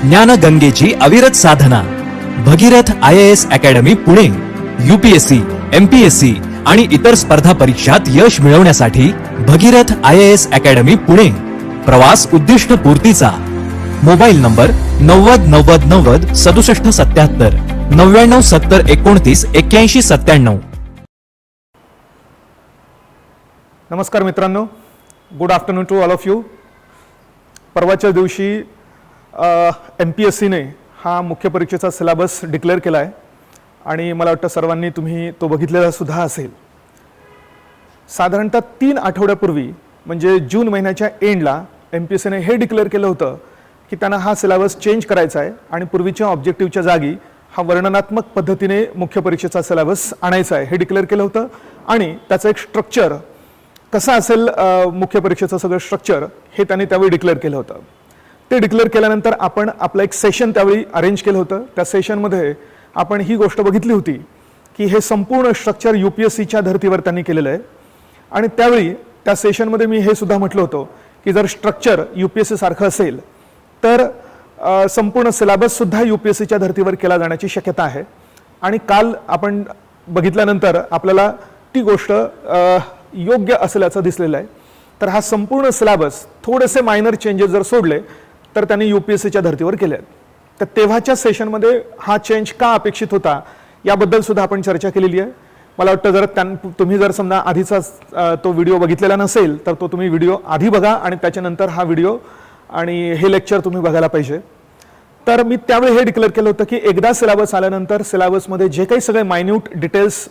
ज्ञानगंगेची अविरत साधना Bhagirath IAS academy Pune UPSC MPSC आणि इतर स्पर्धा परीक्षात यश मिळवण्यासाठी भगीरथ IAS अकॅडमी पुणे प्रवास उद्दिष्ट पूर्तीचा मोबाईल नंबर 9090906777 997029 नमस्कार मित्रांनो, good afternoon to all of you. परवाच्या दिवशी MPSCने हा मुख्य परीक्षेचा सिलेबस डिक्लेअर केला आहे आणि मला वाटतं सर्वांनी तुम्ही तो बघितलेला सुद्धा असेल. साधारणतः 3 आठवड्यापूर्वी म्हणजे जून महिन्याच्या एंडला MPSCने हे डिक्लेअर केलं होतं की त्यांना हा सिलेबस चेंज करायचा आहे आणि पूर्वीच्या ऑब्जेक्टिव्हच्या जागी हा वर्णनात्मक पद्धतीने मुख्य परीक्षेचा सिलेबस आणायचा आहे हे डिक्लेअर केलं होतं. आणि त्याचं एक स्ट्रक्चर कसं असेल, मुख्य परीक्षेचं सगळं स्ट्रक्चर हे त्यांनी त्यावेळी डिक्लेअर केलं होतं. ते डिक्लेअर केल्यानंतर आपण आपलं एक सेशन त्यावेळी अरेंज केलं होतं. त्या सेशनमध्ये आपण ही गोष्ट बघितली होती की हे संपूर्ण स्ट्रक्चर UPSCच्या धर्तीवर त्यांनी केलेलं आहे. आणि त्यावेळी त्या सेशनमध्ये मी हे सुद्धा म्हटलं होतं की जर स्ट्रक्चर UPSC सारखं असेल तर संपूर्ण सिलेबस सुद्धा UPSCच्या धर्तीवर केला जाण्याची शक्यता आहे. आणि काल आपण बघितल्यानंतर आपल्याला ती गोष्ट योग्य असल्याचं दिसलेलं आहे. तर हा संपूर्ण सिलेबस थोडेसे मायनर चेंजेस जर सोडले तर त्यांनी UPSCच्या धर्तीवर केले आहेत. तर तेव्हाच्या सेशनमध्ये हा चेंज का अपेक्षित होता याबद्दल सुद्धा आपण चर्चा केलेली आहे. मला वाटतं जर तुम्ही जर समजा आधीचा तो व्हिडिओ बघितलेला नसेल तर तो तुम्ही व्हिडिओ आधी बघा आणि त्याच्यानंतर हा व्हिडिओ आणि हे लेक्चर तुम्ही बघायला पाहिजे. तर मी त्यावेळी हे डिक्लेअर केलं होतं की एकदा सिलेबस आल्यानंतर सिलेबसमध्ये जे काही सगळे मायन्यूट डिटेल्स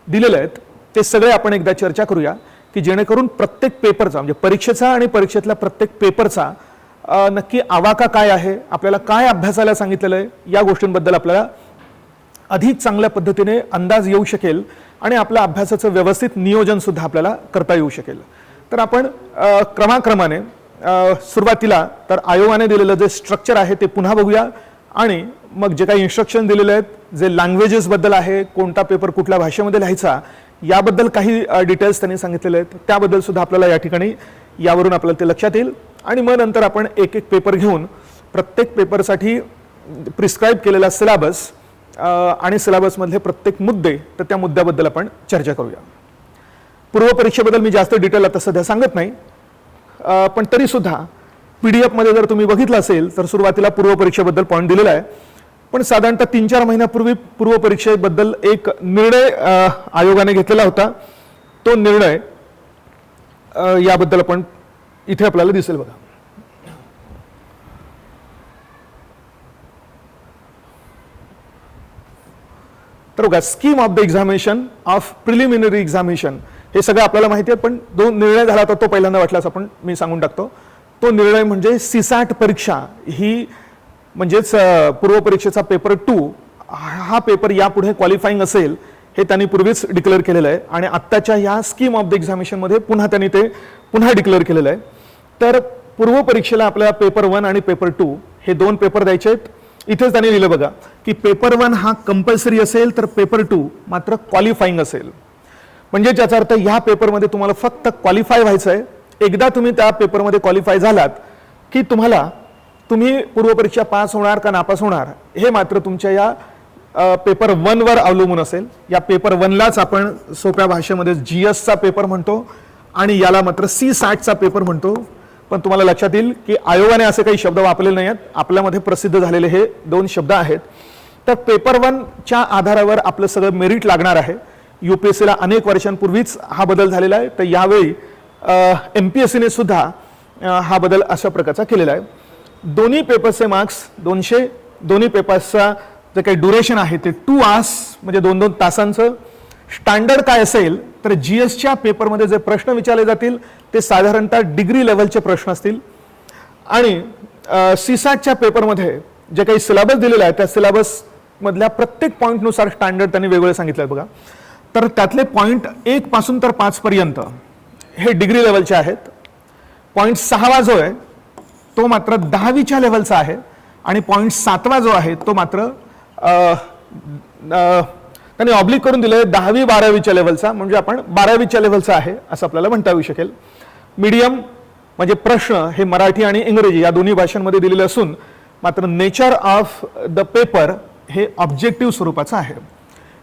दिलेले आहेत ते सगळे आपण एकदा चर्चा करूया की जेणेकरून प्रत्येक पेपरचा म्हणजे परीक्षेचा आणि परीक्षेतल्या प्रत्येक पेपरचा नक्की आवाका काय आहे, आपल्याला काय अभ्यासाला सांगितलेलं आहे या गोष्टींबद्दल आपल्याला अधिक चांगल्या पद्धतीने अंदाज येऊ शकेल आणि आपल्या अभ्यासाचं व्यवस्थित नियोजन सुद्धा आपल्याला करता येऊ शकेल. तर आपण क्रमाक्रमाने सुरुवातीला तर आयोगाने दिलेलं जे स्ट्रक्चर आहे ते पुन्हा बघूया आणि मग जे काही इन्स्ट्रक्शन दिलेले आहेत, जे लँग्वेजेसबद्दल आहे, कोणता पेपर कुठल्या भाषेमध्ये लिहायचा याबद्दल काही डिटेल्स त्यांनी सांगितलेले आहेत, त्याबद्दल सुद्धा आपल्याला या ठिकाणी यावरून आपल्याला ते लक्षात येईल. आणि मग नंतर आपण एक एक पेपर घेऊन प्रत्येक पेपरसाठी प्रिस्क्राईब केलेला सिलेबस आणि सिलेबसमधले प्रत्येक मुद्दे तर त्या मुद्द्याबद्दल आपण चर्चा करूया. पूर्वपरीक्षेबद्दल मी जास्त डिटेल आता सध्या सांगत नाही, पण तरी सुद्धा PDF मध्ये जर तुम्ही बघितलं असेल तर सुरुवातीला पूर्वपरीक्षेबद्दल पॉईंट दिलेला आहे. पण साधारणतः 3-4 महिन्यापूर्वी पूर्वपरीक्षेबद्दल एक निर्णय आयोगाने घेतलेला होता. तो निर्णय याबद्दल आपण इथे आपल्याला दिसेल बघा. तर बघा, scheme of the examination of preliminary examination हे सगळं आपल्याला माहिती आहे, पण जो निर्णय झाला होता तो पहिल्यांदा वाटल्यास मी सांगून टाकतो. तो निर्णय म्हणजे CSAT परीक्षा ही म्हणजेच पूर्वपरीक्षेचा पेपर 2 हा पेपर यापुढे क्वालिफाईंग असेल हे त्यांनी पूर्वीच डिक्लेअर केलेलं आहे आणि आत्ताच्या या स्कीम ऑफ द एक्झामिनेशनमध्ये पुन्हा त्यांनी ते पुन्हा डिक्लेअर केलेलं आहे. तर पूर्वपरीक्षेला आपल्याला पेपर 1 आणि पेपर 2 हे 2 पेपर द्यायचे आहेत. इथेच त्यांनी लिहिलं बघा की पेपर 1 हा कंपल्सरी असेल तर पेपर 2 मात्र क्वालिफाईंग असेल. म्हणजे ज्याचा अर्थ या पेपरमध्ये तुम्हाला फक्त क्वालिफाय व्हायचं आहे. एकदा तुम्ही त्या पेपरमध्ये क्वालिफाय झालात की तुम्ही पूर्वपरीक्षा पास होणार का नापास होणार हे मात्र तुमच्या या पेपर 1 वर अवलंबून असेल. या पेपर 1लाच आपण सोप्या भाषेमध्ये GSचा पेपर म्हणतो आणि याला मात्र CSATचा पेपर म्हणतो. पण तुम्हाला लक्षात येईल की आयोगाने असे काही शब्द वापरलेले नाही आहेत, आपल्यामध्ये प्रसिद्ध झालेले हे 2 शब्द आहेत. तर पेपर 1च्या आधारावर आपलं सगळं मेरिट लागणार आहे. UPSCला अनेक वर्षांपूर्वीच हा बदल झालेला आहे, तर यावेळी MPSCने सुद्धा हा बदल अशा प्रकारचा केलेला आहे. दोन्ही पेपर्सचे मार्क्स 200, दोन्ही पेपर्सचा जे काही ड्युरेशन आहे ते 2 आवर्स म्हणजे 2-2 तासांचं. स्टँडर्ड काय असेल तर GSच्या पेपरमध्ये जे प्रश्न विचारले जातील ते साधारणतः डिग्री लेवलचे प्रश्न असतील आणि CSATच्या पेपरमध्ये जे काही सिलेबस दिलेला आहे त्या सिलेबस मधल्या प्रत्येक पॉईंटनुसार स्टँडर्ड त्यांनी वेगवेगळे सांगितलं आहे बघा. तर त्यातले पॉईंट 1 पासून तर 5 पर्यंत हे डिग्री लेवलचे आहेत. पॉईंट 6वा जो आहे तो मात्र 10वीच्या लेवलचा आहे आणि पॉईंट 7वा जो आहे तो मात्र त्यांनी ऑब्लिक करून दिले 10वी-12वीच्या लेवलचा, म्हणजे आपण 12वीच्या लेवलचा आहे असं आपल्याला म्हणता येऊ शकेल. मीडियम म्हणजे प्रश्न हे मराठी आणि इंग्रजी या दोन्ही भाषांमध्ये दिलेले असून मात्र नेचर ऑफ द पेपर हे ऑब्जेक्टिव्ह स्वरूपाचं आहे.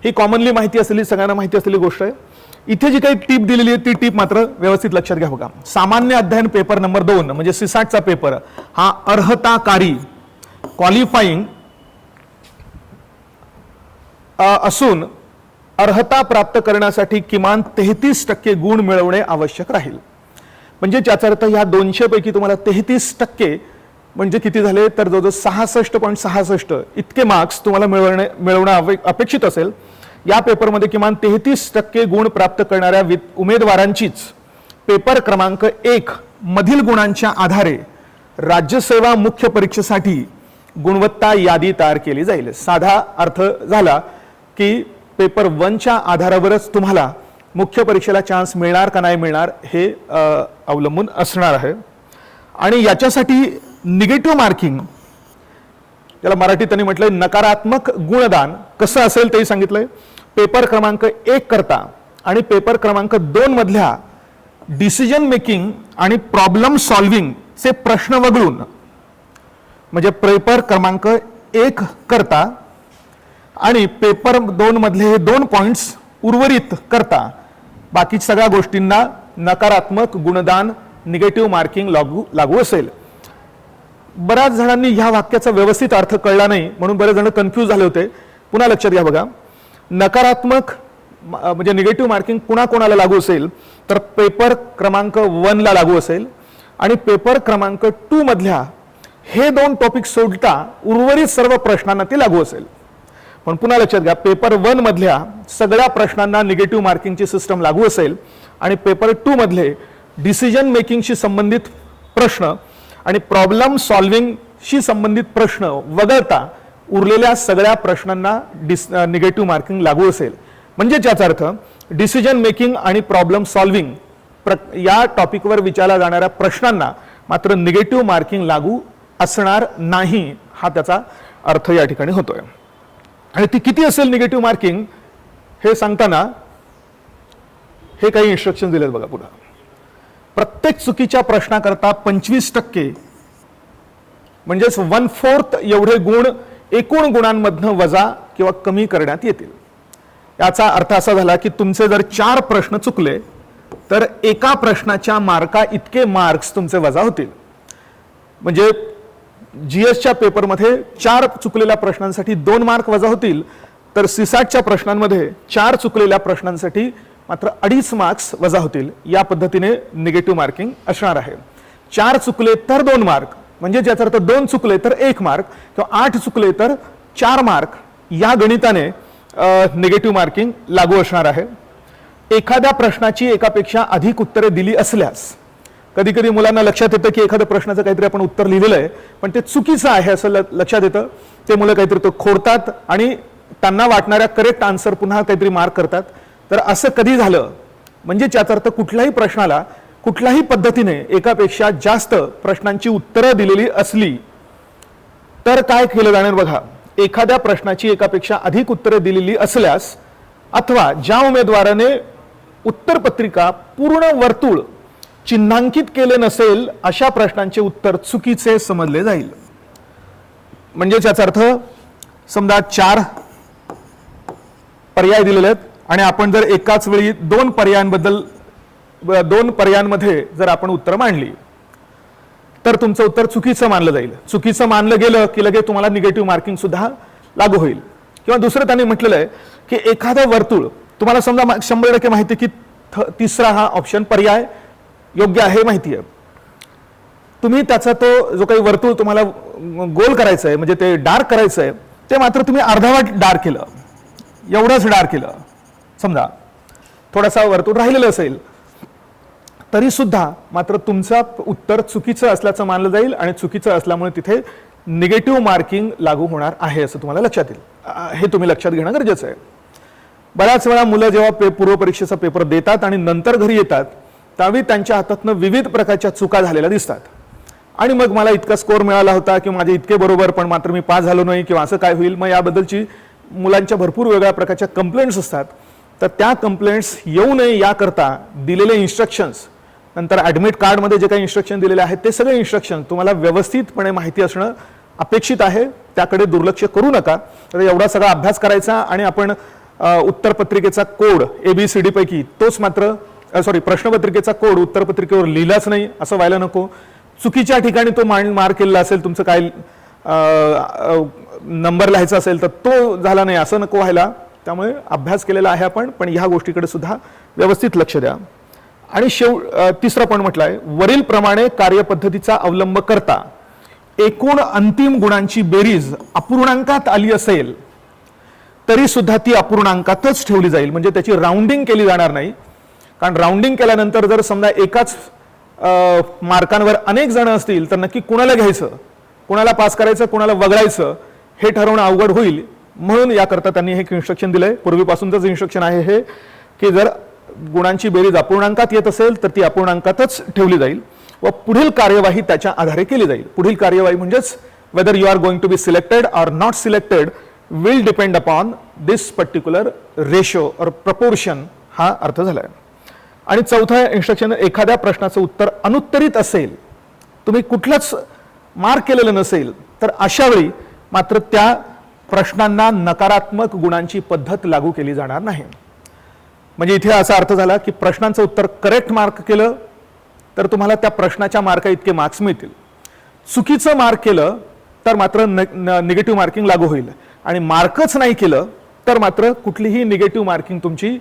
ही कॉमनली माहिती असलेली, सगळ्यांना माहिती असलेली गोष्ट आहे. इथे जी काही टीप दिलेली आहे ती टीप मात्र व्यवस्थित लक्षात घ्या बघा. सामान्य अध्ययन पेपर नंबर 2 म्हणजे सिसॅटचा पेपर हा अर्हताकारी क्वालिफाईंग असून अर्हता प्राप्त करण्यासाठी किमान 33% गुण मिळवणे आवश्यक राहील. म्हणजे त्याचा अर्थ ह्या 200 पैकी तुम्हाला 33% म्हणजे किती झाले तर जवळजवळ 66.66 इतके मार्क्स तुम्हाला मिळवणं अपेक्षित असेल. या पेपरमध्ये किमान 33% गुण प्राप्त करणाऱ्या उमेदवारांचीच पेपर क्रमांक 1 मधील गुणांच्या आधारे राज्यसेवा मुख्य परीक्षेसाठी गुणवत्ता यादी तयार केली जाईल. साधा अर्थ झाला की पेपर 1च्या आधारावरच तुम्हाला मुख्य परीक्षेला चान्स मिळणार का नाही मिळणार हे अवलंबून असणार आहे. आणि याच्यासाठी निगेटिव्ह मार्किंग, त्याला मराठीत त्यांनी म्हटलंय नकारात्मक गुणदान कसं असेल तेही सांगितलंय. पेपर क्रमांक 1 करता आणि पेपर क्रमांक 2 मधल्या डिसिजन मेकिंग आणि प्रॉब्लेम सॉल्व्हिंग चे प्रश्न वगळून, म्हणजे पेपर क्रमांक 1 करता आणि पेपर 2 मधले हे 2 पॉइंट्स उर्वरित करता बाकी सगळ्या गोष्टींना नकारात्मक गुणदान निगेटिव्ह मार्किंग लागू असेल. बऱ्याच जणांनी ह्या वाक्याचा व्यवस्थित अर्थ कळला नाही म्हणून बरेच जण कन्फ्यूज झाले होते. पुन्हा लक्षात घ्या बघा. नकारात्मक म्हणजे निगेटिव्ह मार्किंग कोणाला लागू असेल तर पेपर क्रमांक 1 ला लागू असेल आणि पेपर क्रमांक 2 मधल्या हे 2 टॉपिक सोडता उर्वरित सर्व प्रश्नांना ते लागू असेल. पण पुन्हा लक्षात घ्या, पेपर 1 मधल्या सगळ्या प्रश्नांना निगेटिव्ह मार्किंगची सिस्टम लागू असेल आणि पेपर 2 मधले डिसिजन मेकिंगशी संबंधित प्रश्न आणि प्रॉब्लेम सॉल्व्हिंगशी संबंधित प्रश्न वगळता उरलेल्या सगळ्या प्रश्नांना निगेटिव्ह मार्किंग लागू असेल. म्हणजे याचा अर्थ डिसिजन मेकिंग आणि प्रॉब्लेम सॉल्व्हिंग या टॉपिकवर विचारल्या जाणाऱ्या प्रश्नांना मात्र निगेटिव्ह मार्किंग लागू असणार नाही, हा त्याचा अर्थ या ठिकाणी होतोय. आणि ती किती असेल निगेटिव्ह मार्किंग हे सांगताना हे काही इन्स्ट्रक्शन दिलेत बघा. पुढे प्रत्येक चुकीच्या प्रश्नाकरता 25% म्हणजेच 1/4 एवढे गुण एकूण गुणांमधनं वजा किंवा कमी करण्यात येतील. याचा अर्थ असा झाला की तुमचे जर 4 प्रश्न चुकले तर एका प्रश्नाच्या मार्का इतके मार्क्स तुमचे वजा होतील. म्हणजे जीएसच्या पेपरमध्ये 4 चुकलेल्या प्रश्नांसाठी 2 मार्क वजा होतील, तर सिसॅटच्या प्रश्नांमध्ये 4 चुकलेल्या प्रश्नांसाठी मात्र 2.5 मार्क्स वजा होतील. या पद्धतीने निगेटिव्ह मार्किंग असणार आहे. 4 चुकले तर 2 मार्क, म्हणजे ज्याचा अर्थ 2 चुकले तर 1 मार्क किंवा 8 चुकले तर 4 मार्क, या गणिताने निगेटिव्ह मार्किंग लागू असणार आहे. एखाद्या प्रश्नाची एकापेक्षा अधिक उत्तरे दिली असल्यास, कधी कधी मुलांना लक्षात येतं की एखाद्या प्रश्नाचं काहीतरी आपण उत्तर लिहिलेलं आहे पण ते चुकीचं आहे असं लक्षात येतं. ते मुलं काहीतरी तो खोडतात आणि त्यांना वाटणाऱ्या करेक्ट आन्सर पुन्हा काहीतरी मार्क करतात. तर असं कधी झालं म्हणजे त्याचा अर्थ कुठल्याही प्रश्नाला कुठल्याही पद्धतीने एकापेक्षा जास्त प्रश्नांची उत्तरं दिलेली असली तर काय केलं जाणार बघा. एखाद्या प्रश्नाची एकापेक्षा अधिक उत्तरे दिलेली असल्यास अथवा ज्या उमेदवाराने उत्तरपत्रिका पूर्ण वर्तुळ चिन्हांकित केले नसेल अशा प्रश्नांचे उत्तर चुकीचे समजले जाईल. म्हणजे त्याचा अर्थ समजा 4 पर्याय दिलेले आहेत आणि आपण जर एकाच वेळी 2 पर्यायांमध्ये जर आपण उत्तर मांडली तर तुमचं उत्तर चुकीचं मानलं जाईल. चुकीचं मानलं गेलं की लगेच तुम्हाला निगेटिव्ह मार्किंग सुद्धा लागू होईल. किंवा दुसरं त्यांनी म्हटलेलं आहे की एखादं वर्तुळ तुम्हाला समजा 100% माहिती की तिसरा हा ऑप्शन पर्याय योग्य आहे माहिती आहे, तुम्ही त्याचा तो जो काही वर्तुळ तुम्हाला गोल करायचं आहे म्हणजे ते डार्क करायचं आहे ते मात्र तुम्ही अर्धवट डार्क केलं, एवढंच डार्क केलं, समजा थोडासा वर्तुळ राहिलेलं असेल तरी सुद्धा मात्र तुमचं उत्तर चुकीचं असल्याचं मानलं जाईल आणि चुकीचं असल्यामुळे तिथे निगेटिव्ह मार्किंग लागू होणार आहे असं तुम्हाला लक्षात येईल. हे तुम्ही लक्षात घेणं गरजेचं आहे. बऱ्याच वेळा मुलं जेव्हा पूर्वपरीक्षेचा पेपर देतात आणि नंतर घरी येतात त्यावेळी त्यांच्या हातातनं विविध प्रकारच्या चुका झालेल्या दिसतात आणि मग मला इतका स्कोर मिळाला होता किंवा माझे इतके बरोबर पण मात्र मी पास झालो नाही किंवा असं काय होईल. मग याबद्दलची मुलांच्या भरपूर वेगळ्या प्रकारच्या कंप्लेंट्स असतात. तर त्या कंप्लेंट्स येऊ नये याकरता दिलेले इन्स्ट्रक्शन्स, नंतर ॲडमिट कार्डमध्ये जे काही इन्स्ट्रक्शन दिलेले आहेत ते सगळे इन्स्ट्रक्शन तुम्हाला व्यवस्थितपणे माहिती असणं अपेक्षित आहे, त्याकडे दुर्लक्ष करू नका. तर एवढा सगळा अभ्यास करायचा आणि आपण उत्तरपत्रिकेचा कोड ABCD पैकी तोच मात्र प्रश्नपत्रिकेचा कोड उत्तरपत्रिकेवर लिहिलाच नाही असं व्हायला नको. चुकीच्या ठिकाणी तो मार्क केलेला असेल, तुमचं काय नंबर लिहायचा असेल तर तो झाला नाही असं नको व्हायला. त्यामुळे अभ्यास केलेला आहे आपण, पण ह्या गोष्टीकडे सुद्धा व्यवस्थित लक्ष द्या. आणि तिसरा पॉईंट म्हटलाय, वरील प्रमाणे कार्यपद्धतीचा अवलंब करता एकूण अंतिम गुणांची बेरीज अपूर्णांकात आली असेल तरी सुद्धा ती अपूर्णांकातच ठेवली जाईल, म्हणजे त्याची राऊंडिंग केली जाणार नाही. कारण राऊंडिंग केल्यानंतर जर समजा एकाच मार्कांवर अनेक जण असतील तर नक्की कुणाला घ्यायचं, कुणाला पास करायचं, कुणाला वगळायचं हे ठरवणं अवघड होईल. म्हणून याकरता त्यांनी हे इन्स्ट्रक्शन दिलंय. पूर्वीपासूनच इन्स्ट्रक्शन आहे हे, की जर गुणांची बेरीज अपूर्णांकात येत असेल तर ती अपूर्णांकातच ठेवली जाईल व पुढील कार्यवाही त्याच्या आधारे केली जाईल. पुढील कार्यवाही म्हणजेच whether you are going to be selected or not selected will depend upon this particular ratio और प्रपोर्शन, हा अर्थ झालाय. आणि चौथा इन्स्ट्रक्शन, एखाद्या प्रश्नाचं उत्तर अनुत्तरित असेल, तुम्ही कुठलंच मार्क केलेलं नसेल, तर अशा वेळी मात्र त्या प्रश्नांना नकारात्मक गुणांची पद्धत लागू केली जाणार नाही. म्हणजे इथे असा अर्थ झाला की प्रश्नांचं उत्तर करेक्ट मार्क केलं तर तुम्हाला त्या प्रश्नाच्या मार्का इतके मार्क्स मिळतील. चुकीचं मार्क केलं तर मात्र निगेटिव्ह मार्किंग लागू होईल. आणि मार्कच नाही केलं तर मात्र कुठलीही निगेटिव्ह मार्किंग तुमची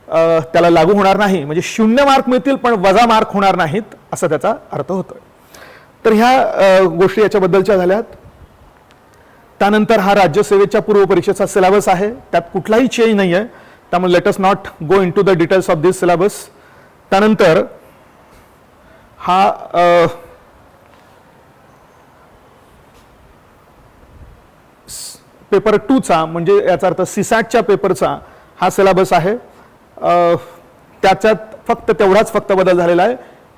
त्याला लागू होणार नाही. म्हणजे 0 मार्क मिळतील पण वजा मार्क होणार नाहीत असा त्याचा अर्थ होतोय. तर ह्या गोष्टी याच्याबद्दलच्या झाल्यात. त्यानंतर हा राज्यसेवेच्या पूर्व परीक्षेचा सिलेबस आहे, त्यात कुठलाही चेंज नाही आहे. त्यामुळे let us not go into the details of this syllabus. त्यानंतर हा पेपर 2चा म्हणजे याचा अर्थ सीसॅटच्या पेपरचा हा सिलेबस आहे. त्याच्यात फक्त बदल झालेला आहे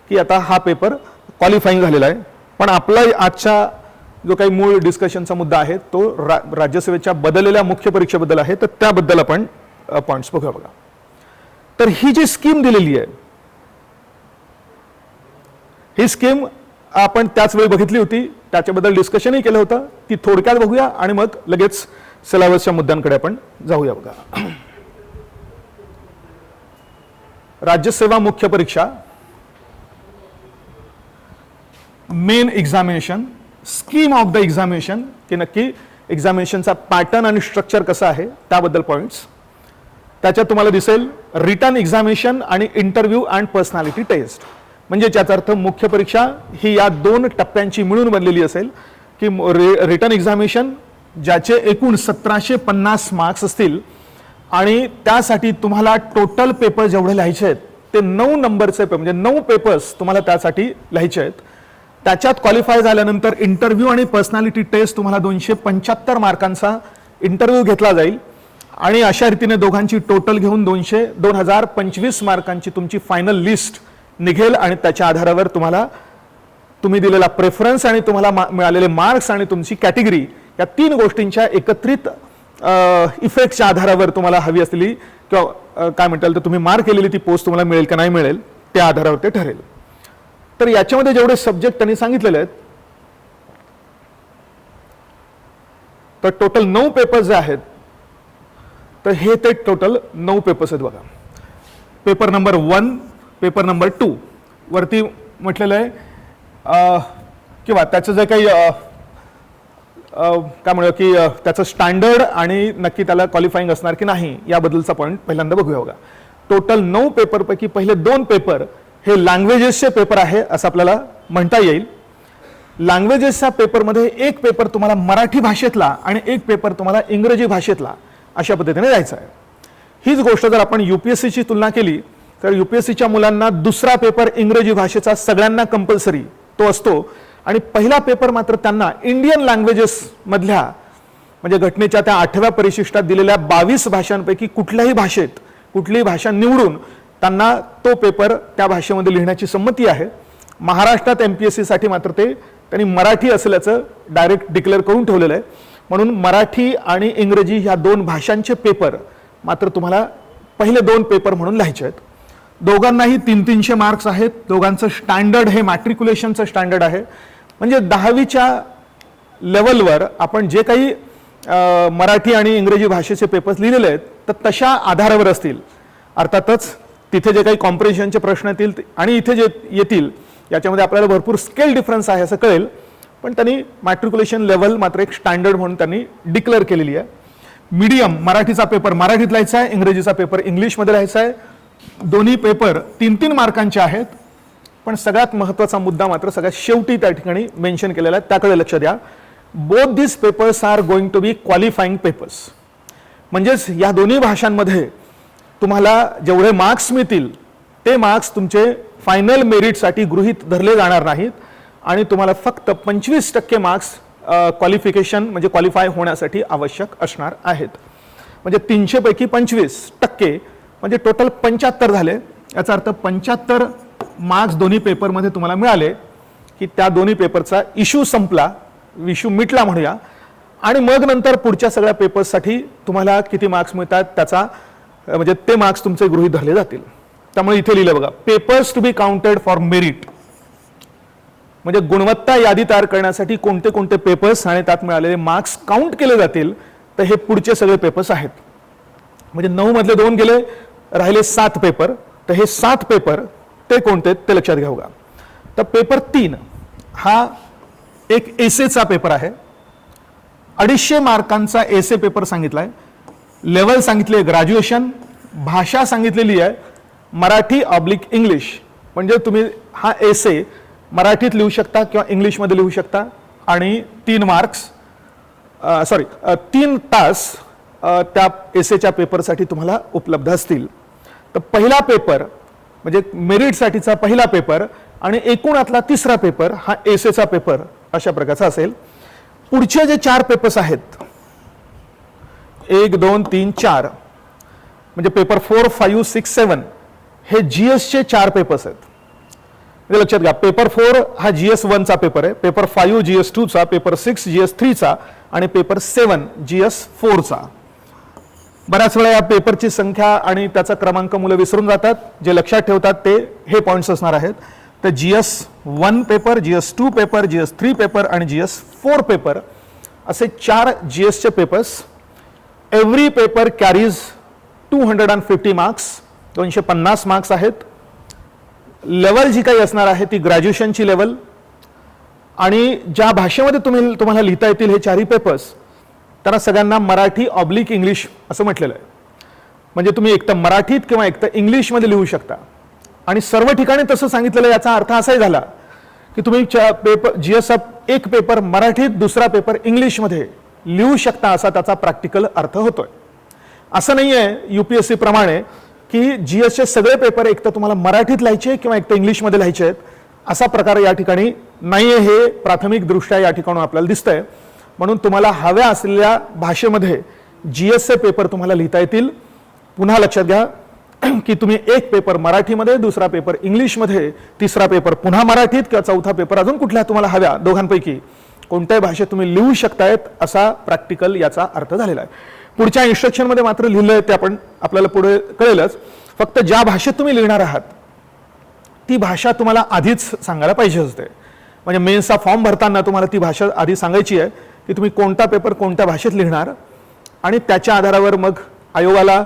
की आता हा पेपर क्वालिफाईंग झालेला आहे. पण आपला आजचा जो काही मूळ डिस्कशनचा मुद्दा आहे तो राज्यसेवेच्या बदललेल्या मुख्य परीक्षेबद्दल आहे. तर त्याबद्दल आपण पॉइंट्स बघूया. बघा, तर ही जी स्कीम दिलेली आहे, ही स्कीम आपण त्याच वेळी बघितली होती, त्याच्याबद्दल डिस्कशनही केलं होतं. ती थोडक्यात बघूया आणि मग लगेच सिलेबसच्या मुद्द्यांकडे आपण जाऊया. बघा, राज्यसेवा मुख्य परीक्षा, main examination, scheme of the examination, की नक्की एक्झामिनेशनचा पॅटर्न आणि स्ट्रक्चर कसं आहे त्याबद्दल पॉइंट्स. त्याच्यात तुम्हाला दिसेल रिटन एक्झामिनेशन आणि इंटरव्ह्यू अँड पर्सनॅलिटी टेस्ट. म्हणजे त्याचा अर्थ मुख्य परीक्षा ही या 2 टप्प्यांची मिळून बनलेली असेल. की रिटन एक्झामिनेशन ज्याचे एकूण 1750 मार्क्स असतील आणि त्यासाठी तुम्हाला टोटल पेपर जेवढे लिहायचे आहेत ते 9 नंबरचे पेपर, म्हणजे 9 पेपर्स तुम्हाला त्यासाठी लिहायचे आहेत. त्याच्यात क्वालिफाय झाल्यानंतर इंटरव्ह्यू आणि पर्सनॅलिटी टेस्ट तुम्हाला 275 मार्कांचा इंटरव्ह्यू घेतला जाईल आणि अशा रीतीने दोघांची टोटल घेऊन 2025 मार्कांची तुमची फायनल लिस्ट निघेल. आणि त्याच्या आधारावर तुम्ही दिलेला प्रेफरन्स आणि तुम्हाला मिळालेले मार्क्स आणि तुमची कॅटेगरी या 3 गोष्टींच्या एकत्रित इफेक्टच्या आधारावर तुम्हाला हवी असलेली किंवा काय म्हणताल तर तुम्ही मार्क केलेली ती पोस्ट तुम्हाला मिळेल का नाही मिळेल त्या आधारावर ते ठरेल. तर याच्यामध्ये जेवढे सब्जेक्ट त्यांनी सांगितलेले आहेत तर टोटल 9 पेपर्स जे आहेत तर हे ते टोटल 9 पेपर्स आहेत. बघा, पेपर नंबर 1, पेपर नंबर 2 वरती म्हटलेलं आहे किंवा त्याचं जे काही काय म्हणूया की त्याचं स्टँडर्ड आणि नक्की त्याला क्वालिफाईंग असणार की नाही याबद्दलचा पॉईंट पहिल्यांदा बघूया. बघा, टोटल 9 पेपरपैकी पहिले 2 पेपर हे लँग्वेजेसचे पेपर आहे असं आपल्याला म्हणता येईल. लँग्वेजेसच्या पेपरमध्ये एक पेपर तुम्हाला मराठी भाषेतला आणि एक पेपर तुम्हाला इंग्रजी भाषेतला अशा पद्धतीने द्यायचा आहे. हीच गोष्ट जर आपण UPSCची तुलना केली तर UPSCच्या मुलांना दुसरा पेपर इंग्रजी भाषेचा सगळ्यांना कंपल्सरी तो असतो आणि पहिला पेपर मात्र त्यांना इंडियन लँग्वेजेस मधल्या म्हणजे घटनेच्या त्या 8व्या परिशिष्टात दिलेल्या 22 भाषांपैकी कुठल्याही भाषा निवडून त्यांना तो पेपर त्या भाषेमध्ये लिहिण्याची संमती आहे. महाराष्ट्रात MPSC साठी मात्र ते त्यांनी मराठी असल्याचं डायरेक्ट डिक्लेअर करून ठेवलेलं आहे. म्हणून मराठी आणि इंग्रजी ह्या 2 भाषांचे पेपर मात्र तुम्हाला पहिले 2 पेपर म्हणून लिहायचे आहेत. दोघांनाही 300 मार्क्स आहेत. दोघांचं स्टँडर्ड हे मॅट्रिक्युलेशनचं स्टँडर्ड आहे. म्हणजे 10वीच्या लेवलवर आपण जे काही मराठी आणि इंग्रजी भाषेचे पेपर्स लिहिलेले आहेत तर तशा आधारावर असतील. अर्थातच तिथे जे काही कॉम्प्रिहेन्शनचे प्रश्न येतील आणि इथे जे येतील याच्यामध्ये आपल्याला भरपूर स्केल डिफरन्स आहे असं कळेल, पण त्यांनी मॅट्रिक्युलेशन लेवल मात्र एक स्टँडर्ड म्हणून त्यांनी डिक्लेअर केलेली आहे. मीडियम मराठीचा पेपर मराठीत लिहायचा आहे, इंग्रजीचा पेपर इंग्लिशमध्ये लिहायचा आहे. दोन्ही पेपर 3-3 मार्कांचे आहेत, पण सगळ्यात महत्त्वाचा मुद्दा मात्र सगळ्यात शेवटी त्या ठिकाणी मेन्शन केलेला आहे, त्याकडे लक्ष द्या. Both this papers are going to be qualifying papers. म्हणजेच या दोन्ही भाषांमध्ये तुम्हाला जेवढे मार्क्स मिळतील ते मार्क्स तुमचे फायनल मेरिटसाठी गृहीत धरले जाणार नाहीत आणि तुम्हाला फक्त 25% मार्क्स क्वालिफिकेशन म्हणजे क्वालिफाय होण्यासाठी आवश्यक असणार आहेत. म्हणजे 300 पैकी 25% म्हणजे टोटल 75 झाले. याचा अर्थ 75 मार्क्स दोन्ही पेपरमध्ये तुम्हाला मिळाले की त्या दोन्ही पेपरचा इश्यू संपला, इश्यू मिटला म्हणूया. आणि मग नंतर पुढच्या सगळ्या पेपर्ससाठी तुम्हाला किती मार्क्स मिळतात त्याचा म्हणजे ते मार्क्स तुमचे गृहीत धरले जातील. त्यामुळे इथे लिहिलं बघा, papers to be counted for merit. म्हणजे गुणवत्ता यादी तयार करण्यासाठी कोणते कोणते पेपर्स आणि त्यात मिळालेले मार्क्स काउंट केले जातील, तर हे पुढचे सगळे पेपर्स आहेत. म्हणजे 9 मधले 2 गेले, राहिले 7 पेपर. तर हे 7 पेपर ते कोणते ते लक्षात घ्या बघा. तर पेपर 3 हा एक एसेचा पेपर आहे. 250 मार्कांचा एसे पेपर सांगितलाय. लेवल सांगितले ग्रॅज्युएशन, भाषा सांगितलेली आहे मराठी ऑब्लिक इंग्लिश. म्हणजे तुम्ही हा एसे मराठीत लिहू शकता किंवा इंग्लिशमध्ये लिहू शकता आणि 3 मार्क्स 3 तास त्या एसेच्या पेपरसाठी तुम्हाला उपलब्ध असतील. तर पहिला पेपर म्हणजे मेरिटसाठीचा पहिला पेपर आणि एकूणातला तिसरा पेपर हा एसेचा पेपर अशा प्रकारचा असेल. पुढचे जे 4 पेपर्स आहेत 1, 2, 3, 4 म्हणजे पेपर 4, 5, 6, 7 हे जीएसचे 4 पेपर्स आहेत. म्हणजे लक्षात घ्या, पेपर 4 हा GS1 चा पेपर आहे, पेपर 5 GS2 चा, पेपर 6 GS3 चा आणि पेपर 7 GS4 चा. बऱ्याच वेळा या पेपरची संख्या आणि त्याचा क्रमांक मुलं विसरून जातात. जे लक्षात ठेवतात ते हे पॉइंट्स असणार आहेत. तर GS1 paper, GS2 paper, GS3 paper आणि GS4 पेपर असे 4 GSचे papers. Every paper carries 250 marks, 250 marks आहेत. लेवल जी काही असणार आहे ती ग्रॅज्युएशनची लेवल आणि ज्या भाषेमध्ये तुम्हाला लिहिता येतील हे 4ही पेपर्स त्यांना सगळ्यांना मराठी ऑब्लिक इंग्लिश असं म्हटलेलं आहे. म्हणजे तुम्ही एक तर मराठीत किंवा एक तर इंग्लिशमध्ये लिहू शकता आणि सर्व ठिकाणी तसं सांगितलेलं. याचा अर्थ असाही झाला की तुम्ही पेपर जीएसचा एक पेपर मराठीत दुसरा पेपर इंग्लिशमध्ये लिहू शकता असा त्याचा प्रॅक्टिकल अर्थ होतोय. असं नाही आहे UPSC प्रमाणे की जीएसचे सगळे पेपर एक तर तुम्हाला मराठीत लिहायचे किंवा एक तर इंग्लिशमध्ये लिहायचे आहेत असा प्रकार या ठिकाणी नाहीये. हे प्राथमिक दृष्ट्या या ठिकाणी आपल्याला दिसतंय. म्हणून तुम्हाला हव्या असलेल्या भाषेमध्ये जीएसचे पेपर तुम्हाला लिहिता येतील. पुन्हा लक्षात घ्या की तुम्ही एक पेपर मराठीमध्ये, दुसरा पेपर इंग्लिशमध्ये, तिसरा पेपर पुन्हा मराठीत किंवा चौथा पेपर अजून कुठल्या तुम्हाला हव्या दोघांपैकी कोणत्याही भाषेत तुम्ही लिहू शकतायत असा प्रॅक्टिकल याचा अर्थ झालेला आहे. पुढच्या इन्स्ट्रक्शनमध्ये मात्र लिहिलंय ते आपल्याला पुढे कळेलच. फक्त ज्या भाषेत तुम्ही लिहिणार आहात ती भाषा तुम्हाला आधीच सांगायला पाहिजे असते. म्हणजे मेन्सचा फॉर्म भरताना तुम्हाला ती भाषा आधी सांगायची आहे की तुम्ही कोणता पेपर कोणत्या भाषेत लिहिणार आणि त्याच्या आधारावर मग आयोगाला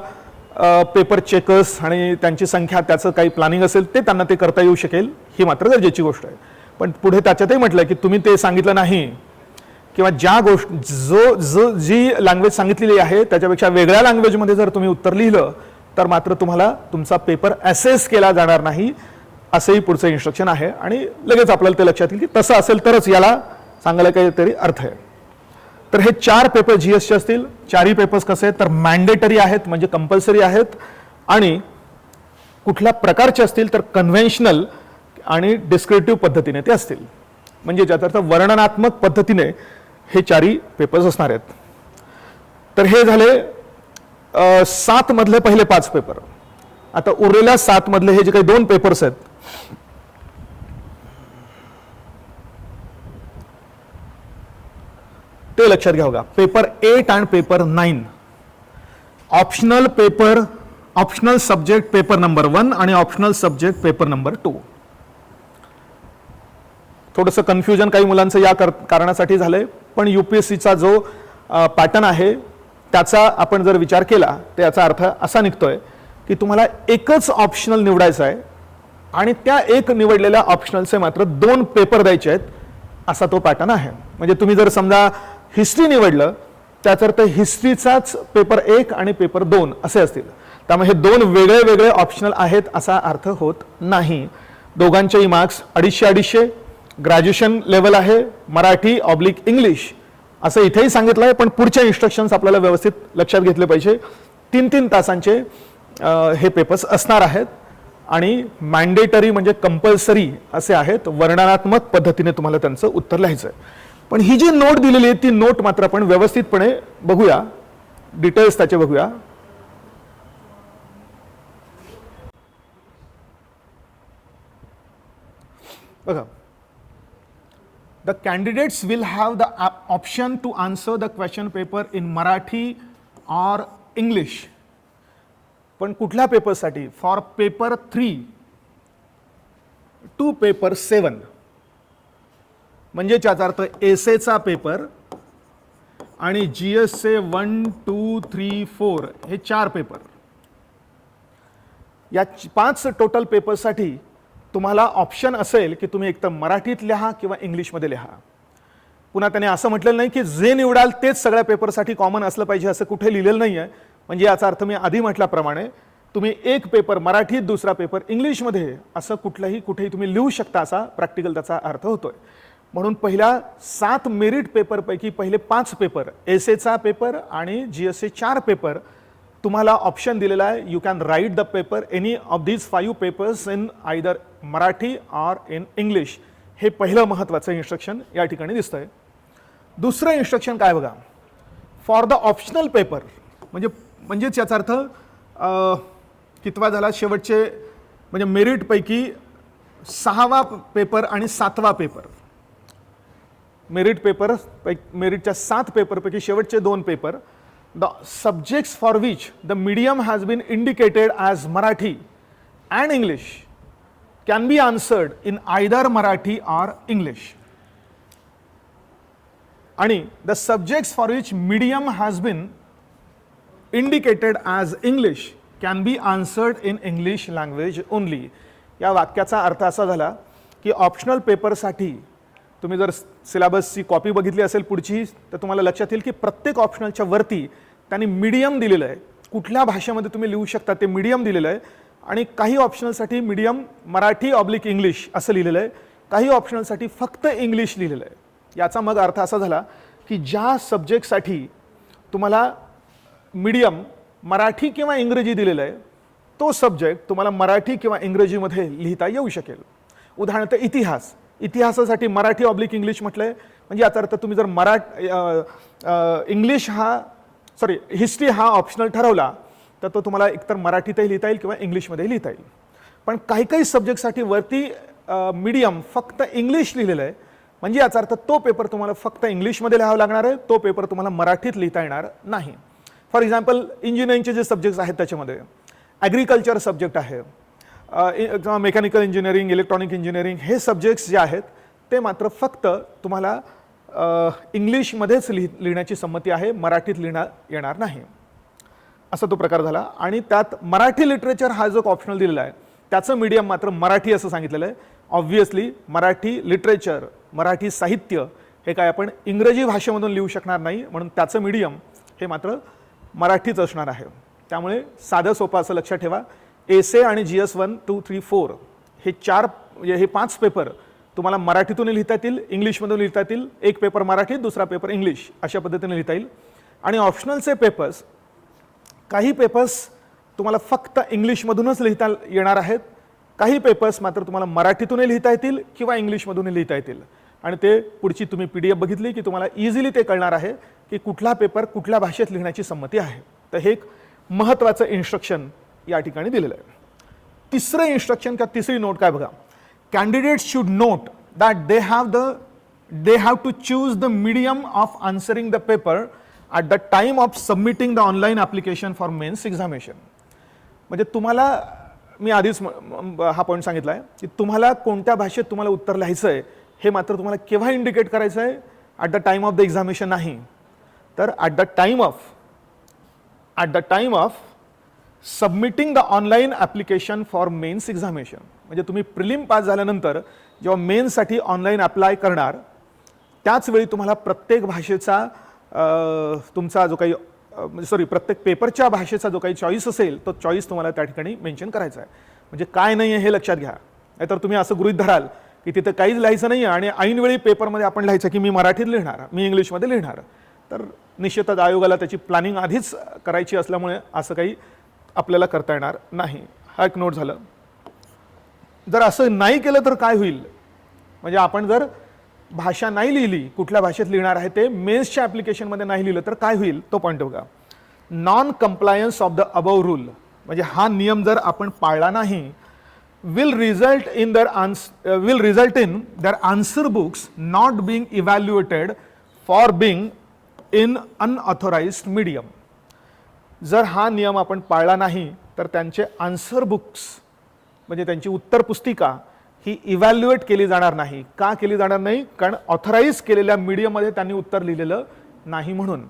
पेपर चेकर्स आणि त्यांची संख्या त्याचं काही प्लॅनिंग असेल ते त्यांना ते करता येऊ शकेल. ही मात्र गरजेची गोष्ट आहे. पण पुढे त्याच्यातही म्हटलं की तुम्ही ते सांगितलं नाही किंवा ज्या जी लँग्वेज सांगितलेली आहे त्याच्यापेक्षा वेगळ्या लँग्वेजमध्ये जर तुम्ही उत्तर लिहिलं तर मात्र तुम्हाला तुमचा पेपर असेस केला जाणार नाही असंही पुढचं इन्स्ट्रक्शन आहे. आणि लगेच आपल्याला ते लक्षात येईल की तसं असेल तरच याला सांगायला काहीतरी अर्थ आहे. तर हे 4 पेपर जीएसचे असतील. 4ही पेपर्स कसे आहेत तर मॅन्डेटरी आहेत म्हणजे कंपल्सरी आहेत आणि कुठल्या प्रकारचे असतील तर कन्व्हेन्शनल आणि डिस्क्रिप्टिव्ह पद्धतीने ते असतील. म्हणजे ज्याचा अर्थ वर्णनात्मक पद्धतीने हे 4ही पेपर्स असणार आहेत. तर हे झाले 7 मधले पहिले 5 पेपर. आता उरलेल्या 7 मधले हे जे काही 2 पेपर्स आहेत ते लक्षात घ्या बघा. पेपर 8 आणि paper 9 optional paper, optional subject paper number 1 आणि ऑप्शनल सब्जेक्ट पेपर नंबर 2. थोडंसं कन्फ्युजन काही मुलांचं या कारणासाठी झालंय, पण UPSCचा जो पॅटर्न आहे त्याचा आपण जर विचार केला तर याचा अर्थ असा निघतोय की तुम्हाला एकच ऑप्शनल निवडायचा आहे आणि त्या एक निवडलेल्या ऑप्शनलचे मात्र 2 पेपर द्यायचे आहेत असा तो पॅटर्न आहे. म्हणजे तुम्ही जर समजा हिस्ट्री निवडलं त्याचा अर्थ हिस्ट्रीचाच पेपर 1 आणि पेपर 2 असे असतील. त्यामुळे हे 2 वेगळे वेगळे ऑप्शनल आहेत असा अर्थ होत नाही. दोघांचेही मार्क्स 250-250. ग्रॅज्युएशन लेवल आहे मराठी ऑब्लिक इंग्लिश असं इथेही सांगितलं आहे, पण पुढचे इन्स्ट्रक्शन्स आपल्याला व्यवस्थित लक्षात घेतले पाहिजे. 3-3 तासांचे हे पेपर्स असणार आहेत आणि मॅन्डेटरी म्हणजे कंपल्सरी असे आहेत. वर्णनात्मक पद्धतीने तुम्हाला त्यांचं उत्तर लिहायचं आहे. पण ही जी नोट दिलेली आहे ती नोट मात्र आपण व्यवस्थितपणे बघूया, डिटेल्स त्याचे बघूया. बघा, the candidates will have the option to answer the question paper in Marathi or English. पण कुठल्या पेपरसाठी? फॉर पेपर 3 टू पेपर 7 म्हणजे याचा अर्थ एसेचा पेपर आणि GSचे 1, 2, 3, 4 हे 4 पेपर. या 5 टोटल पेपरसाठी तुम्हाला ऑप्शन असेल की तुम्ही एकतर मराठीत लिहा किंवा इंग्लिशमध्ये लिहा. पुन्हा त्याने असं म्हटलेलं नाही की जे निवडाल तेच सगळ्या पेपरसाठी कॉमन असलं पाहिजे असं कुठे लिहिलेलं नाही आहे. म्हणजे याचा अर्थ मी आधी म्हटल्याप्रमाणे तुम्ही एक पेपर मराठीत दुसरा पेपर इंग्लिशमध्ये असं कुठेही तुम्ही लिहू शकता असा प्रॅक्टिकल त्याचा अर्थ होतोय. म्हणून पहिल्या 7 मेरिट पेपरपैकी पहिले 5 पेपर एसेचा पेपर आणि GSचे 4 पेपर तुम्हाला ऑप्शन दिलेला आहे. You can write the paper any of these 5 papers in either Marathi or in English. हे पहिलं महत्त्वाचं इन्स्ट्रक्शन या ठिकाणी दिसतंय. दुसरं इन्स्ट्रक्शन काय बघा, फॉर द ऑप्शनल पेपर म्हणजेच याचा अर्थ कितवा झाला शेवटचे म्हणजे मेरिटपैकी 6वा पेपर आणि 7वा पेपर. मेरिटच्या 7 पेपरपैकी शेवटचे 2 paper. The subjects for which the medium has been indicated as Marathi and English can be answered in either Marathi or English. आणि the subjects for which medium has been indicated as English can be answered in English language only. या वाक्याचा अर्थ असा झाला की optional पेपरसाठी तुम्ही जर सिलेबसची copy बघितली असेल पुढची तर तुम्हाला लक्षात येईल की प्रत्येक ऑप्शनलच्या वरती त्यांनी मीडियम दिलेलं आहे. कुठल्या भाषेमध्ये तुम्ही लिहू शकता ते मीडियम दिलेलं आहे. आणि काही ऑप्शनलसाठी मीडियम मराठी ऑब्लिक इंग्लिश असं लिहिलेलं आहे, काही ऑप्शनलसाठी फक्त इंग्लिश लिहिलेलं आहे. याचा मग अर्थ असा झाला की ज्या सब्जेक्टसाठी तुम्हाला मीडियम मराठी किंवा इंग्रजी दिलेलं आहे तो सब्जेक्ट तुम्हाला मराठी किंवा इंग्रजीमध्ये लिहिता येऊ शकेल. उदाहरणार्थ इतिहासासाठी मराठी ऑब्लिक इंग्लिश म्हटलंय. म्हणजे याचा अर्थ तुम्ही जर हिस्ट्री हा ऑप्शनल ठरवला तर तो तुम्हाला एकतर मराठीतही लिहिता येईल किंवा इंग्लिशमध्येही लिहिता येईल. पण काही सब्जेक्टसाठी वरती मीडियम फक्त इंग्लिश लिहिलेलं आहे. म्हणजे याचा अर्थ तो पेपर तुम्हाला फक्त इंग्लिशमध्ये लिहावा लागणार आहे, तो पेपर तुम्हाला मराठीत लिहिता येणार नाही. फॉर एक्झाम्पल इंजिनिअरिंगचे जे सब्जेक्ट्स आहेत त्याच्यामध्ये ॲग्रिकल्चर सब्जेक्ट आहे किंवा मेकॅनिकल इंजिनिअरिंग, इलेक्ट्रॉनिक इंजिनिअरिंग हे सब्जेक्ट्स जे आहेत ते मात्र फक्त तुम्हाला इंग्लिशमध्येच लिहिण्याची संमती आहे, मराठीत लिहिता येणार नाही. असा तो प्रकार झाला. आणि त्यात मराठी लिटरेचर हा जो ऑप्शनल दिलेला आहे त्याचं मीडियम मात्र मराठी असं सांगितलेलं आहे. ऑब्व्हियसली मराठी लिटरेचर, मराठी साहित्य हे काय आपण इंग्रजी भाषेमधून लिहू शकणार नाही, म्हणून त्याचं मीडियम हे मात्र मराठीच असणार आहे. त्यामुळे साधं सोपं असं लक्षात ठेवा, एसे आणि GS 1, 2, 3, 4 हे 5 पेपर तुम्हाला मराठीतून लिहिता येतील, इंग्लिशमधून लिहिता येतील. एक पेपर मराठी, दुसरा पेपर इंग्लिश अशा पद्धतीने लिहिता येईल. आणि ऑप्शनलचे पेपर्स, काही पेपर्स तुम्हाला फक्त इंग्लिशमधूनच लिहिता येणार आहेत, काही पेपर्स मात्र तुम्हाला मराठीतूनही लिहिता येतील किंवा इंग्लिशमधूनही लिहिता येतील. आणि ते पुढची तुम्ही PDF बघितली की तुम्हाला इझिली ते कळणार आहे की कुठला पेपर कुठल्या भाषेत लिहिण्याची संमती आहे. तर हे एक महत्त्वाचं इन्स्ट्रक्शन या ठिकाणी दिलेलं आहे. तिसरं इन्स्ट्रक्शन किंवा तिसरी नोट काय बघा, candidates should note that they have to choose the medium of answering the paper at the time of submitting the online application for mains examination. म्हणजे तुम्हाला मी आधीच हा पॉईंट सांगितला आहे की तुम्हाला कोणत्या भाषेत तुम्हाला उत्तर लिहायचं आहे हे मात्र तुम्हाला केव्हा इंडिकेट करायचं आहे at the time of the examination नाही, तर at the time of submitting the online application for mains examination. म्हणजे तुम्ही प्रिलिम पास झाल्यानंतर जेव्हा मेन्ससाठी ऑनलाईन अप्लाय करणार त्याच वेळी तुम्हाला प्रत्येक भाषेचा तुमचा जो काही प्रत्येक पेपरच्या भाषेचा जो काही चॉईस असेल तो चॉईस तुम्हाला त्या ठिकाणी मेन्शन करायचा आहे. म्हणजे काय नाही आहे हे लक्षात घ्या. नाहीतर तुम्ही असं गृहीत धराल की तिथे काहीच लिहायचं नाही आहे आणि ऐनवेळी पेपरमध्ये आपण लिहायचं की मी मराठीत लिहिणार, मी इंग्लिशमध्ये लिहिणार, तर निश्चितच आयोगाला त्याची प्लॅनिंग आधीच करायची असल्यामुळे असं काही आपल्याला करता येणार नाही. हा एक नोट झालं. जर असं नाही केलं तर काय होईल, म्हणजे आपण जर भाषा नाही लिहिली, कुठल्या भाषेत लिहिणार आहे ते मेन्सच्या ॲप्लिकेशनमध्ये नाही लिहिलं तर काय होईल तो पॉईंट बघा. Non compliance of the above rule, म्हणजे हा नियम जर आपण पाळला नाही, will result in their answer books not being evaluated for being in unauthorized medium. जर हा नियम आपण पाळला नाही तर त्यांचे आन्सर बुक्स म्हणजे त्यांची उत्तर पुस्तिका ही इव्हॅल्युएट केली जाणार नाही. का केली जाणार नाही? कारण ऑथराईज केलेल्या मीडियममध्ये त्यांनी उत्तर लिहिलेलं नाही म्हणून.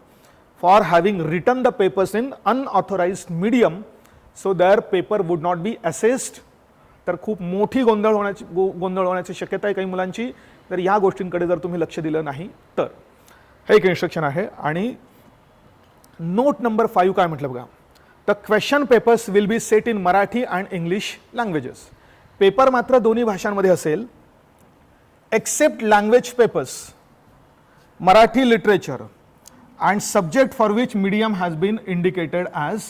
For having written the papers in unauthorised medium so their paper would not be assessed. तर खूप मोठी गोंधळ होण्याची शक्यता आहे काही मुलांची. तर या गोष्टींकडे जर तुम्ही लक्ष दिलं नाही तर. हे एक इन्स्ट्रक्शन आहे. आणि नोट नंबर 5 काय म्हटलं बघा. The question papers will be set in Marathi and English languages. Paper मात्र दोन्ही भाषांमध्ये असेल except language papers, Marathi literature and subject for which medium has been indicated as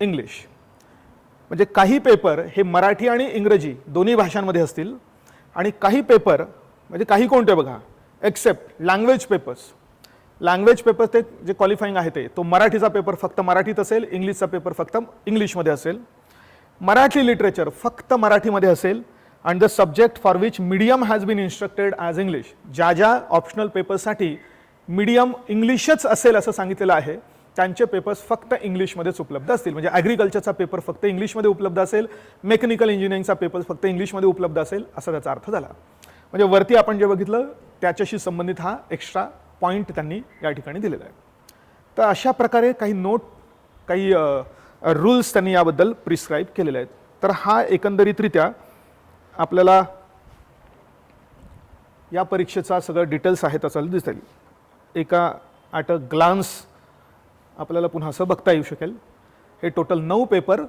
English. म्हणजे काही पेपर हे मराठी आणि इंग्रजी दोन्ही भाषांमध्ये असतील आणि काही पेपर म्हणजे काही कोणते बघा except language papers. Language paper ते जे क्वालिफाईंग आहे ते तो मराठीचा पेपर फक्त मराठीत असेल, इंग्लिशचा पेपर फक्त इंग्लिशमध्ये असेल, मराठी लिटरेचर फक्त मराठीमध्ये असेल and the subject for which medium has been instructed as English. ज्या ज्या ऑप्शनल पेपर्ससाठी मीडियम इंग्लिशच असेल असं सांगितलेलं आहे त्यांचे पेपर्स फक्त इंग्लिशमध्येच उपलब्ध असतील. म्हणजे ॲग्रिकल्चरचा पेपर फक्त इंग्लिशमध्ये उपलब्ध असेल, मेकॅनिकल इंजिनिअरिंगचा पेपर फक्त इंग्लिशमध्ये उपलब्ध असेल असा त्याचा अर्थ झाला. म्हणजे वरती आपण जे बघितलं त्याच्याशी संबंधित हा एक्स्ट्रा पॉईंट त्यांनी या ठिकाणी दिलेला आहे. तर अशा प्रकारे काही नोट, काही रूल्स त्यांनी याबद्दल प्रिस्क्राईब केलेले आहेत. तर हा एकंदरीतरित्या आपल्याला या परीक्षेचा सगळं डिटेल्स आहेत असं दिसेल. एका ॲट अ ग्लान्स आपल्याला पुन्हा असं बघता येऊ शकेल. हे टोटल 9 पेपर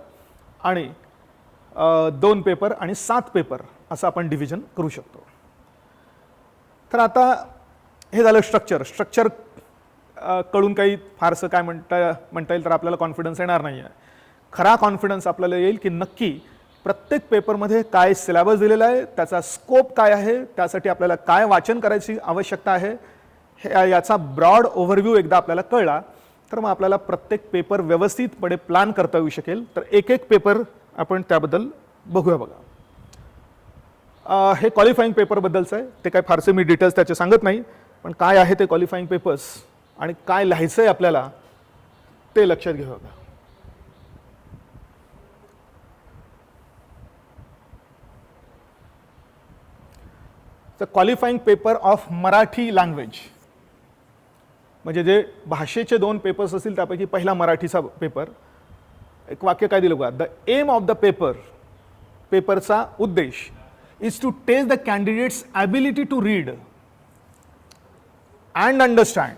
आणि 2 पेपर आणि 7 पेपर असं आपण डिव्हिजन करू शकतो. तर आता हे झालं स्ट्रक्चर कडून काही फारसं काय म्हणता येईल तर आपल्याला कॉन्फिडन्स येणार नाही आहे. खरा कॉन्फिडन्स आपल्याला येईल की नक्की प्रत्येक पेपरमध्ये काय सिलेबस दिलेला आहे, त्याचा स्कोप काय आहे, त्यासाठी आपल्याला काय वाचन करायची आवश्यकता आहे, हे याचा ब्रॉड ओव्हरव्ह्यू एकदा आपल्याला कळला तर मग आपल्याला प्रत्येक पेपर व्यवस्थितपणे प्लॅन करता येऊ शकेल. तर एक एक पेपर आपण त्याबद्दल बघूया बघा. हे क्वालिफाईंग पेपरबद्दलचं आहे. ते काय फारसे मी डिटेल्स त्याचे सांगत नाही, पण काय आहे ते क्वालिफाईंग पेपर्स आणि काय लिहायचं आहे आपल्याला ते लक्षात घ्या बघा. The qualifying paper of Marathi language म्हणजे जे भाषेचे 2 पेपर्स असतील त्यापैकी पहिला मराठीचा पेपर. एक वाक्य काय दिलं बघा. द एम ऑफ द पेपरचा उद्देश is to test the candidates ability to read and understand.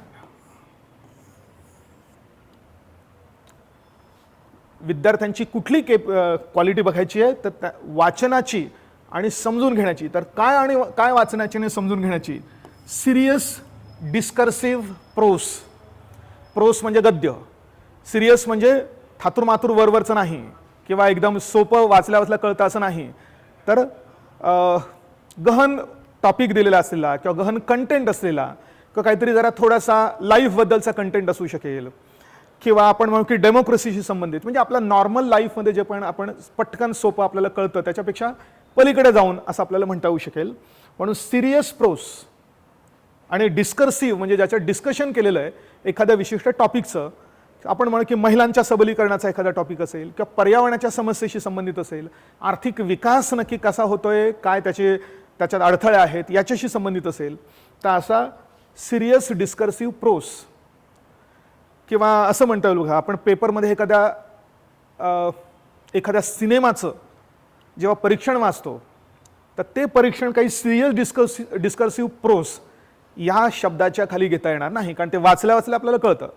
विद्यार्थ्यांची कुठली क्वालिटी बघायची आहे तर वाचनाची आणि समजून घेण्याची. तर काय वाचण्याची आणि समजून घेण्याची. सिरियस डिस्कर्सिव्ह प्रोस म्हणजे गद्य. सिरियस म्हणजे थातूरमातूर वरवरचं नाही किंवा एकदम सोपं वाचल्या कळतं असं नाही. तर गहन टॉपिक दिलेला असलेला किंवा गहन कंटेंट असलेला किंवा काहीतरी जरा थोडासा लाईफबद्दलचा कंटेंट असू शकेल किंवा आपण म्हणू की डेमोक्रेसीशी संबंधित म्हणजे आपल्या नॉर्मल लाईफमध्ये जे पण आपण पटकन सोपं आपल्याला कळतं त्याच्यापेक्षा पलीकडे जाऊन असं आपल्याला म्हणता येऊ शकेल. म्हणून सिरियस प्रोस आणि डिस्कर्सिव्ह म्हणजे ज्याच्यात डिस्कशन केलेलं आहे एखाद्या विशिष्ट टॉपिकचं. आपण म्हणू की महिलांच्या सबलीकरणाचा एखादा टॉपिक असेल किंवा पर्यावरणाच्या समस्येशी संबंधित असेल, आर्थिक विकास नक्की कसा होतोय, काय त्याच्यात अडथळे आहेत याच्याशी संबंधित असेल. तर असा सिरियस डिस्कर्सिव्ह प्रोस, किंवा असं म्हणता येईल बघा, आपण पेपरमध्ये एखाद्या सिनेमाचं जेव्हा परीक्षण वाचतो तर ते परीक्षण काही सिरियस डिस्कर्सिव्ह प्रोस या शब्दाच्या खाली घेता येणार नाही, कारण ते वाचल्या वाचल्या आपल्याला कळतं.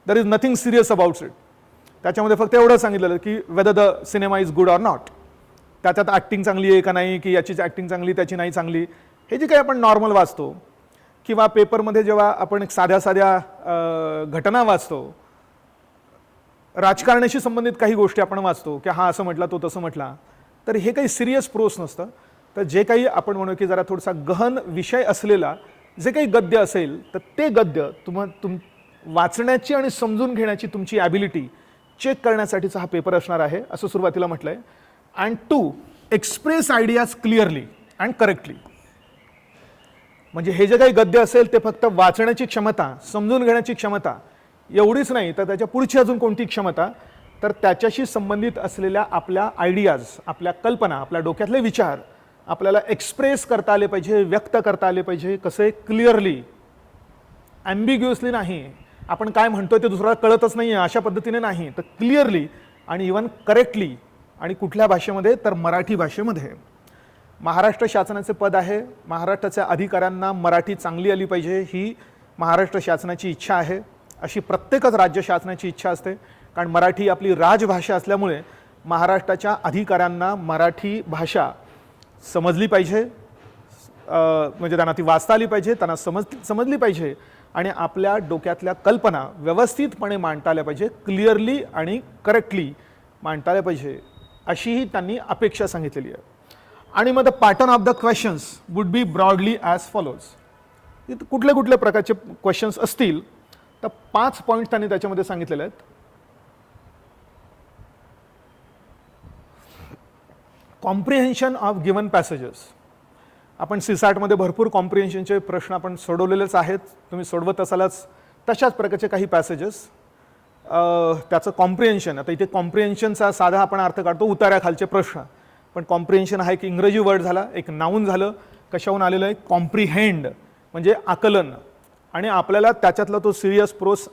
There is nothing serious about it. त्याच्यामध्ये फक्त एवढं सांगितलेलं की whether the cinema is good or not, त्याच्यात ॲक्टिंग चांगली आहे का नाही, की याचीच ॲक्टिंग चांगली त्याची नाही चांगली, हे जे काही आपण नॉर्मल वाचतो. किंवा पेपरमध्ये जेव्हा आपण एक साध्या साध्या घटना वाचतो, राजकारणाशी संबंधित काही गोष्टी आपण वाचतो की हा असं म्हटला तो तसं म्हटला, तर हे काही सिरियस प्रोस नसतं. तर जे काही आपण म्हणू की जरा थोडासा गहन विषय असलेला जे काही गद्य असेल तर ते गद्य वाचण्याची आणि समजून घेण्याची तुमची ॲबिलिटी चेक करण्यासाठीचा हा पेपर असणार आहे, असं सुरुवातीला म्हटलंय. And to express ideas clearly and correctly. म्हणजे हे जे काही गद्य असेल ते फक्त वाचण्याची क्षमता, समजून घेण्याची क्षमता एवढीच नाही, तर त्याच्या पुढची अजून कोणती क्षमता, तर त्याच्याशी संबंधित असलेल्या आपल्या आयडियाज, आपल्या कल्पना, आपल्या डोक्यातले विचार आपल्याला एक्सप्रेस करता आले पाहिजे, व्यक्त करता आले पाहिजे. कसे? क्लिअरली, ॲम्बिग्युअसली नाही, आपण काय म्हणतोय ते दुसऱ्याला कळतच नाही अशा पद्धतीने नाही, तर क्लिअरली आणि इवन करेक्टली. आणि कुठल्या भाषेमध्ये? तर मराठी भाषेमध्ये. महाराष्ट्र शासनाचे पद आहे, महाराष्ट्राच्या अधिकाऱ्यांना मराठी चांगली आली पाहिजे ही महाराष्ट्र शासनाची इच्छा आहे. अशी प्रत्येकच राज्य शासनाची इच्छा असते, कारण मराठी आपली राजभाषा असल्यामुळे महाराष्ट्राच्या अधिकाऱ्यांना मराठी भाषा समजली पाहिजे, म्हणजे त्यांना ती वाचता आली पाहिजे, त्यांना समजली पाहिजे आणि आपल्या डोक्यातल्या कल्पना व्यवस्थितपणे मांडता आल्या पाहिजे, क्लिअरली आणि करेक्टली मांडता आल्या पाहिजे, अशीही त्यांनी अपेक्षा सांगितलेली आहे. आणि मग the pattern of the questions would be broadly as follows. कुठले कुठले प्रकारचे क्वेश्चन्स असतील तर 5 पॉईंट त्यांनी त्याच्यामध्ये सांगितलेले आहेत. Comprehension of given passages. आपण सीसॅटमध्ये भरपूर कॉम्प्रिहेन्शनचे प्रश्न आपण सोडवलेलेच आहेत, तुम्ही सोडवत असालच. तशाच प्रकारचे काही पॅसेजेस, त्याचं कॉम्प्रिहेन्शन. आता इथे कॉम्प्रिहेन्शनचा साधा आपण अर्थ काढतो उतार्याखालचे प्रश्न, पण कॉम्प्रिहेन्शन हा एक इंग्रजी वर्ड झाला, एक नाऊन झालं. कशाहून आलेलं आहे? कॉम्प्रिहेंड म्हणजे आकलन. आणि आपल्याला त्याच्यातला तो सिरियस प्रोस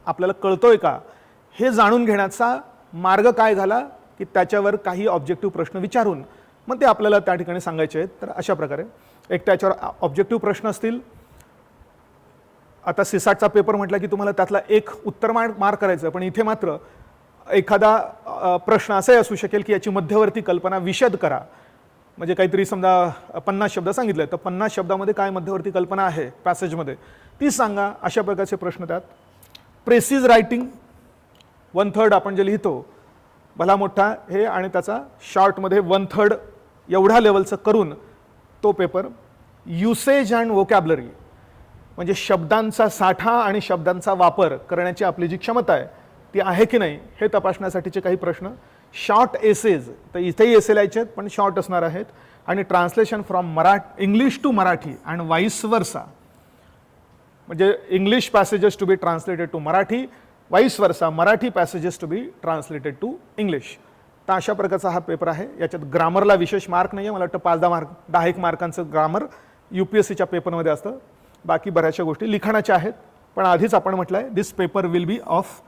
आपल्याला कळतोय का हे जाणून घेण्याचा मार्ग काय झाला की त्याच्यावर काही ऑब्जेक्टिव्ह प्रश्न विचारून मग ते आपल्याला त्या ठिकाणी सांगायचे आहेत. तर अशा प्रकारे एक त्याच्यावर ऑब्जेक्टिव्ह प्रश्न असतील. आता सीसॅटचा पेपर म्हटला की तुम्हाला त्यातला एक उत्तर मार्क करायचं, पण इथे मात्र एखादा प्रश्न असाही असू शकेल की याची मध्यवर्ती कल्पना विशद करा. म्हणजे काहीतरी समजा 50 शब्द सांगितले तर 50 शब्दामध्ये काय मध्यवर्ती कल्पना आहे पॅसेजमध्ये ती सांगा, अशा प्रकारचे प्रश्न त्यात. प्रेसिज रायटिंग 1/3 आपण जे लिहितो भला मोठा हे आणि त्याचा शॉर्टमध्ये 1/3 एवढ्या लेवलचं करून तो पेपर. युसेज अँड वोकॅबलरी म्हणजे शब्दांचा साठा आणि शब्दांचा वापर करण्याची आपली जी क्षमता आहे ती आहे की नाही हे तपासण्यासाठीचे काही प्रश्न. शॉर्ट एसेज, तर इथेही एसे लिहायचे आहेत पण शॉर्ट असणार आहेत. आणि translation from English to Marathi and vice versa, म्हणजे English passages to be translated to Marathi, vice versa Marathi passages to be translated to English. तर अशा प्रकारचा हा पेपर आहे. याच्यात ग्रामरला विशेष मार्क नाही आहे, मला वाटतं 5-10 मार्क 10 मार्कांचं ग्रामर UPSCच्या पेपरमध्ये असतं. बाकी बऱ्याचशा गोष्टी लिखाणाच्या आहेत. पण आधीच आपण म्हटलं आहे this paper will be of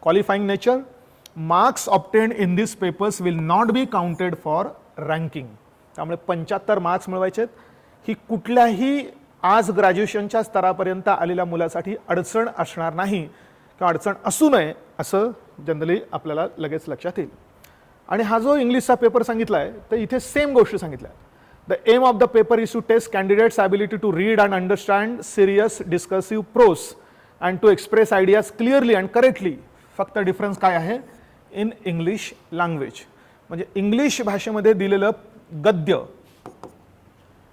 qualifying nature. Marks obtained in this papers will not be counted for ranking. त्यामुळे 75 मार्क्स मिळवायचे आहेत. ही कुठल्याही आज ग्रॅज्युएशनच्या स्तरापर्यंत आलेल्या मुलासाठी अडचण असणार नाही किंवा अडचण असू नये असं जनरली आपल्याला लगेच लक्षात येईल. आणि हा जो इंग्लिशचा पेपर सांगितला आहे तर इथे सेम गोष्ट सांगितल्या आहेत. The aim of the paper is to test candidates ability to read and understand serious discursive prose and to express ideas clearly and correctly. फक्त डिफरन्स काय आहे? In English language. म्हणजे इंग्लिश भाषेमध्ये दिलेलं गद्य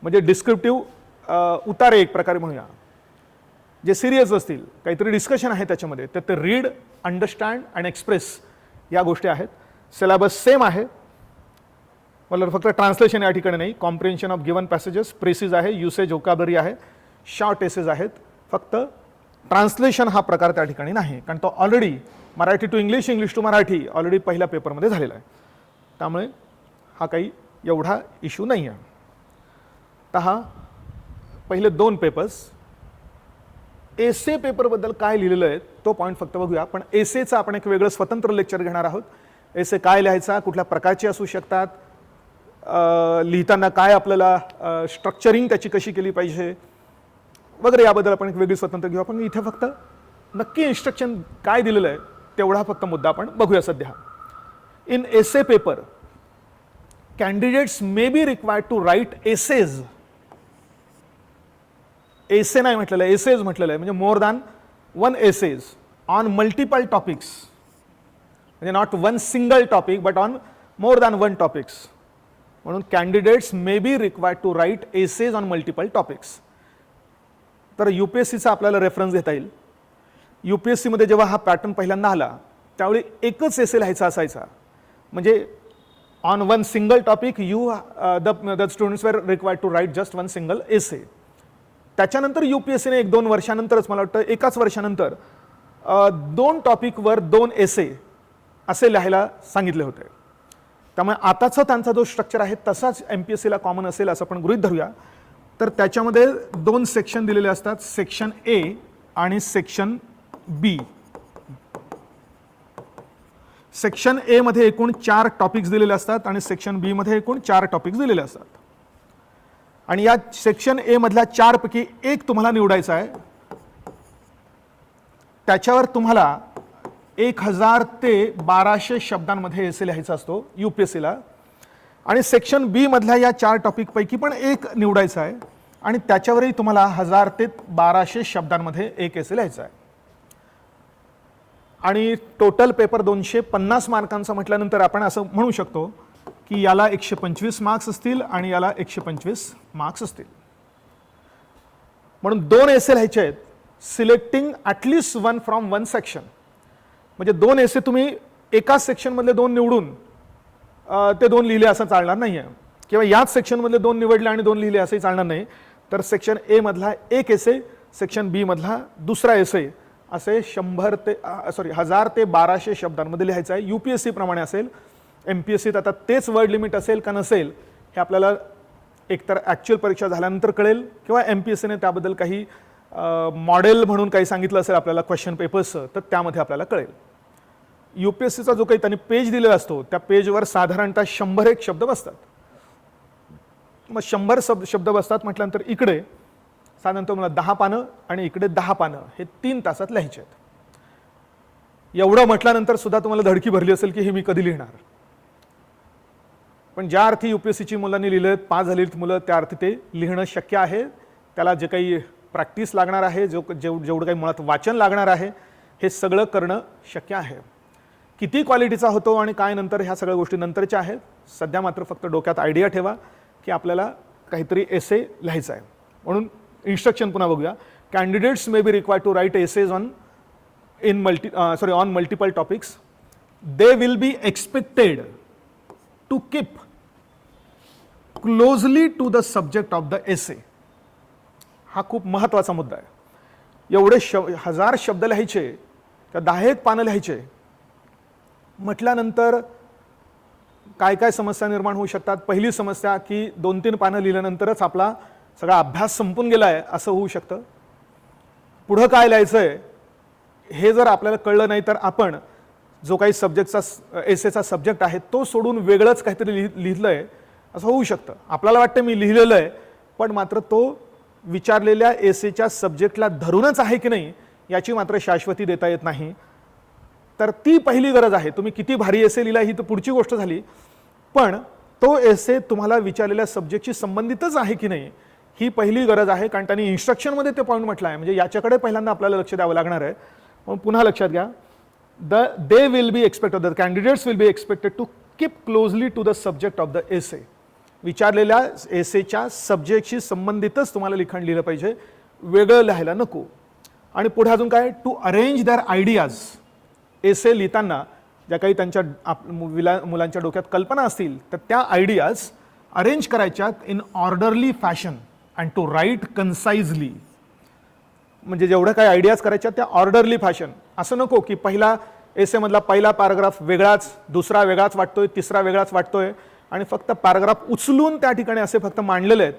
म्हणजे डिस्क्रिप्टिव्ह उतारे एक प्रकारे म्हणूया, जे सिरियस असतील, काहीतरी डिस्कशन आहे त्याच्यामध्ये, तर ते रीड, अंडरस्टँड अँड एक्सप्रेस या गोष्टी आहेत. सिलेबस सेम आहे, मला फक्त ट्रान्सलेशन या ठिकाणी नाही. Comprehension of given passages, precious आहे, युसेज वोकॅबलरी आहे, शॉर्ट एसेज आहेत. फक्त ट्रान्सलेशन हा प्रकार त्या ठिकाणी नाही, कारण तो already Marathi to English, English to Marathi already पहिल्या पेपरमध्ये झालेला आहे. त्यामुळे हा काही एवढा इश्यू नाही आहे. तर हा पहिले 2 पेपर्स एसे पेपरबद्दल काय लिहिलेलं आहे तो पॉईंट फक्त बघूया. पण एसेचं आपण एक वेगळं स्वतंत्र लेक्चर घेणार आहोत. एसे काय लिहायचा, कुठल्या प्रकारचे असू शकतात, लिहिताना काय आपल्याला स्ट्रक्चरिंग त्याची कशी केली पाहिजे वगैरे, याबद्दल आपण एक वेगळी स्वतंत्र घेऊ. आपण इथे फक्त नक्की इन्स्ट्रक्शन काय दिलेलं आहे तेवढा फक्त मुद्दा आपण बघूया सध्या. In essay paper candidates may be required to write essays. Essay नाही म्हटलेलं आहे, एसेज म्हटलेलं आहे, म्हणजे more than one essays on multiple topics, म्हणजे not one single topic but on more than one topics. म्हणून candidates may be required to write essays on multiple topics. तर यूपीएससीचा आपल्याला रेफरन्स घेता येईल. यूपीएससीमध्ये जेव्हा हा पॅटर्न पहिल्यांदा आला त्यावेळी एकच एसे लिहायचा असायचा, म्हणजे on one single topic the students were required to write just one single essay. त्याच्यानंतर यूपीएससीने 1-2 वर्षानंतरच, मला वाटतं एकाच वर्षानंतर, 2 टॉपिकवर 2 एसे असे लिहायला सांगितले होते. त्यामुळे आताचा त्यांचा जो स्ट्रक्चर आहे तसाच एमपीएससीला कॉमन असेल असं आपण गृहीत धरूया. तर त्याच्यामध्ये 2 सेक्शन दिलेले असतात, सेक्शन ए आणि सेक्शन बी. सेक्शन ए मध्ये एकूण 4 टॉपिक्स दिलेले असतात आणि सेक्शन बी मध्ये एकूण 4 टॉपिक्स दिलेले असतात. आणि या सेक्शन ए मधल्या 4 पैकी एक तुम्हाला निवडायचा आहे. त्याच्यावर तुम्हाला 1000 ते 1200 शब्दांमध्ये एसे लिहायचा असतो यूपीएससीला. आणि सेक्शन बी मधल्या या 4 टॉपिक पैकी पण एक निवडायचा आहे आणि त्याच्यावरही तुम्हाला 1000 ते 1200 शब्दांमध्ये एक एसे लिहायचा आहे. आणि टोटल पेपर 250 मार्कांचा म्हटल्यानंतर आपण असं म्हणू शकतो की याला 125 मार्क्स असतील आणि याला 125 मार्क्स असतील. म्हणून 2 एसे लिहायचे आहेत, selecting at least one from one section. म्हणजे 2 एसे तुम्ही एकाच सेक्शनमधले 2 निवडून ते 2 लिहिले असं चालणार नाही आहे, किंवा याच सेक्शनमधले 2 निवडले आणि 2 लिहिले असंही चालणार नाही. तर सेक्शन ए मधला एक एसे, सेक्शन बी मधला दुसरा एसे, असे 1000 ते 1200 शब्दांमध्ये लिहायचं आहे. यूपीएससी प्रमाणे असेल. एमपीएससीत आता तेच वर्ड लिमिट असेल का नसेल हे आपल्याला एकतर ॲक्च्युअल परीक्षा झाल्यानंतर कळेल, किंवा एमपीएससीने त्याबद्दल काही मॉडेल म्हणून काही सांगितलं असेल आपल्याला क्वेश्चन पेपर्सचं, तर त्यामध्ये आपल्याला कळेल. यूपीएससीचा जो काही त्यांनी पेज दिलेला असतो त्या पेजवर साधारणतः 100 शब्द बसतात. मग 100 शब्द बसतात म्हटल्यानंतर इकडे साधारणतः मला 10 पानं आणि इकडे 10 पानं हे 3 तासात लिहायचे आहेत. एवढं म्हटल्यानंतर सुद्धा तुम्हाला धडकी भरली असेल की हे मी कधी लिहिणार. पण ज्या अर्थी यूपीएससीची मुलांनी लिहिलं, पास झालेली मुलं, त्या अर्थी ते लिहिणं शक्य आहे. त्याला जे काही प्रॅक्टिस लागणार आहे, जेवढं काही मुळात वाचन लागणार आहे, हे सगळं करणं शक्य आहे. किती क्वालिटीचा होतो आणि काय नंतर, ह्या सगळ्या गोष्टी नंतरच्या आहेत. सध्या मात्र फक्त डोक्यात आयडिया ठेवा की आपल्याला काहीतरी एसे लिहायचा आहे. म्हणून इन्स्ट्रक्शन पुन्हा बघूया. Candidates may be required to write essays on multiple topics. They will be expected to keep closely to the subject of the essay. हा खूप महत्त्वाचा मुद्दा आहे. एवढे 1000 शब्द लिहायचे, त्या 10 पानं लिहायचे म्हटल्यानंतर काय काय समस्या निर्माण होऊ शकतात. पहिली समस्या की 2-3 पानं लिहिल्यानंतरच आपला सगळा अभ्यास संपून गेला आहे असं होऊ शकतं. पुढं काय लिहायचं आहे हे जर आपल्याला कळलं नाही तर आपण जो काही सब्जेक्टचा एसेचा सब्जेक्ट आहे तो सोडून वेगळंच काहीतरी लिहिलं आहे असं होऊ शकतं. आपल्याला वाटतं मी लिहिलेलं आहे, पण मात्र तो विचारलेल्या एसेच्या सब्जेक्टला धरूनच आहे की नाही याची मात्र शाश्वती देता येत नाही. तर ती पहिली गरज आहे. तुम्ही किती भारी एसे लिहिला ही तर पुढची गोष्ट झाली, पण तो एसे तुम्हाला विचारलेल्या सब्जेक्टशी संबंधितच आहे की नाही ही पहिली गरज आहे. कारण त्यांनी इन्स्ट्रक्शनमध्ये ते पॉईंट म्हटलं आहे, म्हणजे याच्याकडे पहिल्यांदा आपल्याला लक्ष द्यावं लागणार आहे. पण पुन्हा लक्षात घ्या, they will be expected, the candidates will be expected to keep closely to the subject of the essay. विचारलेल्या एसेच्या सब्जेक्टशी संबंधितच तुम्हाला लिखाण लिहिलं पाहिजे, वेगळं लिहायला नको. आणि पुढे अजून काय, टू अरेंज देअर आयडियाज. एसे लिहिताना ज्या काही त्यांच्या मुलांच्या डोक्यात कल्पना असतील तर त्या आयडियाज अरेंज करायच्यात in orderly fashion and to write concisely. म्हणजे जेवढ्या काही आयडियाज करायच्या त्या ऑर्डरली फॅशन. असं नको की पहिला एसेमधला पहिला पॅराग्राफ वेगळाच, दुसरा वेगळाच वाटतोय, तिसरा वेगळाच वाटतोय आणि फक्त पॅराग्राफ उचलून त्या ठिकाणी असे फक्त मांडलेले आहेत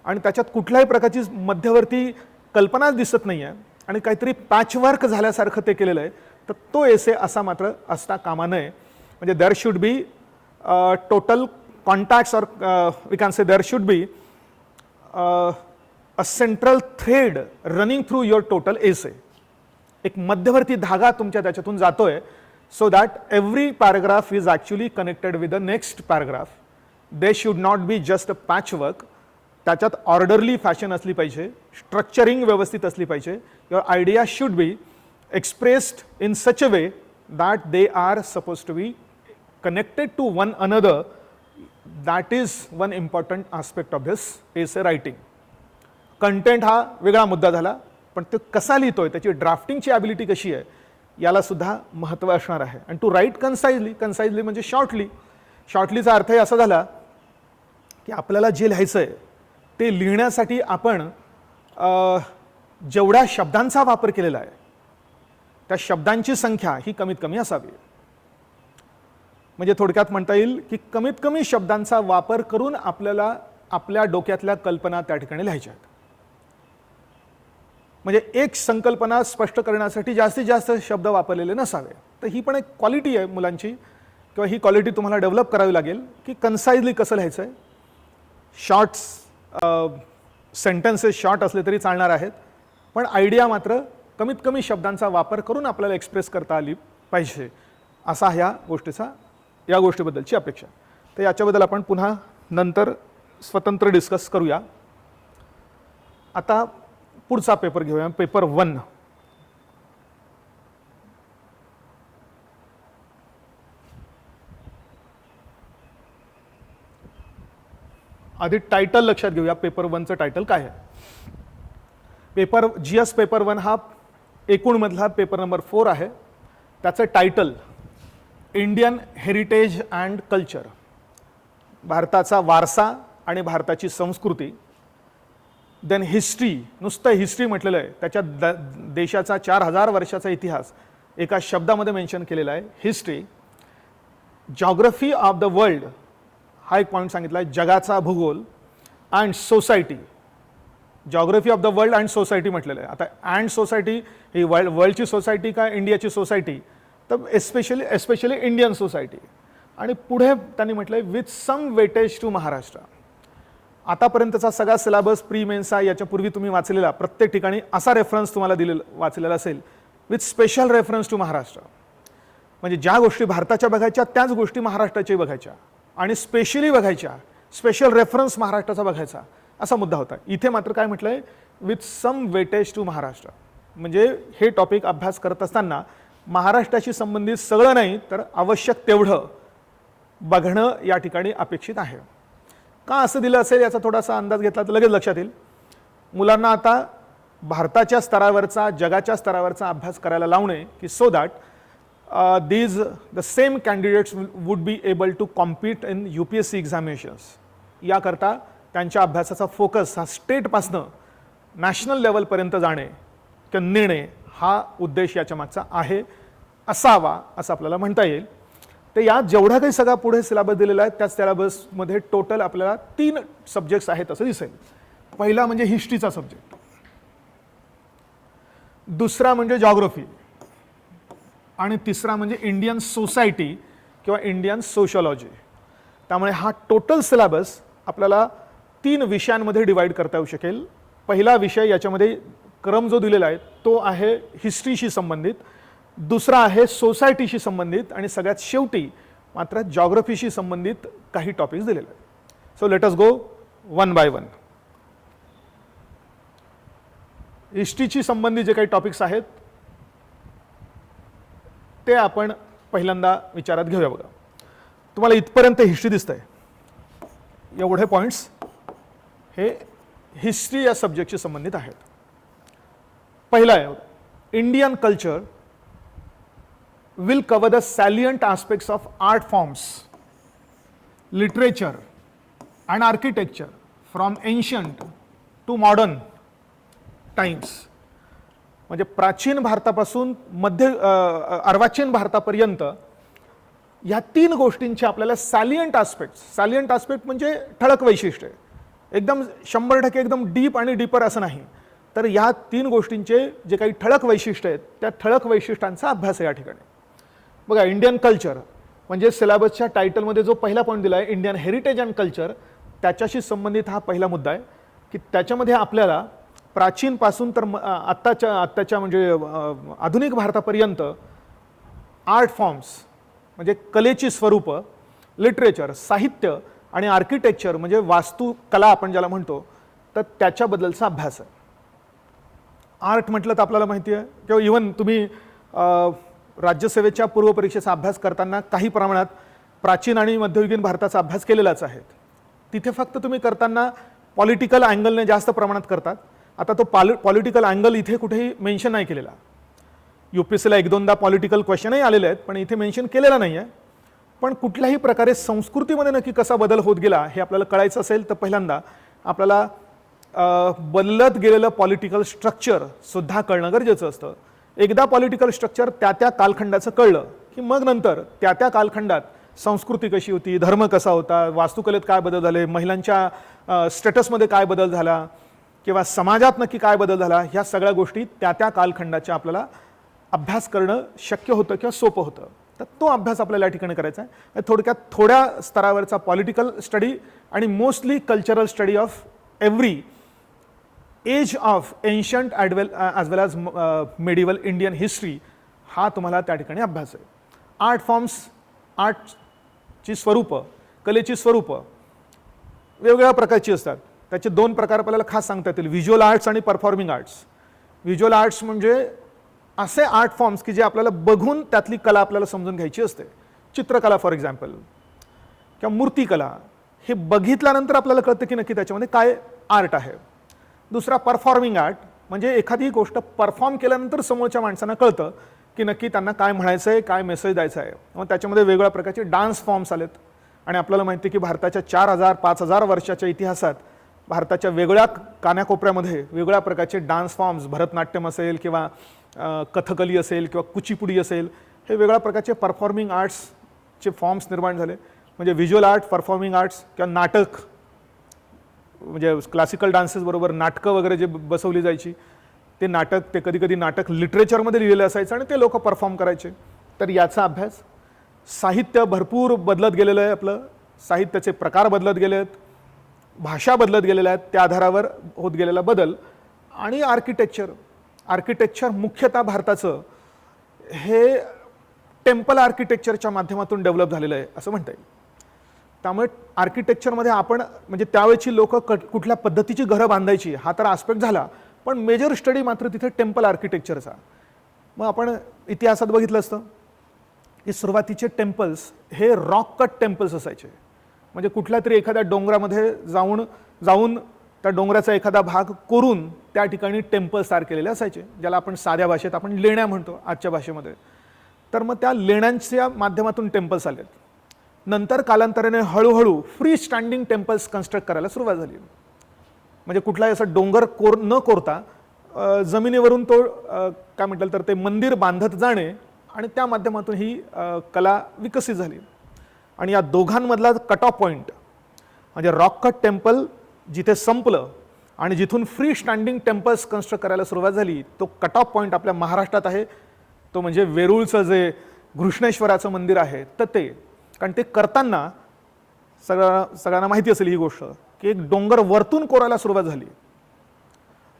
आणि त्याच्यात कुठल्याही प्रकारची मध्यवर्ती कल्पनाच दिसत नाही आहे. आणि काहीतरी पॅचवर्क झाल्यासारखं ते केलेलं आहे, तर तो एसे असा मात्र असता कामा नये. म्हणजे there should be total contacts or we can say there should be a central thread running through your total essay. एक मध्यवर्ती धागा तुमच्या त्याच्यातून जातोय, so that every paragraph is actually connected with the next paragraph. They should not be just a patchwork. त्याच्यात orderly fashion असली पाहिजे, structuring व्यवस्थित असली पाहिजे. Your idea should be expressed in such a way that they are suppose to be connected to one another. That is one important aspect of this essay writing. Content हा वेगळा मुद्दा झाला, पण तो कसा लिहितोय, त्याची ड्राफ्टिंगची ॲबिलिटी कशी आहे, याला सुद्धा महत्त्व असणार आहे. आणि टू राईट कन्साइजली, कन्साइजली म्हणजे शॉर्टली. शॉर्टलीचा अर्थही असा झाला की आपल्याला जे लिहायचं आहे ते लिहिण्यासाठी आपण जेवढ्या शब्दांचा वापर केलेला आहे त्या शब्दांची संख्या ही कमीत कमी असावी. म्हणजे थोडक्यात म्हणता येईल की कमीत कमी शब्दांचा वापर करून आपल्याला आपल्या डोक्यातल्या कल्पना त्या ठिकाणी लिहायच्या आहेत. म्हणजे एक संकल्पना स्पष्ट करण्यासाठी जास्तीत जास्त शब्द वापरलेले नसावे. तर ही पण एक क्वालिटी आहे मुलांची, किंवा ही क्वालिटी तुम्हाला डेव्हलप करावी लागेल की कन्साइजली कसं लिहायचं आहे. शॉर्ट्स सेंटेन्सेस शॉर्ट असले तरी चालणार आहेत, पण आयडिया मात्र कमीत कमी शब्दांचा वापर करून आपल्याला एक्सप्रेस करता आली पाहिजे, असा या गोष्टीबद्दलची अपेक्षा. तर याच्याबद्दल आपण पुन्हा नंतर स्वतंत्र डिस्कस करूया. आता पुढचा पेपर घेऊया, पेपर 1. आधी टायटल लक्षात घेऊया. पेपर 1चं टायटल काय आहे. पेपर GS पेपर 1 हा एकूण मधला पेपर नंबर 4 आहे. त्याचं title Indian heritage and culture, भारताचा वारसा आणि भारताची संस्कृती. देन हिस्ट्री, नुसतं हिस्ट्री म्हटलेलं आहे, त्याच्या देशाचा 4000 वर्षाचा इतिहास एका शब्दामध्ये मेन्शन केलेला आहे, history. Geography of the world हा एक पॉईंट सांगितला आहे, जगाचा भूगोल. And society, geography of the world and society म्हटलेलं आहे. आता अँड सोसायटी ही वर्ल्डची सोसायटी का इंडियाची सोसायटी, तर एस्पेशली इंडियन सोसायटी. आणि पुढे त्यांनी म्हटलंय with some weightage to Maharashtra. आतापर्यंतचा सगळा सिलेबस प्री मेन्सा याच्यापूर्वी तुम्ही वाचलेला प्रत्येक ठिकाणी असा रेफरन्स तुम्हाला वाचलेला असेल, with special reference to Maharashtra. म्हणजे ज्या गोष्टी भारताच्या बघायच्या त्याच गोष्टी महाराष्ट्राच्याही बघायच्या, आणि स्पेशली बघायच्या, स्पेशल रेफरन्स महाराष्ट्राचा बघायचा, असा मुद्दा होता. इथे मात्र काय म्हटलंय, with some weightage to Maharashtra. म्हणजे हे टॉपिक अभ्यास करत असताना महाराष्ट्राशी संबंधित सगळं नाही तर आवश्यक तेवढं बघणं या ठिकाणी अपेक्षित आहे. का असं दिलं असेल याचा थोडासा अंदाज घेतला तर लगेच लक्षात येईल. मुलांना आता भारताच्या स्तरावरचा, जगाच्या स्तरावरचा अभ्यास करायला लावणे, की so that the same candidates would be able to compete in UPSC examinations. याकरता त्यांच्या अभ्यासाचा फोकस हा स्टेटपासनं नॅशनल लेवलपर्यंत जाणे किंवा नेणे हा उद्देश याच्या मागचा आहे, असावा असं आपल्याला म्हणता येईल. तर यात जेवढा काही सगळा पुढे सिलेबस दिलेला आहे त्या सिलेबसमध्ये टोटल आपल्याला 3 सब्जेक्ट्स आहेत असं दिसेल. पहिला म्हणजे हिस्ट्रीचा सब्जेक्ट, दुसरा म्हणजे जॉग्रफी, आणि तिसरा म्हणजे इंडियन सोसायटी किंवा इंडियन सोशॉलॉजी. त्यामुळे हा टोटल सिलेबस आपल्याला 3 विषयांमध्ये डिवाइड करता येऊ शकेल. पहिला विषय याच्यामध्ये क्रम जो दिलेला आहे तो आहे हिस्ट्रीशी संबंधित, दुसरा आहे सोसायटीशी संबंधित, आणि सगळ्यात शेवटी मात्र जॉग्रफीशी संबंधित काही टॉपिक्स दिलेले आहेत. So let us go one by one. हिस्ट्रीशी संबंधित जे काही टॉपिक्स आहेत ते आपण पहिल्यांदा विचारात घेऊया. बघा, तुम्हाला इथपर्यंत हिस्ट्री दिसतंय, एवढे पॉइंट्स हे हिस्ट्री या सब्जेक्टशी संबंधित आहेत. पहिला आहे Indian culture will cover the salient aspects of art forms, literature and architecture from ancient to modern times. म्हणजे प्राचीन भारतापासून अर्वाचीन भारतापर्यंत या 3 गोष्टींचे आपल्याला सॅलियंट आस्पेक्ट म्हणजे ठळक वैशिष्ट्य, एकदम 100% एकदम डीप आणि डीपर असं नाही, तर या 3 गोष्टींचे जे काही ठळक वैशिष्ट्य आहेत त्या ठळक वैशिष्ट्यांचा अभ्यास आहे या ठिकाणी. बघा, इंडियन कल्चर म्हणजे सिलेबसच्या टायटलमध्ये जो पहिला पॉईंट दिला आहे इंडियन हेरिटेज अँड कल्चर, त्याच्याशी संबंधित हा पहिला मुद्दा आहे की त्याच्यामध्ये आपल्याला प्राचीनपासून तर आत्ताच्या म्हणजे आधुनिक भारतापर्यंत आर्ट फॉर्म्स म्हणजे कलेची स्वरूपं, लिटरेचर, साहित्य आणि आर्किटेक्चर म्हणजे वास्तुकला आपण ज्याला म्हणतो, तर त्याच्याबद्दलचा अभ्यास आहे. आर्ट म्हटलं तर आपल्याला माहिती आहे किंवा इव्हन तुम्ही राज्यसेवेच्या पूर्वपरीक्षेचा अभ्यास करताना काही प्रमाणात प्राचीन आणि मध्ययुगीन भारताचा अभ्यास केलेलाच आहे. तिथे फक्त तुम्ही करताना पॉलिटिकल अँगलने जास्त प्रमाणात करतात. आता तो पॉलिटिकल अँगल इथे कुठेही मेन्शन नाही केलेला. UPSCला 1-2दा पॉलिटिकल क्वेश्चनही आलेले आहेत पण इथे मेन्शन केलेला नाही आहे. पण कुठल्याही प्रकारे संस्कृतीमध्ये नक्की कसा बदल होत गेला हे आपल्याला कळायचं असेल तर पहिल्यांदा आपल्याला बदलत गेलेलं पॉलिटिकल स्ट्रक्चर सुद्धा कळणं गरजेचं असतं. एकदा पॉलिटिकल स्ट्रक्चर त्या कालखंडाचं कळलं की मग नंतर त्या कालखंडात संस्कृती कशी होती, धर्म कसा होता, वास्तुकलेत काय बदल झाले, महिलांच्या स्टेटसमध्ये काय बदल झाला किंवा समाजात नक्की काय बदल झाला, ह्या सगळ्या गोष्टी त्या कालखंडाच्या आपल्याला अभ्यास करणं शक्य होतं किंवा सोपं होतं. तर तो अभ्यास आपल्याला या ठिकाणी करायचा आहे. थोडक्यात थोड्या स्तरावरचा पॉलिटिकल स्टडी आणि mostly cultural study of every age of ancient as well as medieval Indian history हा तुम्हाला त्या ठिकाणी अभ्यास आहे. आर्ट फॉर्म्स, आर्टची स्वरूपं, कलेची स्वरूपं वेगवेगळ्या प्रकारची असतात. त्याचे 2 प्रकार आपल्याला खास सांगता येतील, व्हिज्युअल आर्ट्स आणि परफॉर्मिंग आर्ट्स. व्हिज्युअल आर्ट्स म्हणजे असे आर्ट फॉर्म्स की जे आपल्याला बघून त्यातली कला आपल्याला समजून घ्यायची असते. चित्रकला फॉर एक्झाम्पल किंवा मूर्तिकला, हे बघितल्यानंतर आपल्याला कळतं की नक्की त्याच्यामध्ये काय आर्ट आहे. दुसरा परफॉर्मिंग आर्ट म्हणजे एखादी गोष्ट परफॉर्म केल्यानंतर समोरच्या माणसांना कळतं की नक्की त्यांना काय म्हणायचं आहे, काय मेसेज द्यायचा आहे. मग त्याच्यामध्ये वेगवेगळ्या प्रकारचे डान्स फॉर्म्स आलेत आणि आपल्याला माहिती आहे की भारताच्या 4000-5000 वर्षाच्या इतिहासात भारताच्या वेगळ्या कानाकोपऱ्यामध्ये वेगवेगळ्या प्रकारचे डान्स फॉर्म्स, भरतनाट्यम असेल किंवा कथकली असेल किंवा कुचिपुडी असेल, हे वेगवेगळ्या प्रकारचे परफॉर्मिंग आर्ट्सचे फॉर्म्स निर्माण झाले. म्हणजे व्हिज्युअल आर्ट, परफॉर्मिंग आर्ट्स किंवा नाटक म्हणजे क्लासिकल डान्सेस बरोबर नाटकं वगैरे जे बसवली जायची ते नाटक, ते कधी कधी नाटक लिटरेचरमध्ये लिहिलेलं असायचं आणि ते लोक परफॉर्म करायचे. तर याचा अभ्यास. साहित्य भरपूर बदलत गेलेलं आहे, आपलं साहित्याचे प्रकार बदलत गेले आहेत, भाषा बदलत गेलेल्या आहेत, त्या आधारावर होत गेलेला बदल. आणि आर्किटेक्चर मुख्यतः भारताचं हे टेम्पल आर्किटेक्चरच्या माध्यमातून डेव्हलप झालेलं आहे असं म्हणता येईल. त्यामुळे आर्किटेक्चरमध्ये आपण म्हणजे त्यावेळची लोक कुठल्या पद्धतीची घरं बांधायची हा तर आस्पेक्ट झाला, पण मेजर स्टडी मात्र तिथे टेम्पल आर्किटेक्चरचा. मग आपण इतिहासात बघितलं असतं की सुरुवातीचे टेम्पल्स हे रॉक कट टेम्पल्स असायचे. म्हणजे कुठल्या तरी एखाद्या डोंगरामध्ये जाऊन त्या डोंगराचा एखादा भाग कोरून त्या ठिकाणी टेम्पल्स तयार केलेले असायचे, ज्याला आपण साध्या भाषेत आपण लेण्या म्हणतो आजच्या भाषेमध्ये. तर मग त्या लेण्यांच्या माध्यमातून टेम्पल्स आलेत. नंतर कालांतराने हळूहळू फ्री स्टँडिंग टेम्पल्स कन्स्ट्रक्ट करायला सुरुवात झाली. म्हणजे कुठलाही असा डोंगर न कोरता जमिनीवरून तो काय म्हटलं तर ते मंदिर बांधत जाणे आणि त्या माध्यमातून ही कला विकसित झाली. आणि या दोघांमधला कट ऑफ पॉईंट म्हणजे रॉक कट टेम्पल जिथे संपलं आणि जिथून फ्री स्टँडिंग टेम्पल्स कन्स्ट्रक्ट करायला सुरुवात झाली, तो कट ऑफ पॉईंट आपल्या महाराष्ट्रात आहे. तो म्हणजे वेरूळचं जे घृष्णेश्वराचं मंदिर आहे तर ते, कारण ते करताना सगळ्यांना माहिती असेल ही गोष्ट की एक डोंगर वरतून कोरायला सुरुवात झाली.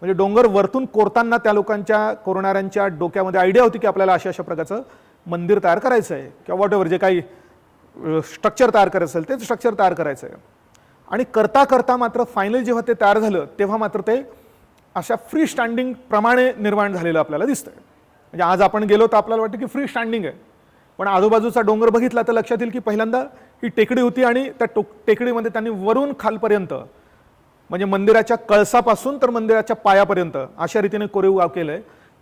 म्हणजे डोंगर वरतून कोरताना त्या लोकांच्या कोरणाऱ्यांच्या डोक्यामध्ये आयडिया होती की आपल्याला अशा प्रकारचं मंदिर तयार करायचं आहे किंवा वॉट एव्हर जे काही स्ट्रक्चर तयार करायचं असेल ते स्ट्रक्चर तयार करायचं आहे. आणि करता करता मात्र फायनल जेव्हा ते तयार झालं तेव्हा मात्र ते अशा फ्री स्टँडिंग प्रमाणे निर्माण झालेलं आपल्याला दिसतंय. म्हणजे आज आपण गेलो तर आपल्याला वाटतं की फ्री स्टँडिंग आहे, पण आजूबाजूचा डोंगर बघितला तर लक्षात येईल की पहिल्यांदा ही टेकडी होती आणि त्या टेकडीमध्ये त्यांनी वरून खालपर्यंत म्हणजे मंदिराच्या कळसापासून तर मंदिराच्या पायापर्यंत अशा रीतीने कोरीव काम केलं आहे.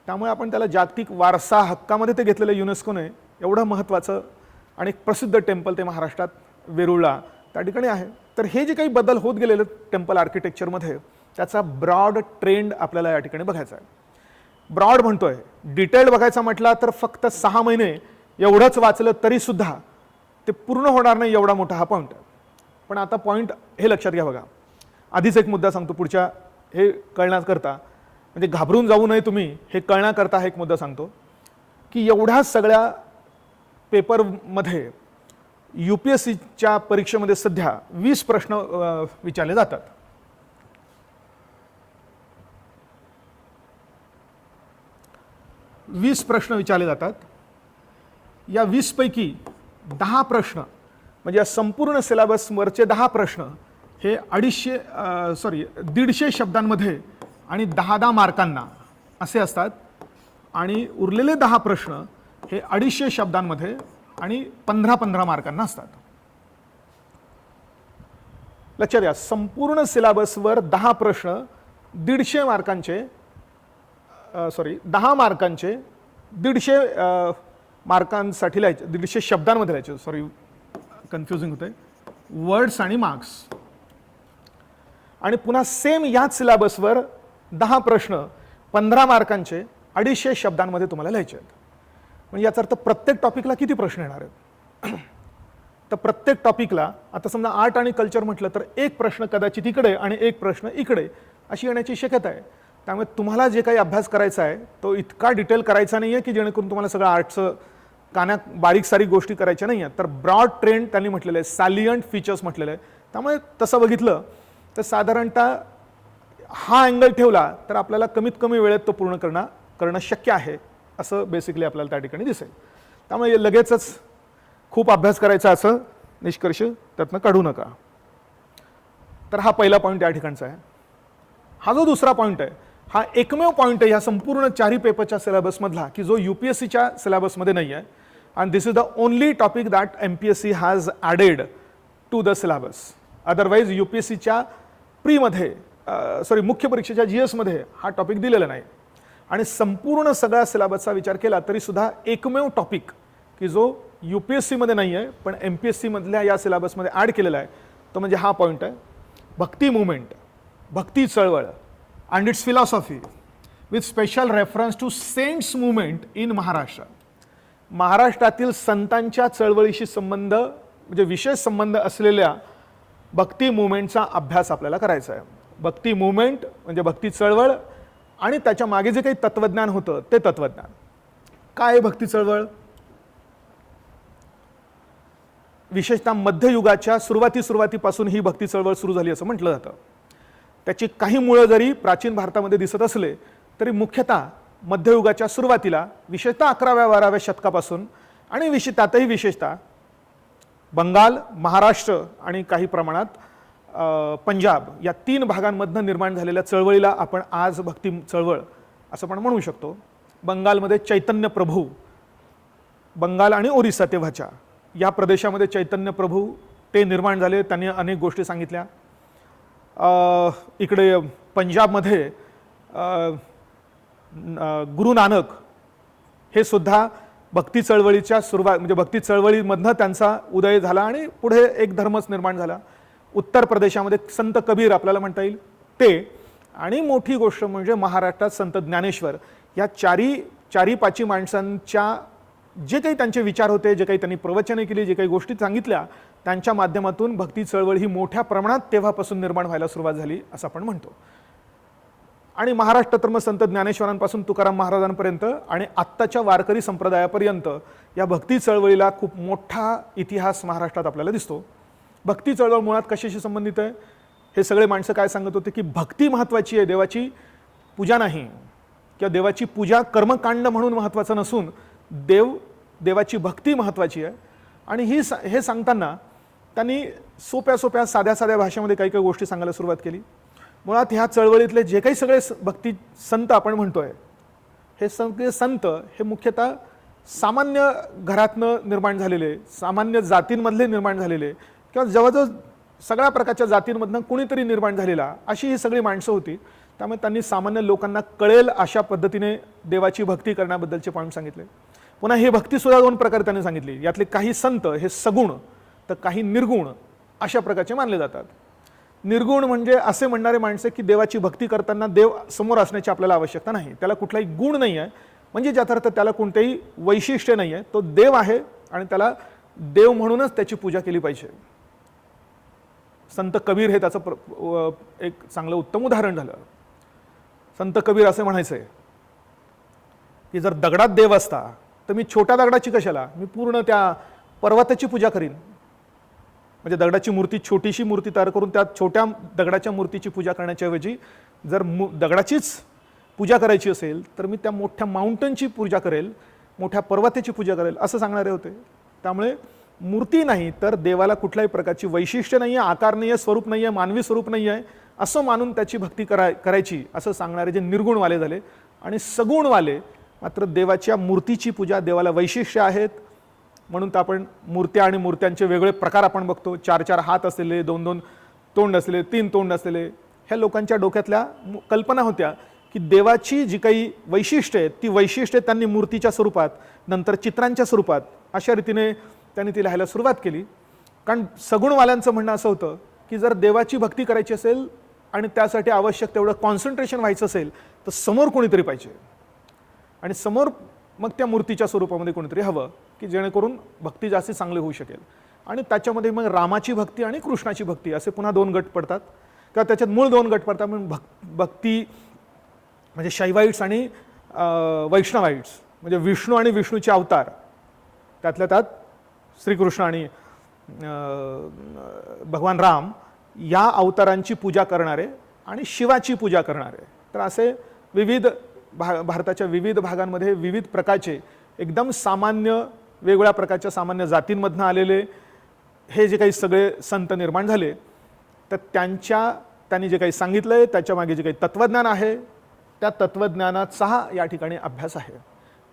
त्यामुळे आपण त्याला जागतिक वारसा हक्कामध्ये ते घेतलेलं युनेस्कोने. एवढं महत्त्वाचं आणि प्रसिद्ध टेम्पल ते महाराष्ट्रात वेरूळला त्या ठिकाणी आहे. तर हे जे काही बदल होत गेलेले टेम्पल आर्किटेक्चरमध्ये त्याचा ब्रॉड ट्रेंड आपल्याला या ठिकाणी बघायचा आहे. ब्रॉड म्हणतोय, डिटेल बघायचा म्हटला तर फक्त 6 महिने एवढंच वाचलं तरी सुद्धा ते पूर्ण होणार नाही एवढा मोठा हा पॉईंट. पण आता पॉईंट हे लक्षात घ्या बघा. आधीच एक मुद्दा सांगतो पुढच्या हे कळण्याकरता म्हणजे घाबरून जाऊ नये तुम्ही, हे कळण्याकरता हा एक मुद्दा सांगतो की एवढ्या सगळ्या पेपरमध्ये UPSCच्या परीक्षेमध्ये सध्या 20 प्रश्न विचारले जातात. वीस प्रश्न विचारले जातात. या 20 पैकी 10 प्रश्न म्हणजे या संपूर्ण सिलेबसवरचे 10 प्रश्न हे 150 शब्दांमध्ये आणि 10 मार्कांना असे असतात आणि उरलेले 10 प्रश्न हे 250 शब्दांमध्ये आणि 15 मार्कांना असतात. लक्षात घ्या, संपूर्ण सिलेबसवर 10 प्रश्न 150 मार्कांचे 10 मार्कांचे 150 मार्कांसाठी लिहायचे, 150 शब्दांमध्ये लिहायचे, कन्फ्युजिंग होते, वर्ड्स आणि मार्क्स. आणि पुन्हा सेम याच सिलेबसवर 10 प्रश्न 15 मार्कांचे 250 शब्दांमध्ये तुम्हाला लिहायचे आहेत. म्हणजे याचा अर्थ प्रत्येक टॉपिकला किती प्रश्न येणार आहेत? तर प्रत्येक टॉपिकला आता समजा आर्ट आणि कल्चर म्हटलं तर एक प्रश्न कदाचित इकडे आणि एक प्रश्न इकडे अशी येण्याची शक्यता आहे. त्यामुळे तुम्हाला जे काही अभ्यास करायचा आहे तो इतका डिटेल करायचा नाही आहे की जेणेकरून तुम्हाला सगळं आर्टचं कानात बारीक सारीक गोष्टी करायच्या नाही आहेत. तर ब्रॉड ट्रेंड त्यांनी म्हटलेलं आहे, सॅलियंट फीचर्स म्हटलेलं आहे. त्यामुळे तसं बघितलं तर साधारणतः हा अँगल ठेवला तर आपल्याला कमीत कमी वेळेत तो पूर्ण करणं शक्य आहे असं बेसिकली आपल्याला त्या ठिकाणी दिसेल. त्यामुळे लगेचच खूप अभ्यास करायचा असं निष्कर्ष त्यातनं काढू नका. तर हा पहिला पॉईंट या ठिकाणचा आहे. हा जो दुसरा पॉईंट आहे हा एकमेव पॉईंट आहे ह्या संपूर्ण 4 पेपरच्या सिलेबसमधला की जो UPSCच्या सिलेबसमध्ये नाही आहे. And this is the only topic that MPSC has added to the syllabus. Otherwise UPSCच्या मुख्य परीक्षेच्या GS मध्ये हा टॉपिक दिलेला नाही. आणि संपूर्ण सगळ्या सिलेबसचा विचार केला तरी सुद्धा एकमेव टॉपिक की जो UPSC मध्ये नाही आहे पण MPSC मधल्या या सिलेबसमध्ये ॲड केलेला आहे तो म्हणजे हा पॉईंट आहे, भक्ती मुवमेंट, भक्ती चळवळ and its philosophy with special reference to saints movement in Maharashtra. महाराष्ट्रातील संतांच्या चळवळीशी संबंध म्हणजे विशेष संबंध असलेल्या भक्ती मुवमेंटचा अभ्यास आपल्याला करायचा आहे. भक्ती मुवमेंट म्हणजे भक्ती चळवळ आणि त्याच्या मागे जे काही तत्वज्ञान होतं ते तत्वज्ञान. काय आहे भक्ती चळवळ? विशेषतः मध्ययुगाच्या सुरुवातीपासून ही भक्ती चळवळ सुरू झाली असं म्हटलं जातं. त्याची काही मुळं जरी प्राचीन भारतामध्ये दिसत असले तरी मुख्यतः मध्ययुगाच्या सुरुवातीला विशेषतः 11व्या-12व्या शतकापासून आणि त्यातही विशेषतः बंगाल, महाराष्ट्र आणि काही प्रमाणात पंजाब या 3 भागांमधनं निर्माण झालेल्या चळवळीला आपण आज भक्ती चळवळ असं पण म्हणू शकतो. बंगालमध्ये चैतन्य प्रभू, बंगाल आणि ओरिसा तेव्हाच्या या प्रदेशामध्ये चैतन्य प्रभू ते निर्माण झाले, त्यांनी अनेक गोष्टी सांगितल्या. इकडे पंजाबमध्ये गुरु नानक हे सुद्धा भक्ती चळवळीच्या सुरुवात म्हणजे भक्ती चळवळीमधनं त्यांचा उदय झाला आणि पुढे एक धर्मच निर्माण झाला. उत्तर प्रदेशामध्ये संत कबीर आपल्याला म्हणता येईल ते, आणि मोठी गोष्ट म्हणजे महाराष्ट्रात संत ज्ञानेश्वर. या चारी पाची माणसांच्या जे काही त्यांचे विचार होते, जे काही त्यांनी प्रवचने केली, जे काही गोष्टी सांगितल्या त्यांच्या माध्यमातून भक्ती चळवळ ही मोठ्या प्रमाणात तेव्हापासून निर्माण व्हायला सुरुवात झाली असं आपण म्हणतो. आणि महाराष्ट्र तर मग संत ज्ञानेश्वरांपासून तुकाराम महाराजांपर्यंत आणि आत्ताच्या वारकरी संप्रदायापर्यंत या भक्ती चळवळीला खूप मोठा इतिहास महाराष्ट्रात आपल्याला दिसतो. भक्ती चळवळ मुळात कशाशी संबंधित आहे? हे सगळे माणसं काय सांगत होते की भक्ती महत्त्वाची आहे, देवाची पूजा नाही, किंवा देवाची पूजा कर्मकांड म्हणून महत्त्वाचं नसून देवाची भक्ती महत्त्वाची आहे. आणि हे सांगताना त्यांनी सोप्या साध्या भाषेमध्ये काही गोष्टी सांगायला सुरुवात केली. मुळात ह्या चळवळीतले जे काही सगळे भक्ती संत आपण म्हणतोय हे सगळे संत हे मुख्यतः सामान्य घरातनं निर्माण झालेले, सामान्य जातींमधले निर्माण झालेले किंवा जवळजवळ सगळ्या प्रकारच्या जातींमधनं कुणीतरी निर्माण झालेला अशी ही सगळी माणसं होती. त्यामुळे त्यांनी सामान्य लोकांना कळेल अशा पद्धतीने देवाची भक्ती करण्याबद्दलचे पॉईंट सांगितले. पुन्हा ही भक्तीसुद्धा 2 प्रकारे त्यांनी सांगितली. यातले काही संत हे सगुण तर काही निर्गुण अशा प्रकारचे मानले जातात. निर्गुण म्हणजे असे म्हणणारे माणसे की देवाची भक्ती करताना देव समोर असण्याची आपल्याला आवश्यकता नाही, त्याला कुठलाही गुण नाही आहे, म्हणजे ज्याचा अर्थ त्याला कोणतेही वैशिष्ट्य नाही आहे, तो देव आहे आणि त्याला देव म्हणूनच त्याची पूजा केली पाहिजे. संत कबीर हे त्याचं एक चांगलं उत्तम उदाहरण झालं. संत कबीर असे म्हणायचे की जर दगडात देव असता तर मी छोट्या दगडाची कशाला, मी पूर्ण त्या पर्वताची पूजा करीन. म्हणजे दगडाची मूर्ती, छोटीशी मूर्ती तयार करून त्या छोट्या दगडाच्या मूर्तीची पूजा करण्याच्या ऐवजी जर दगडाचीच पूजा करायची असेल तर मी त्या मोठ्या माउंटनची पूजा करेल, मोठ्या पर्वताची पूजा करेल, असं सांगणारे होते. त्यामुळे मूर्ती नाही तर देवाला कुठल्याही प्रकारची वैशिष्ट्य नाही आहे, आकार नाही आहे, स्वरूप नाही आहे, मानवी स्वरूप नाही आहे, असं मानून त्याची भक्ती करायची असं सांगणारे जे निर्गुणवाले झाले. आणि सगुणवाले मात्र देवाच्या मूर्तीची पूजा, देवाला वैशिष्ट्य आहेत म्हणून तर आपण मूर्त्या आणि मूर्त्यांचे वेगळे प्रकार आपण बघतो. 4-4 हात असलेले, 2-2 तोंड असलेले, 3 तोंड असलेले, ह्या लोकांच्या डोक्यातल्या कल्पना होत्या की देवाची जी काही वैशिष्ट्य आहेत ती वैशिष्ट्ये त्यांनी मूर्तीच्या स्वरूपात, नंतर चित्रांच्या स्वरूपात अशा रीतीने त्यांनी ती लिहायला सुरुवात केली. कारण सगुणवाल्यांचं म्हणणं असं होतं की जर देवाची भक्ती करायची असेल आणि त्यासाठी आवश्यक तेवढं कॉन्सन्ट्रेशन व्हायचं असेल तर समोर कोणीतरी पाहिजे, आणि समोर मग त्या मूर्तीच्या स्वरूपामध्ये कोणीतरी हवं की जेणेकरून भक्ती जास्त चांगली होऊ शकेल. आणि त्याच्यामध्ये मग रामाची भक्ती आणि कृष्णाची भक्ती असे पुन्हा 2 गट पडतात, किंवा त्याच्यात मूळ 2 गट पडतात. म्हणून भक्ती म्हणजे शैवाइट्स आणि वैष्णवाइट्स, म्हणजे विष्णू आणि विष्णूचे अवतार, त्यातल्या त्यात श्रीकृष्ण आणि भगवान राम या अवतारांची पूजा करणारे आणि शिवाची पूजा करणारे. तर असे विविध भारताच्या विविध भागांमध्ये विविध प्रकारचे एकदम सामान्य, वेगवेगळ्या प्रकारच्या सामान्य जातींमधनं आलेले हे जे काही सगळे संत निर्माण झाले, तर त्यांनी जे काही सांगितलंय त्याच्या मागे जे काही तत्वज्ञान आहे त्या तत्वज्ञानाचा या ठिकाणी अभ्यास आहे.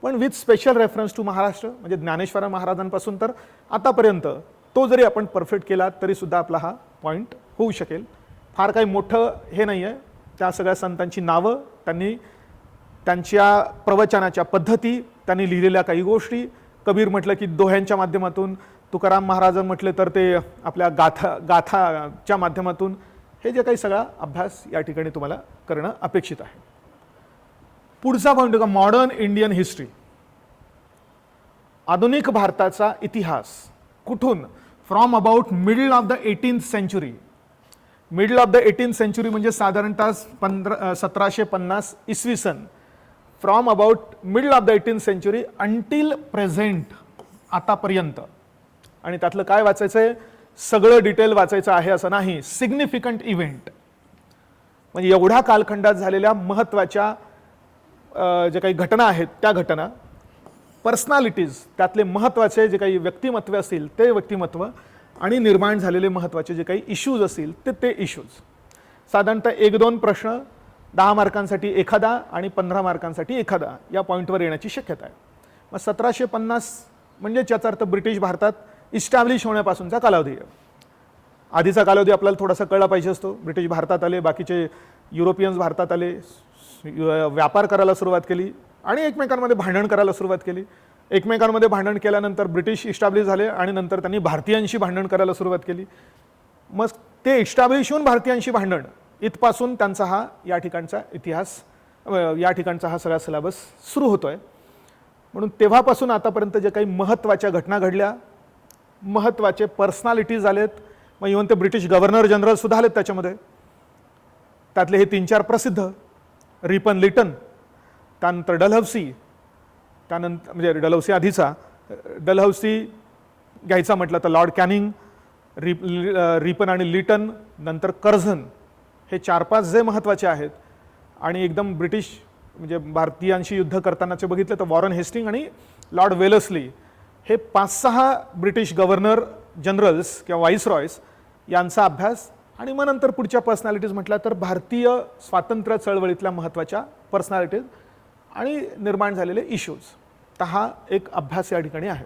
पण with special reference to Maharashtra, म्हणजे ज्ञानेश्वर महाराजांपासून तर आतापर्यंत तो जरी आपण परफेक्ट केला तरी सुद्धा आपला हा पॉईंट होऊ शकेल. फार काही मोठं हे नाही आहे. त्या सगळ्या संतांची नावं, त्यांनी त्यांच्या प्रवचनाच्या पद्धती, त्यांनी लिहिलेल्या काही गोष्टी, कबीर म्हटलं की दोह्यांच्या माध्यमातून, तुकाराम महाराज म्हटले तर ते आपल्या गाथाच्या माध्यमातून, हे जे काही सगळा अभ्यास या ठिकाणी तुम्हाला करणं अपेक्षित आहे. पुढचा पॉईंट का मॉडर्न इंडियन हिस्ट्री, आधुनिक भारताचा इतिहास. कुठून? From about middle of the 18th century. Middle of the 18th century म्हणजे साधारणतः 1750 इसवी सन. From about middle of the 18th century until present, आतापर्यंत. आणि त्यातलं काय वाचायचंय? सगळं डिटेल वाचायचं आहे असं नाही. सिग्निफिकंट इव्हेंट म्हणजे एवढ्या कालखंडात झालेल्या महत्त्वाच्या जे काही घटना आहेत त्या घटना, पर्सनॅलिटीज, त्यातले महत्त्वाचे जे काही व्यक्तिमत्व असतील ते व्यक्तिमत्व, आणि निर्माण झालेले महत्त्वाचे जे काही इश्यूज असतील ते इश्यूज. साधारणतः 1-2 प्रश्न 10 मार्कांसाठी एखादा आणि 15 मार्कांसाठी एखादा या पॉईंटवर येण्याची शक्यता आहे. मग 1750 म्हणजे याचा अर्थ ब्रिटिश भारतात इस्टॅब्लिश होण्यापासूनचा कालावधी आहे. आधीचा कालावधी आपल्याला थोडासा कळला पाहिजे असतो. ब्रिटिश भारतात आले, बाकीचे युरोपियन्स भारतात आले, व्यापार करायला सुरुवात केली आणि एकमेकांमध्ये भांडण करायला सुरुवात केली. एकमेकांमध्ये भांडण केल्यानंतर ब्रिटिश इस्टॅब्लिश झाले आणि नंतर त्यांनी भारतीयांशी भांडण करायला सुरुवात केली. मग ते इस्टॅब्लिश होऊन भारतीयांशी भांडण, इथपासून त्यांचा हा या ठिकाणचा इतिहास, या ठिकाणचा हा सगळा सिलेबस सुरू होतोय. म्हणून तेव्हापासून आतापर्यंत जे काही महत्त्वाच्या घटना घडल्या, महत्त्वाचे पर्सनॅलिटीज आलेत, मग इव्हन ते ब्रिटिश गव्हर्नर जनरल सुद्धा आलेत त्याच्यामध्ये. त्यातले हे 3-4 प्रसिद्ध, रिपन लिटन, त्यानंतर डलहौसी, त्यानंतर म्हणजे डलहौसी आधीचा, डलहौसी घ्यायचा म्हटलं तर लॉर्ड कॅनिंग, रिपन आणि लिटन, नंतर कर्झन, हे 4-5 जे महत्त्वाचे आहेत. आणि एकदम ब्रिटिश म्हणजे भारतीयांशी युद्ध करतानाचे बघितलं तर वॉरन हेस्टिंग आणि लॉर्ड वेलस्ली, हे 5-6 ब्रिटिश गव्हर्नर जनरल्स किंवा व्हाईसरॉयस यांचा अभ्यास. आणि मग नंतर पुढच्या पर्सनॅलिटीज म्हटल्या तर भारतीय स्वातंत्र्य चळवळीतल्या महत्त्वाच्या पर्सनॅलिटीज आणि निर्माण झालेले इश्यूज. तर हा एक अभ्यास या ठिकाणी आहे.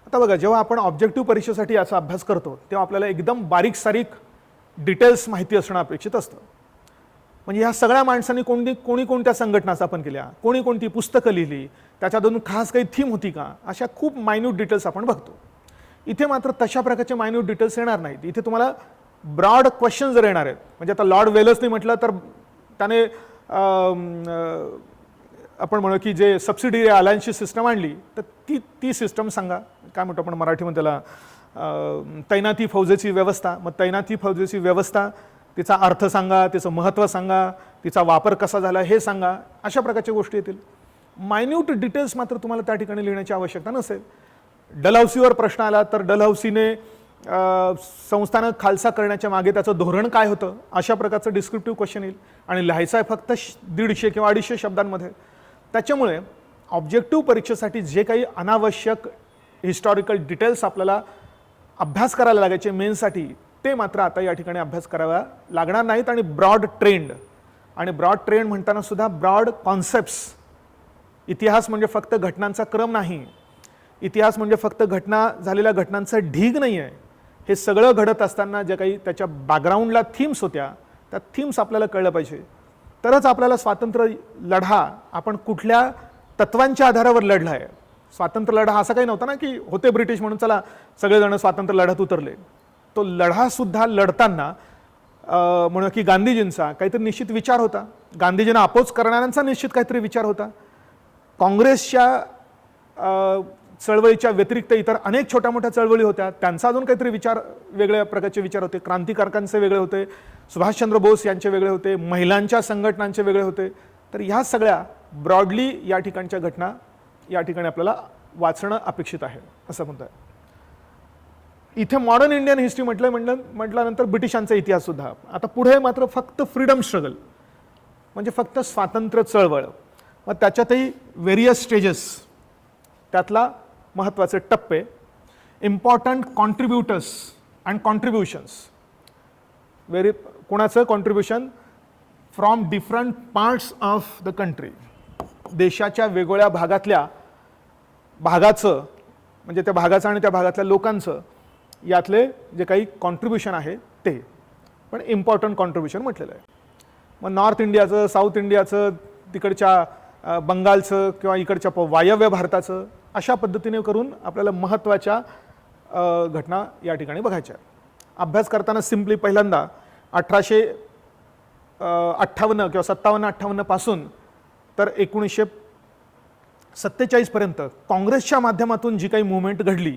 आता बघा, जेव्हा आपण ऑब्जेक्टिव्ह परीक्षेसाठी याचा अभ्यास करतो तेव्हा आपल्याला एकदम बारीक सारीक डिटेल्स माहिती असणं अपेक्षित असतं. म्हणजे ह्या सगळ्या माणसांनी कोणी कोणत्या संघटना स्थापन केल्या, कोणी कोणती पुस्तकं लिहिली, त्याच्यातून खास काही थीम होती का, अशा खूप मायन्यूट डिटेल्स आपण बघतो. इथे मात्र तशा प्रकारचे मायन्यूट डिटेल्स येणार नाहीत. इथे तुम्हाला ब्रॉड क्वेश्चन जर येणार आहेत. म्हणजे आता लॉर्ड वेलसनी म्हटलं तर त्याने आपण म्हणू की जे सबसिडी अलायन्सची सिस्टम आणली, तर ती सिस्टम सांगा. काय म्हणतो आपण मराठीमध्ये त्याला, तैनाती फौजेची व्यवस्था. मग तैनाती फौजेची व्यवस्था तिचा अर्थ सांगा, तिचं महत्त्व सांगा, तिचा वापर कसा झाला हे सांगा, अशा प्रकारच्या गोष्टी येतील. मायन्यूट डिटेल्स मात्र तुम्हाला त्या ठिकाणी लिहिण्याची आवश्यकता नसेल. डलहौसीवर प्रश्न आला तर डलहौसीने संस्थानं खालसा करण्याच्या मागे त्याचं धोरण काय होतं, अशा प्रकारचं डिस्क्रिप्टिव्ह क्वेश्चन येईल आणि लिहायचं आहे फक्त 150 किंवा 250 शब्दांमध्ये. त्याच्यामुळे ऑब्जेक्टिव्ह परीक्षेसाठी जे काही अनावश्यक हिस्टॉरिकल डिटेल्स आपल्याला अभ्यास करायला लागायचे मेन्ससाठी, ते मात्र आता या ठिकाणी अभ्यास करावा लागणार नाहीत. आणि ब्रॉड ट्रेंड म्हणताना सुद्धा ब्रॉड कॉन्सेप्ट्स. इतिहास म्हणजे फक्त घटनांचा क्रम नाही, इतिहास म्हणजे फक्त झालेल्या घटनांचा ढीग नाही आहे. हे सगळं घडत असताना जे काही त्याच्या बॅकग्राऊंडला थीम्स होत्या, त्या थीम्स आपल्याला कळलं पाहिजे. तरच आपल्याला स्वातंत्र्य लढा आपण कुठल्या तत्वांच्या आधारावर लढला आहे. स्वातंत्र्य लढा असा काही नव्हता ना की होते ब्रिटिश म्हणून चला सगळेजण स्वातंत्र्य लढ्यात उतरले. तो लढा सुद्धा लढताना म्हणून की गांधीजींचा काहीतरी निश्चित विचार होता, गांधीजींना अपोज करणाऱ्यांचा निश्चित काहीतरी विचार होता, काँग्रेसच्या चळवळीच्या व्यतिरिक्त इतर अनेक छोट्या मोठ्या चळवळी होत्या, त्यांचा अजून काहीतरी विचार, वेगळ्या प्रकारचे विचार होते, क्रांतिकारकांचे वेगळे होते, सुभाषचंद्र बोस यांचे वेगळे होते, महिलांच्या संघटनांचे वेगळे होते. तर ह्या सगळ्या ब्रॉडली या ठिकाणच्या घटना या ठिकाणी आपल्याला वाचणं अपेक्षित आहे असं म्हणतात. इथे मॉडर्न इंडियन हिस्ट्री म्हटल्यानंतर ब्रिटिशांचा इतिहास सुद्धा. आता पुढे मात्र फक्त फ्रीडम स्ट्रगल म्हणजे फक्त स्वातंत्र्य चळवळ, मग त्याच्यातही व्हेरियस स्टेजेस, त्यातला महत्त्वाचे टप्पे, इम्पॉर्टंट कॉन्ट्रीब्युटर्स अँड कॉन्ट्रीब्युशन्स. कोणाचं contribution from different parts of the country, देशाच्या वेगवेगळ्या भागाचं म्हणजे त्या भागाचं आणि त्या भागातल्या लोकांचं यातले जे काही कॉन्ट्रीब्युशन आहे ते, पण इम्पॉर्टंट कॉन्ट्रीब्युशन म्हटलेलं आहे. मग नॉर्थ इंडियाचं, साऊथ इंडियाचं, तिकडच्या बंगालचं किंवा इकडच्या वायव्य भारताचं, अशा पद्धतीने करून आपल्याला महत्त्वाच्या घटना या ठिकाणी बघायच्या. अभ्यास करताना सिम्पली पहिल्यांदा 1858 किंवा 57-58 पासून तर 1947 पर्यंत काँग्रेसच्या माध्यमातून जी काही मुवमेंट घडली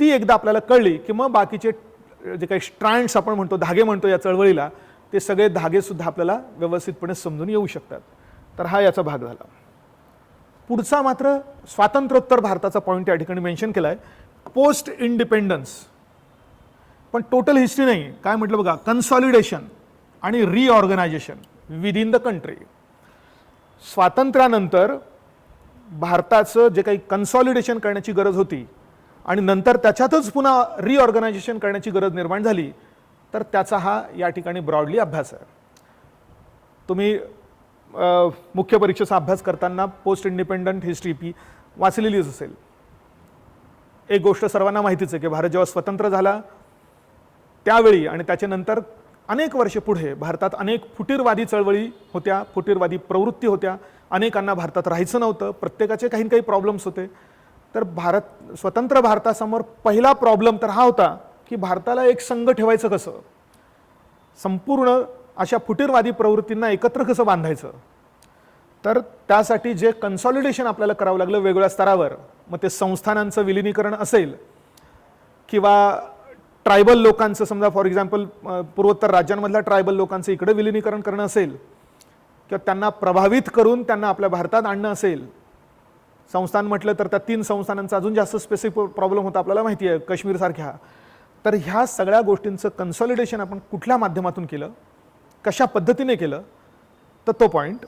ती एकदा आपल्याला कळली की मग बाकीचे जे काही स्ट्रँड्स आपण म्हणतो, धागे म्हणतो या चळवळीला, ते सगळे धागे सुद्धा आपल्याला व्यवस्थितपणे समजून येऊ शकतात. तर हा याचा भाग झाला. पुढचा मात्र स्वातंत्र्योत्तर भारताचा पॉईंट या ठिकाणी मेन्शन केला आहे, पोस्ट इंडिपेंडन्स. पण टोटल हिस्ट्री नाही, काय म्हटलं बघा, कन्सॉलिडेशन आणि रिऑर्गनायझेशन विदिन द कंट्री. स्वातंत्र्यानंतर भारताचं जे काही कन्सॉलिडेशन करण्याची गरज होती आणि नंतर त्याच्यातच पुन्हा रिऑर्गनायझेशन करण्याची गरज निर्माण झाली, तर त्याचा हा या ठिकाणी ब्रॉडली अभ्यास आहे. तुम्ही मुख्य परीक्षेचा अभ्यास करताना पोस्ट इंडिपेंडंट हिस्ट्री पी वाचलेलीच असेल. एक गोष्ट सर्वांना माहितीच आहे की भारत जेव्हा स्वतंत्र झाला त्यावेळी आणि त्याच्यानंतर अनेक वर्षे पुढे भारतात अनेक फुटीरवादी चळवळी होत्या, फुटीरवादी प्रवृत्ती होत्या, अनेकांना भारतात राहायचं नव्हतं, प्रत्येकाचे काही ना काही प्रॉब्लेम्स होते. तर स्वतंत्र भारतासमोर पहिला प्रॉब्लेम तर हा होता की भारताला एक संघ ठेवायचं कसं, संपूर्ण अशा फुटीरवादी प्रवृत्तींना एकत्र कसं बांधायचं. तर त्यासाठी जे कन्सॉलिडेशन आपल्याला करावं लागलं वेगवेगळ्या स्तरावर, मग ते संस्थानांचं विलिनीकरण असेल किंवा ट्रायबल लोकांचं, समजा फॉर एक्झाम्पल पूर्वोत्तर राज्यांमधल्या ट्रायबल लोकांचं इकडे विलिनीकरण करणं असेल किंवा त्यांना प्रभावित करून त्यांना आपल्या भारतात आणणं असेल. संस्थान म्हटलं तर त्या 3 संस्थानांचा अजून जास्त स्पेसिफिक प्रॉब्लेम होता, आपल्याला माहिती आहे, काश्मीरसारख्या. तर ह्या सगळ्या गोष्टींचं कन्सॉलिडेशन आपण कुठल्या माध्यमातून केलं, कशा पद्धतीने केलं, तर तो पॉईंट.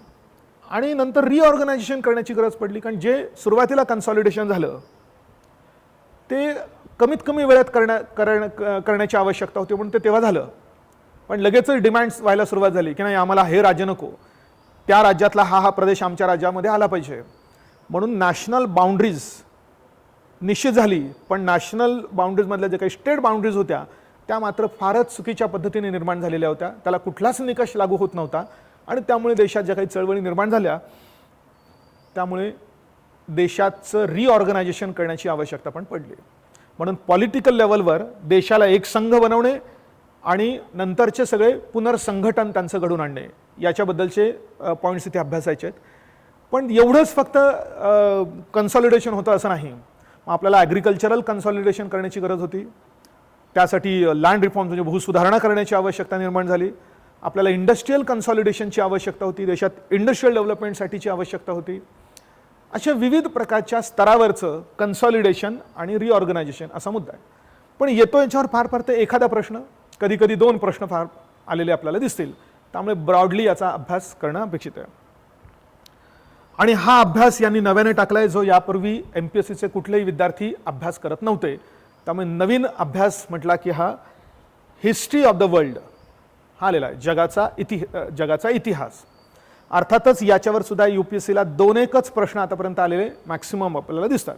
आणि नंतर रिऑर्गनायझेशन करण्याची गरज पडली, कारण जे सुरुवातीला कन्सॉलिडेशन झालं ते कमीत कमी वेळात करण्याची आवश्यकता होती म्हणून ते तेव्हा झालं. पण लगेचच डिमांड्स व्हायला सुरुवात झाली की नाही, आम्हाला हे राज्य नको, त्या राज्यातला हा प्रदेश आमच्या राज्यामध्ये आला पाहिजे. म्हणून नॅशनल बाउंड्रीज निश्चित झाली, पण नॅशनल बाउंड्रीजमधल्या जे काही स्टेट बाउंड्रीज होत्या त्या मात्र फारच चुकीच्या पद्धतीने निर्माण झालेल्या होत्या, त्याला कुठलाच निकष लागू होत नव्हता. आणि त्यामुळे देशात ज्या काही चळवळी निर्माण झाल्या त्यामुळे देशाचं रिऑर्गनायझेशन करण्याची आवश्यकता पण पडली. म्हणून पॉलिटिकल लेवलवर देशाला एक संघ बनवणे आणि नंतरचे सगळे पुनर्संघटन त्यांचं घडून आणणे, याच्याबद्दलचे पॉईंट्स इथे अभ्यासायचे आहेत. पण एवढंच फक्त कन्सॉलिडेशन होतं असं नाही. मग आपल्याला ॲग्रिकल्चरल कन्सॉलिडेशन करण्याची गरज होती, त्यासाठी लँड रिफॉर्म्स म्हणजे भूसुधारणा करण्याची आवश्यकता निर्माण झाली. आपल्याला इंडस्ट्रीयल कन्सॉलिडेशनची आवश्यकता होती, देशात इंडस्ट्रीयल डेव्हलपमेंटसाठीची आवश्यकता होती. अशा विविध प्रकारच्या स्तरावरचं कन्सॉलिडेशन आणि रिऑर्गनायझेशन असा मुद्दा आहे. पण येतो याच्यावर फार फार ते एखादा प्रश्न, कधी कधी 2 प्रश्न फार आलेले आपल्याला दिसतील. त्यामुळे ब्रॉडली याचा अभ्यास करणं अपेक्षित आहे. आणि हा अभ्यास यांनी नव्याने टाकलाय, जो यापूर्वी MPSCचे कुठलेही विद्यार्थी अभ्यास करत नव्हते. त्यामुळे नवीन अभ्यास म्हटला की हा हिस्ट्री ऑफ द वर्ल्ड हा आलेला आहे, जगाचा इतिहास. अर्थातच याच्यावर सुद्धा UPSCला 2-1च प्रश्न आतापर्यंत आलेले मॅक्सिमम आपल्याला दिसतात.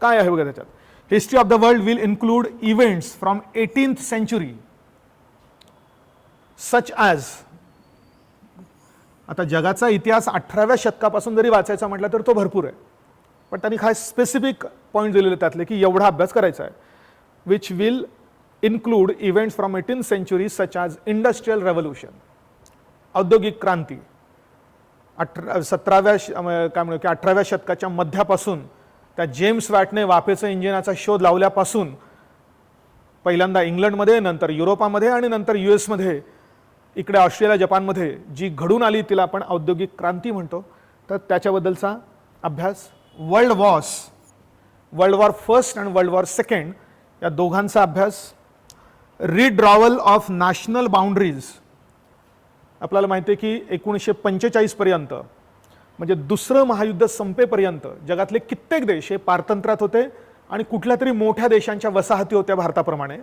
काय आहे बघा त्याच्यात. History of the world will include events from 18th century such as. आता जगाचा इतिहास 18व्या शतकापासून जरी वाचायचा म्हटलं तर तो भरपूर आहे, पण त्यांनी काय स्पेसिफिक पॉईंट दिलेले त्यातले की एवढा अभ्यास करायचा आहे. Which will include events from 18th century such as industrial revolution, औद्योगिक क्रांती. 18व्या शतकाच्या मध्यापासून त्या जेम्स वॅटने वाफेचं इंजिनाचा शोध लावल्यापासून पहिल्यांदा इंग्लंडमध्ये, नंतर युरोपामध्ये आणि नंतर US मध्ये, इकडे ऑस्ट्रेलिया जपानमध्ये जी घडून आली तिला आपण औद्योगिक क्रांती म्हणतो. तर त्याच्याबद्दलचा अभ्यास. वर्ल्ड वॉर फर्स्ट आणि वर्ल्ड वॉर सेकंड या दोघांचा अभ्यास. रिड्रॉवल ऑफ नॅशनल बाउंड्रीज. आपल्याला माहिती आहे की 1945 पर्यंत म्हणजे दुसरं महायुद्ध संपेपर्यंत जगातले कित्येक देश हे पारतंत्र्यात होते आणि कुठल्या तरी मोठ्या देशांच्या वसाहती होत्या भारताप्रमाणे.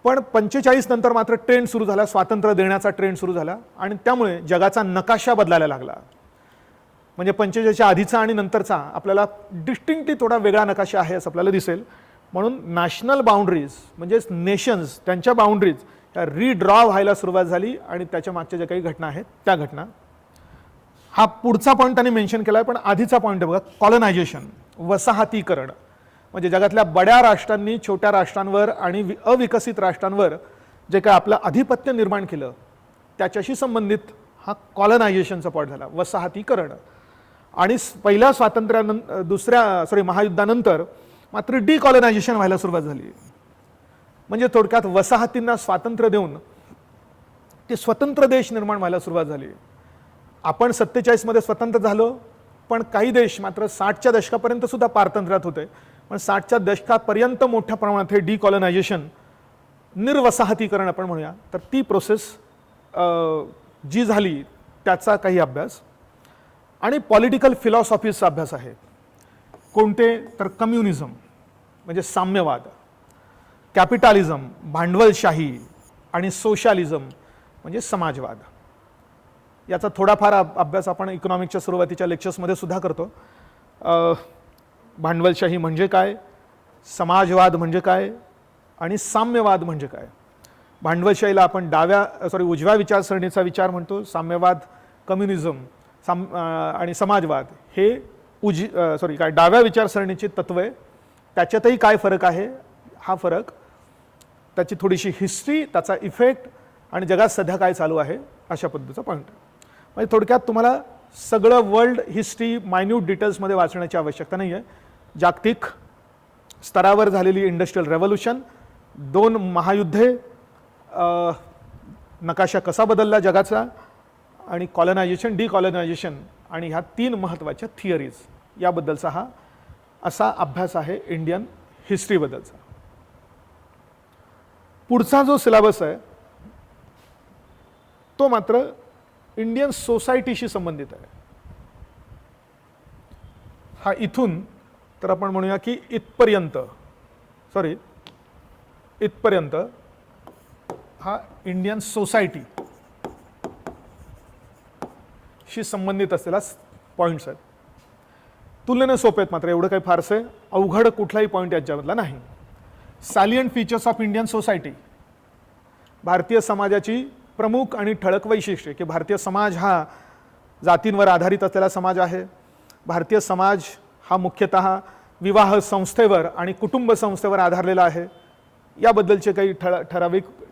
पण 45 नंतर मात्र ट्रेंड सुरू झाला, स्वातंत्र्य देण्याचा ट्रेंड सुरू झाला आणि त्यामुळे जगाचा नकाशा बदलायला लागला. म्हणजे 45च्या आधीचा आणि नंतरचा आपल्याला डिस्टिंक्टली थोडा वेगळा नकाशा आहे असं आपल्याला दिसेल. म्हणून नॅशनल बाउंड्रीज म्हणजे नेशन्स, त्यांच्या बाउंड्रीज त्या रिड्रॉ व्हायला सुरुवात झाली आणि त्याच्या मागच्या ज्या काही घटना आहेत त्या घटना. हा पुढचा पॉईंट त्यांनी मेन्शन केला आहे, पण आधीचा पॉईंट आहे बघा, कॉलनायझेशन, वसाहतीकरण. म्हणजे जगातल्या बड्या राष्ट्रांनी छोट्या राष्ट्रांवर आणि अविकसित राष्ट्रांवर जे काय आपलं आधिपत्य निर्माण केलं त्याच्याशी संबंधित हा कॉलनायझेशनचा पॉईंट झाला, वसाहतीकरण. आणि पहिल्या महायुद्धानंतर मात्र डिकॉलनायझेशन व्हायला सुरुवात झाली. म्हणजे थोडक्यात वसाहतींना स्वातंत्र्य देऊन ते स्वतंत्र देश निर्माण व्हायला सुरुवात झाली. आपण 47 मध्ये स्वतंत्र झालो, पण काही देश मात्र 60च्या दशकापर्यंत सुद्धा पारतंत्र्यात होते. पण 60च्या दशकापर्यंत मोठ्या प्रमाणात हे डिकॉलनायझेशन, निर्वसाहतीकरण आपण म्हणूया, तर ती प्रोसेस जी झाली त्याचा काही अभ्यास. आणि पॉलिटिकल फिलॉसॉफीचा अभ्यास आहे. कोणते तर कम्युनिझम म्हणजे साम्यवाद, कॅपिटलिझम भांडवलशाही आणि सोशलिझम म्हणजे समाजवाद. याचा थोडाफार अभ्यास आपण इकॉनॉमिक्सच्या सुरुवातीच्या लेक्चर्समध्ये सुद्धा करतो. भांडवलशाही म्हणजे काय, समाजवाद म्हणजे काय आणि साम्यवाद म्हणजे काय. भांडवलशाहीला आपण उजव्या विचारसरणीचा विचार म्हणतो. साम्यवाद, कम्युनिझम आणि समाजवाद हे डाव्या विचारसरणीची तत्व आहे. त्याच्यातही काय फरक आहे, हा फरक, त्याची थोडीशी हिस्ट्री, त्याचा इफेक्ट आणि जगात सध्या काय चालू आहे अशा पद्धतीचा पॉईंट. म्हणजे थोडक्यात तुम्हाला सगळं वर्ल्ड हिस्ट्री मायन्यूट डिटेल्समध्ये वाचण्याची आवश्यकता नाही आहे. जागतिक स्तरावर झालेली इंडस्ट्रियल रेव्होल्यूशन, 2 महायुद्धे, नकाशा कसा बदलला जगाचा, आणि कॉलनायझेशन, डिकॉलनायझेशन आणि ह्या 3 महत्त्वाच्या थिअरीज याबद्दलचा हा असा अभ्यास आहे इंडियन हिस्ट्रीबद्दलचा. पुढचा जो सिलेबस आहे तो मात्र इंडियन सोसायटीशी संबंधित आहे. हा इथून तर आपण म्हणूया की इथपर्यंत हा इंडियन सोसायटी शी संबंधित असलेला पॉईंट्स आहेत. तुलनेने सोपे आहेत, मात्र एवढं काही फारसे अवघड कुठलाही पॉईंट याच्यामधला नाही. सॅलियंट फीचर्स ऑफ इंडियन सोसायटी, भारतीय समाजाची प्रमुख आणि ठळक वैशिष्ट्ये, की भारतीय समाज हा जातींवर आधारित असलेला समाज आहे. भारतीय समाज हा मुख्यतः विवाह संस्थेवर आणि कुटुंब संस्थेवर आधारलेला आहे. याबद्दलचे काही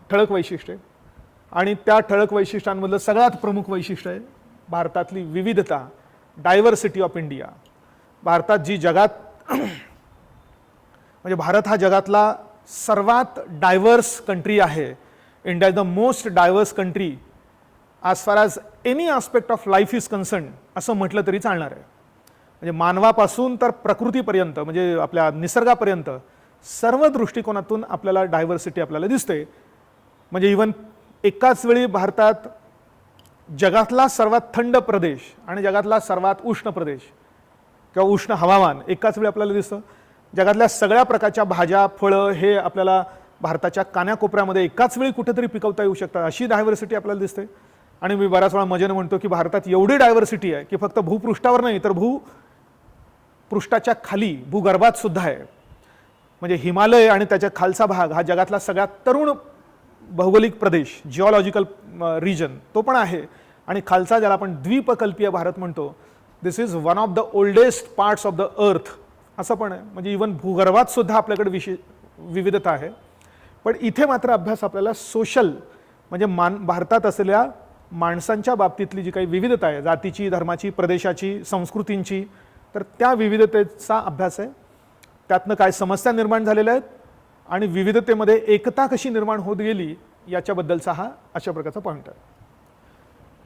ठळक वैशिष्ट्ये, आणि त्या ठळक वैशिष्ट्यांमधलं सगळ्यात प्रमुख वैशिष्ट्य आहे भारतातली विविधता, डायव्हर्सिटी ऑफ इंडिया. भारतात जी जगात म्हणजे भारत हा जगातला सर्वात डायव्हर्स कंट्री आहे. India is the most diverse country as far as any aspect of life is concern असं म्हटलं तरी चालणार आहे. म्हणजे मानवापासून तर प्रकृतीपर्यंत, म्हणजे आपल्या निसर्गापर्यंत सर्व दृष्टिकोनातून आपल्याला डायव्हर्सिटी आपल्याला दिसते. म्हणजे इवन एकाच वेळी भारतात जगातला सर्वात थंड प्रदेश आणि जगातला सर्वात उष्ण प्रदेश किंवा उष्ण हवामान एकाच वेळी आपल्याला दिसतं. जगातल्या सगळ्या प्रकारच्या भाज्या फळं हे आपल्याला भारताच्या कानाकोपऱ्यामध्ये एकाच वेळी कुठेतरी पिकवता येऊ शकतात, अशी डायव्हर्सिटी आपल्याला दिसते. आणि मी बऱ्याच वेळा मजेने म्हणतो की भारतात एवढी डायव्हर्सिटी आहे की फक्त भूपृष्ठावर नाही तर भूपृष्ठाच्या खाली भूगर्भात सुद्धा आहे. म्हणजे हिमालय आणि त्याच्या खालचा भाग हा जगातला सगळ्यात तरुण भौगोलिक प्रदेश, जिओलॉजिकल रिजन तो पण आहे. आणि खालचा ज्याला आपण द्वीपकल्पीय भारत म्हणतो, this is one of the oldest parts of the earth असं पण आहे. म्हणजे इवन भूगर्भात सुद्धा आपल्याकडे विविधता आहे. पण इथे मात्र अभ्यास आपल्याला सोशल म्हणजे भारतात असलेल्या माणसांच्या बाबतीतली जी काही विविधता आहे, जातीची, धर्माची, प्रदेशाची, संस्कृतींची, तर त्या विविधतेचा अभ्यास आहे. त्यातनं काय समस्या निर्माण झालेल्या आहेत आणि विविधतेमध्ये एकता कशी निर्माण होत गेली याच्याबद्दलचा हा अशा प्रकारचा पॉईंट आहे.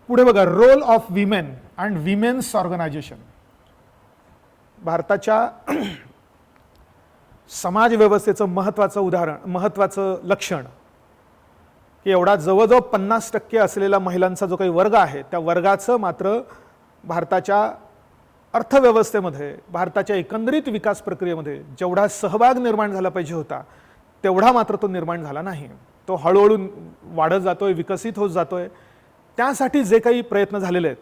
पुढे बघा, role of women and women's organisation. भारताच्या समाज व्यवस्थेचं महत्त्वाचं उदाहरण, महत्त्वाचं लक्षण की एवढा जवळजवळ 50% असलेला महिलांचा जो काही वर्ग आहे त्या वर्गाचं मात्र भारताच्या अर्थव्यवस्थेमध्ये, भारताच्या एकंदरीत विकास प्रक्रियेमध्ये जेवढा सहभाग निर्माण झाला पाहिजे होता तेवढा मात्र तो निर्माण झाला नाही. तो हळूहळू वाढत जातोय, विकसित होत जातोय. त्यासाठी जे काही प्रयत्न झालेले आहेत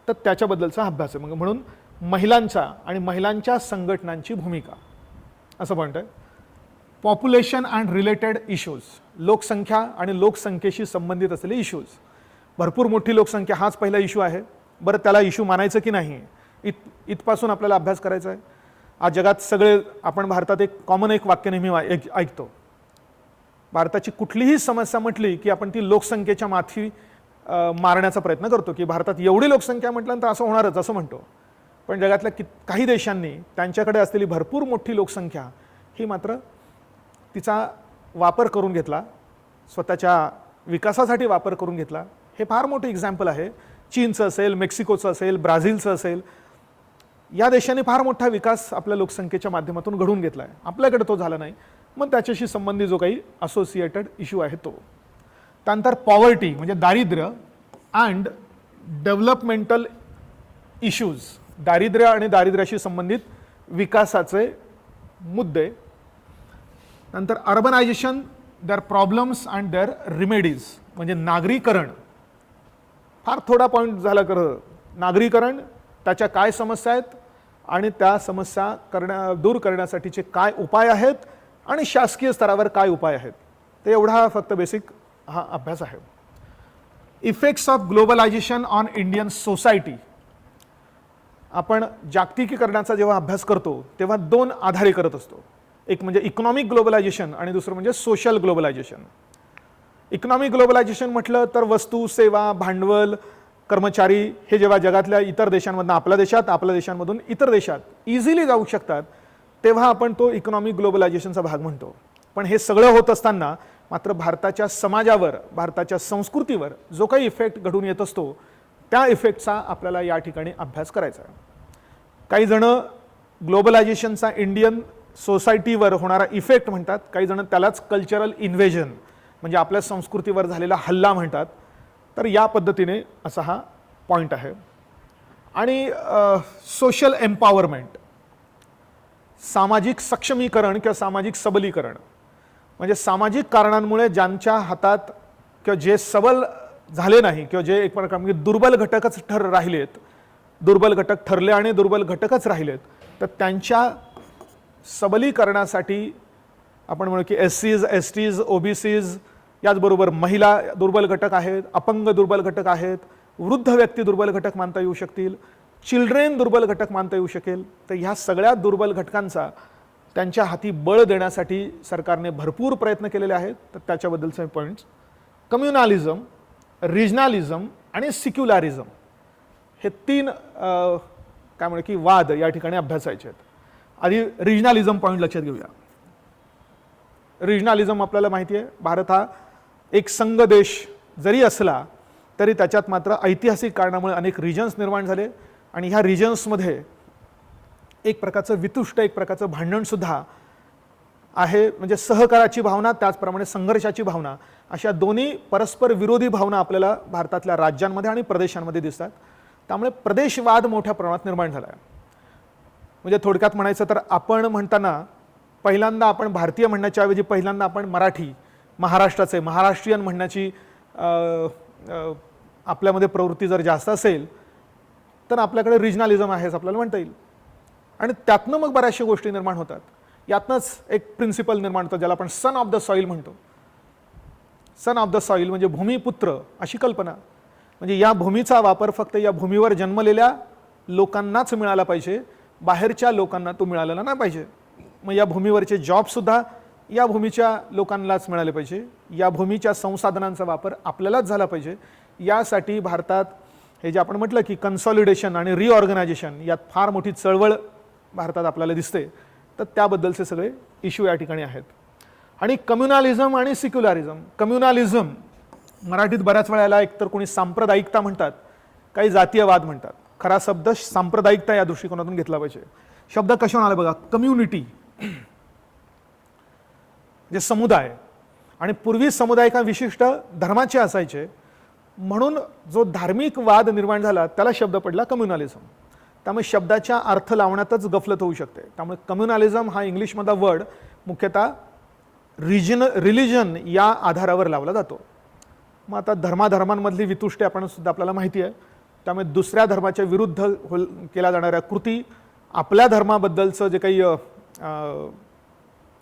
तर त्याच्याबद्दलचा अभ्यास आहे. म्हणून महिलांच्या आणि महिलांच्या संघटनांची भूमिका असं म्हणतंय. पॉप्युलेशन अँड रिलेटेड इश्यूज, लोकसंख्या आणि लोकसंख्येशी संबंधित असलेले इश्यूज. भरपूर मोठी लोकसंख्या हाच पहिला इश्यू आहे. बरं, त्याला इश्यू मानायचं की नाही इथपासून आपल्याला अभ्यास करायचा आहे. आज जगात सगळे, आपण भारतात एक कॉमन एक वाक्य नेहमी ऐकतो, भारताची कुठलीही समस्या म्हटली की आपण ती लोकसंख्येच्या माथी मारण्याचा प्रयत्न करतो की भारतात एवढी लोकसंख्या म्हटल्यानंतर असं होणारच असं म्हणतो. पण जगातल्या काही देशांनी त्यांच्याकडे असलेली भरपूर मोठी लोकसंख्या ही मात्र तिचा वापर करून घेतला, स्वतःच्या विकासासाठी वापर करून घेतला. हे फार मोठं एक्झाम्पल आहे. चीनचं असेल, मेक्सिकोचं असेल, ब्राझीलचं असेल, या देशांनी फार मोठा विकास आपल्या लोकसंख्येच्या माध्यमातून घडवून घेतला आहे. आपल्याकडे तो झाला नाही. मग त्याच्याशी संबंधित जो काही असोसिएटेड इश्यू आहे तो. त्यानंतर पॉवर्टी म्हणजे दारिद्र्य अँड डेव्हलपमेंटल इश्यूज, दारिद्र्य आणि दारिद्र्याशी संबंधित विकासाचे मुद्दे. नंतर urbanisation, their problems and their remedies म्हणजे नागरीकरण. फार थोडा पॉईंट झाला खरं. नागरीकरण, त्याच्या काय समस्या आहेत आणि त्या समस्या दूर करण्यासाठीचे काय उपाय आहेत आणि शासकीय स्तरावर काय उपाय आहेत, ते एवढा फक्त बेसिक हा अभ्यास आहे. Effects of globalisation on Indian society. आपण जागतिकीकरणाचा जेव्हा अभ्यास करतो तेव्हा दोन आधारे करत असतो. एक म्हणजे इकॉनॉमिक ग्लोबलायझेशन आणि दुसरं म्हणजे सोशल ग्लोबलायझेशन. इकॉनॉमिक ग्लोबलायझेशन म्हटलं तर वस्तू, सेवा, भांडवल, कर्मचारी हे जेव्हा जगातल्या इतर देशांमधून आपल्या देशात, आपल्या देशांमधून इतर देशात इझिली जाऊ शकतात तेव्हा आपण तो इकॉनॉमिक ग्लोबलायझेशनचा भाग म्हणतो. पण हे सगळं होत असताना मात्र भारताच्या समाजावर, भारताच्या संस्कृतीवर जो काही इफेक्ट घडून येत असतो त्या इफेक्टचा आपल्याला या ठिकाणी अभ्यास करायचा आहे. काही जण ग्लोबलायझेशनचा इंडियन सोसायटीवर होणारा इफेक्ट म्हणतात, काही जण त्यालाच कल्चरल इन्व्हेजन म्हणजे आपल्या संस्कृतीवर झालेला हल्ला म्हणतात. तर या पद्धतीने असा हा पॉईंट आहे. आणि सोशल एम्पॉवरमेंट, सामाजिक सक्षमीकरण किंवा सामाजिक सबलीकरण म्हणजे सामाजिक कारणांमुळे ज्यांच्या हातात किंवा जे सबल झाले नाही किंवा जे एक प्रकार म्हणजे दुर्बल घटकच राहिलेत, दुर्बल घटक ठरले आणि दुर्बल घटकच राहिलेत, तर त्यांच्या सबलीकरणासाठी आपण म्हणू की SCs, STs, OBCs, याचबरोबर महिला दुर्बल घटक आहेत, अपंग दुर्बल घटक आहेत, वृद्ध व्यक्ती दुर्बल घटक मानता येऊ शकतील, चिल्ड्रेन दुर्बल घटक मानता येऊ शकेल. तर ह्या सगळ्या दुर्बल घटकांचा त्यांच्या हाती बळ देण्यासाठी सरकारने भरपूर प्रयत्न केलेले आहेत. तर त्याच्याबद्दलचे पॉईंट्स. कम्युनलिझम, रिजनलिझम आणि सिक्युलरिझम हे तीन काय म्हणू की वाद या ठिकाणी अभ्यासायचे आहेत. आधी रिजनलिझम पॉईंट लक्षात घेऊया. रिजनलिझम आपल्याला माहिती आहे, भारत हा एक संघ देश जरी असला तरी त्याच्यात मात्र ऐतिहासिक कारणामुळे अनेक रिजन्स निर्माण झाले आणि ह्या रिजन्समध्ये एक प्रकारचं वितुष्ट, एक प्रकारचं भांडणसुद्धा आहे. म्हणजे सहकाराची भावना, त्याचप्रमाणे संघर्षाची भावना, अशा दोन्ही परस्पर विरोधी भावना आपल्याला भारतातल्या राज्यांमध्ये आणि प्रदेशांमध्ये दिसतात. त्यामुळे प्रदेशवाद मोठ्या प्रमाणात निर्माण झाला आहे. म्हणजे थोडक्यात म्हणायचं तर आपण म्हणताना पहिल्यांदा आपण भारतीय म्हणण्याच्या ऐवजी पहिल्यांदा आपण मराठी, महाराष्ट्राचे, महाराष्ट्रीयन म्हणण्याची आपल्यामध्ये प्रवृत्ती जर जास्त असेल तर आपल्याकडे रिजनलिझम आहे असं आपल्याला म्हणता येईल. आणि त्यातनं मग बऱ्याचशा गोष्टी निर्माण होतात. यातनंच एक प्रिन्सिपल निर्माण होतं ज्याला आपण सन ऑफ द सॉईल म्हणतो. सन ऑफ द सॉईल म्हणजे भूमिपुत्र अशी कल्पना. म्हणजे या भूमीचा वापर फक्त या भूमीवर जन्मलेल्या लोकांनाच मिळाला पाहिजे, बाहेरच्या लोकांना तो मिळालेला नाही पाहिजे. मग या भूमीवरचे जॉबसुद्धा या भूमीच्या लोकांनाच मिळाले पाहिजे. या भूमीच्या संसाधनांचा वापर आपल्यालाच झाला पाहिजे. यासाठी भारतात हे जे आपण म्हटलं की कन्सॉलिडेशन आणि रिऑर्गनायझेशन, यात फार मोठी चळवळ भारतात आपल्याला दिसते. तर त्याबद्दलचे सगळे इश्यू या ठिकाणी आहेत. आणि कम्युनलिझम आणि सिक्युलरिझम. कम्युनलिझम मराठीत बऱ्याच वेळेला एकतर कोणी सांप्रदायिकता म्हणतात, काही जातीयवाद म्हणतात. खरा शब्द सांप्रदायिकता या दृष्टिकोनातून घेतला पाहिजे. शब्द कशावर आला बघा, कम्युनिटी जे समुदाय, आणि पूर्वी समुदाय का विशिष्ट धर्माचे असायचे म्हणून जो धार्मिक वाद निर्माण झाला त्याला शब्द पडला कम्युनलिझम. त्यामुळे शब्दाच्या अर्थ लावण्यातच गफलत होऊ शकते. त्यामुळे कम्युनलिझम हा इंग्लिशमधला वर्ड मुख्यतः रिलिजन या आधारावर लावला जातो. मग आता धर्माधर्मांमधली वितुष्टे आपल्याला माहिती आहे. त्यामुळे दुसऱ्या धर्माच्या विरुद्ध केल्या जाणाऱ्या कृती, आपल्या धर्माबद्दलचं जे काही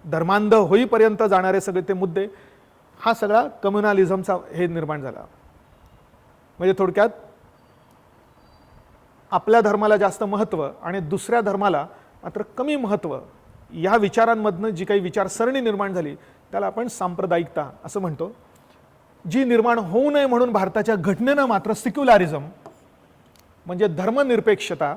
धर्मांध होईपर्यंत जाणारे सगळे ते मुद्दे, हा सगळा कम्युनलिझमचा हे निर्माण झाला. म्हणजे थोडक्यात आपल्या धर्माला जास्त महत्त्व आणि दुसऱ्या धर्माला मात्र कमी महत्त्व, या विचारांमधनं जी काही विचारसरणी निर्माण झाली त्याला आपण सांप्रदायिकता असं म्हणतो. जी निर्माण होऊ नये म्हणून भारताच्या घटनेनं मात्र सिक्युलरिझम म्हणजे धर्मनिरपेक्षता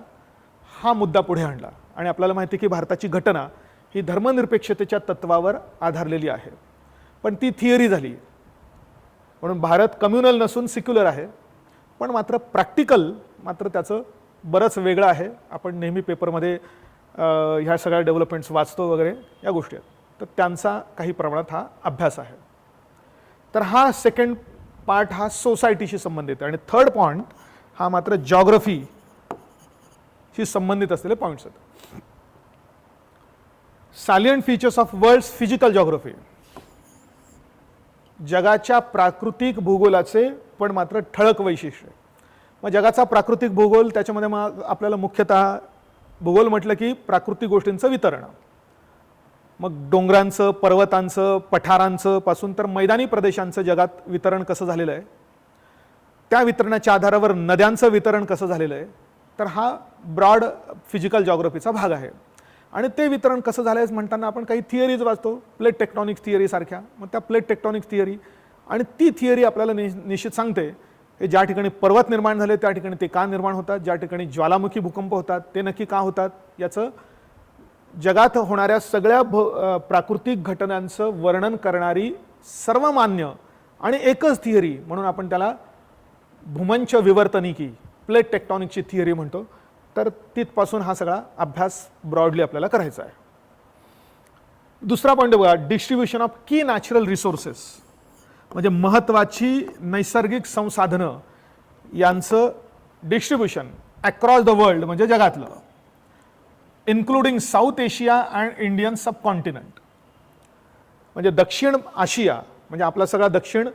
हा मुद्दा पुढे आणला. आणि आपल्याला माहिती आहे की भारताची घटना ही धर्मनिरपेक्षतेच्या तत्वावर आधारलेली आहे. पण ती थिअरी झाली म्हणून भारत कम्युनल नसून सिक्युलर आहे. पण मात्र प्रॅक्टिकल मात्र त्याचं बरंच वेगळं आहे. आपण नेहमी पेपरमध्ये ह्या सगळ्या डेव्हलपमेंट्स वाचतो वगैरे या गोष्टी आहेत. तर त्यांचा काही प्रमाणात हा अभ्यास आहे. तर हा सेकंड पार्ट हा सोसायटीशी संबंधित आहे. आणि थर्ड पॉईंट हा मात्र जॉग्रफीशी संबंधित असलेले पॉईंट्स आहेत. Salient features of world's physical geography. जगाच्या प्राकृतिक भूगोलाचे पण मात्र ठळक वैशिष्ट्य. मग जगाचा प्राकृतिक भूगोल, त्याच्यामध्ये मग आपल्याला मुख्यतः भूगोल म्हटलं की प्राकृतिक गोष्टींचं वितरण. मग डोंगरांचं, पर्वतांचं, पठारांचं पासून तर मैदानी प्रदेशांचं जगात वितरण कसं झालेलं आहे, त्या वितरणाच्या आधारावर नद्यांचं वितरण कसं झालेलं आहे. तर हा ब्रॉड फिजिकल जॉग्रफीचा भाग आहे. आणि ते वितरण कसं झालं आहे म्हणताना आपण काही थिअरीज वाचतो, प्लेट टेक्टॉनिक थिअरी सारख्या. मग त्या प्लेट टेक्टॉनिक थिअरी आणि ती थिअरी आपल्याला निश्चित सांगते की ज्या ठिकाणी पर्वत निर्माण झाले त्या ठिकाणी ते का निर्माण होतात, ज्या ठिकाणी ज्वालामुखी भूकंप होतात ते नक्की का होतात, याचं जगात होणाऱ्या सगळ्या प्राकृतिक घटनांचं वर्णन करणारी सर्वमान्य आणि एकच थिअरी म्हणून आपण त्याला भूमंच विवर्तनिकी, प्लेट टेक्टॉनिकची थिअरी म्हणतो. तर तिथपासून हा सगळा अभ्यास ब्रॉडली आपल्याला करायचा आहे. दुसरा पॉईंट बघा, डिस्ट्रीब्युशन ऑफ की नॅचरल रिसोर्सेस. म्हणजे महत्त्वाची नैसर्गिक संसाधनं यांचं डिस्ट्रीब्युशन अक्रॉस द वर्ल्ड म्हणजे जगातलं, including south Asia and Indian subcontinent. म्हणजे दक्षिण आशिया म्हणजे आपला सगळा दक्षिण,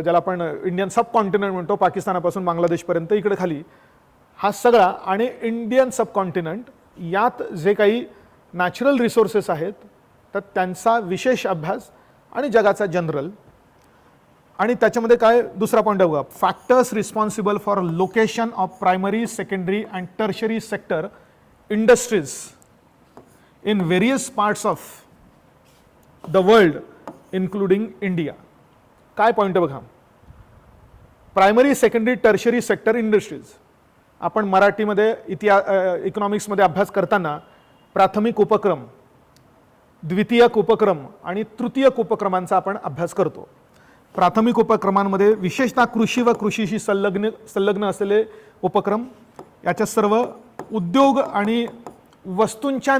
ज्याला आपण इंडियन सबकॉन्टिनेंट म्हणतो, पाकिस्तानापासून बांगलादेशपर्यंत इकडे खाली हा सगळा, आणि इंडियन सबकॉन्टिनेंट यात जे काही नॅचरल रिसोर्सेस आहेत तर त्यांचा विशेष अभ्यास आणि जगाचा जनरल. आणि त्याच्यामध्ये काय दुसरा पॉईंट बघा, factors responsible for location of primary, secondary and tertiary sector industries in various parts of the world including India. काय पॉईंट बघा, primary, secondary, tertiary sector industries. आपण मराठीमध्ये इकॉनॉमिक्समध्ये अभ्यास करताना प्राथमिक उपक्रम द्वितीयक उपक्रम आणि तृतीयक उपक्रमांचा आपण अभ्यास करतो. प्राथमिक उपक्रमांमध्ये विशेषतः कृषी व कृषीशी संलग्न असलेले उपक्रम, याच्या सर्व उद्योग आणि वस्तूंच्या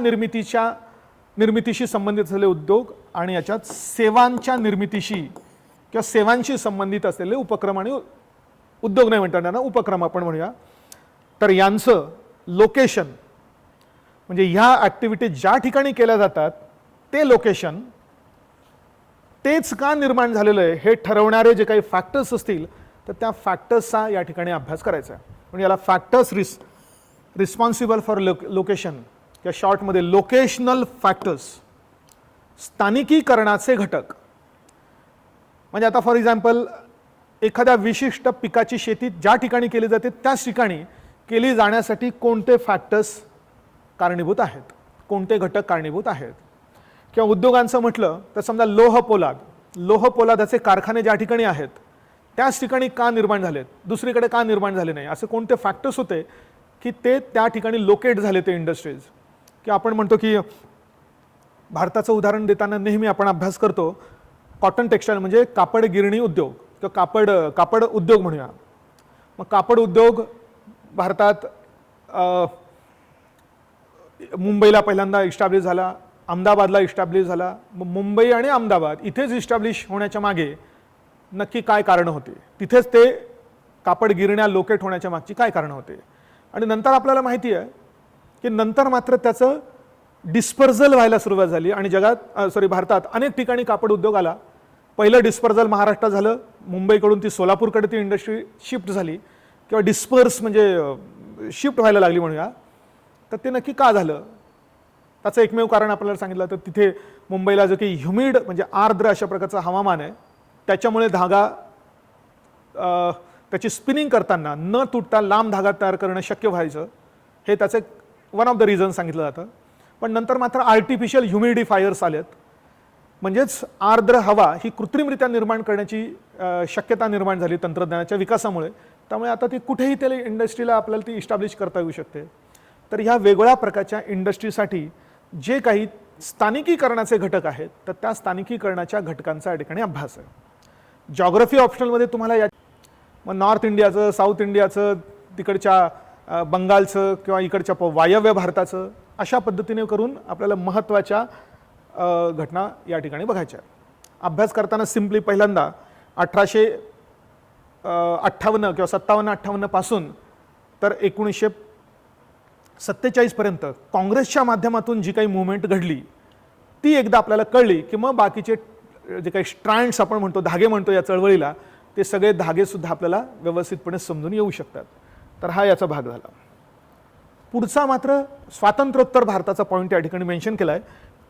निर्मितीशी संबंधित असलेले उद्योग आणि याच्यात सेवांच्या निर्मितीशी किंवा सेवांशी संबंधित असलेले उपक्रम आणि उद्योग नाही म्हणता येणार, उपक्रम आपण म्हणूया. तर यांचं लोकेशन म्हणजे ह्या ॲक्टिव्हिटी ज्या ठिकाणी केल्या जातात ते लोकेशन तेच का निर्माण झालेलं आहे हे ठरवणारे जे काही फॅक्टर्स असतील तर त्या फॅक्टर्सचा या ठिकाणी अभ्यास करायचा आहे. म्हणजे याला फॅक्टर्स रिस्पॉन्सिबल फॉर लोकेशन किंवा शॉर्टमध्ये लोकेशनल फॅक्टर्स, स्थानिकीकरणाचे घटक. म्हणजे आता फॉर एक्झाम्पल एखाद्या विशिष्ट पिकाची शेती ज्या ठिकाणी केली जाते त्याच ठिकाणी केली जाण्यासाठी कोणते फॅक्टर्स कारणीभूत आहेत, कोणते घटक कारणीभूत आहेत. किंवा उद्योगांचं म्हटलं तर समजा लोह पोलादाचे कारखाने ज्या ठिकाणी आहेत त्याच ठिकाणी का निर्माण झालेत, दुसरीकडे का निर्माण झाले नाही, असे कोणते फॅक्टर्स होते की ते त्या ठिकाणी लोकेट झाले ते इंडस्ट्रीज. की आपण म्हणतो की भारताचं उदाहरण देताना नेहमी आपण अभ्यास करतो कॉटन टेक्सटाईल म्हणजे कापड गिरणी उद्योग किंवा कापड उद्योग म्हणूया. मग कापड उद्योग भारतात मुंबईला पहिल्यांदा इस्टॅब्लिश झाला, अहमदाबादला इस्टॅब्लिश झाला. मग मुंबई आणि अहमदाबाद इथेच इस्टॅब्लिश होण्याच्या मागे नक्की काय कारणं होती, तिथेच ते कापड गिरण्या लोकेट होण्याच्या मागची काय कारणं होते. आणि नंतर आपल्याला माहिती आहे की नंतर मात्र त्याचं डिस्पर्जल व्हायला सुरुवात झाली आणि भारतात अनेक ठिकाणी कापड उद्योग आला. पहिलं डिस्पर्जल महाराष्ट्रात झालं, मुंबईकडून ती सोलापूरकडे ती इंडस्ट्री शिफ्ट झाली किंवा डिस्पर्स म्हणजे शिफ्ट व्हायला लागली म्हणूया. तर ते नक्की का झालं त्याचं एकमेव कारण आपल्याला सांगितलं तर तिथे मुंबईला जो की ह्युमिड म्हणजे आर्द्र अशा प्रकारचं हवामान आहे त्याच्यामुळे धागा त्याची स्पिनिंग करताना न तुटता लांब धागा तयार करणं शक्य व्हायचं, हे त्याचं वन ऑफ द रिझन सांगितलं जातं. पण नंतर मात्र आर्टिफिशियल ह्युमिडिफायर्स आलेत, म्हणजेच आर्द्र हवा ही कृत्रिमरित्या निर्माण करण्याची शक्यता निर्माण झाली तंत्रज्ञानाच्या विकासामुळे. त्यामुळे आता ती कुठेही त्याला इंडस्ट्रीला आपल्याला ती इस्टॅब्लिश करता येऊ शकते. तर ह्या वेगवेगळ्या प्रकारच्या इंडस्ट्रीसाठी जे काही स्थानिकीकरणाचे घटक आहेत तर त्या स्थानिकीकरणाच्या घटकांचा या ठिकाणी अभ्यास आहे. जॉग्रफी ऑप्शनलमध्ये तुम्हाला मग नॉर्थ इंडियाचं, साऊथ इंडियाचं, तिकडच्या बंगालचं किंवा इकडच्या वायव्य भारताचं अशा पद्धतीने करून आपल्याला महत्त्वाच्या घटना या ठिकाणी बघायच्या. अभ्यास करताना सिम्पली पहिल्यांदा 1858 किंवा 57-58 पासून तर 1947 पर्यंत काँग्रेसच्या माध्यमातून जी काही मुवमेंट घडली ती एकदा आपल्याला कळली की मग बाकीचे जे काही स्ट्रँड्स आपण म्हणतो, धागे म्हणतो या चळवळीला, ते सगळे धागे सुद्धा आपल्याला व्यवस्थितपणे समजून येऊ शकतात. तर हा याचा भाग झाला. पुढचा मात्र स्वातंत्र्योत्तर भारताचा पॉईंट या ठिकाणी मेन्शन केला आहे,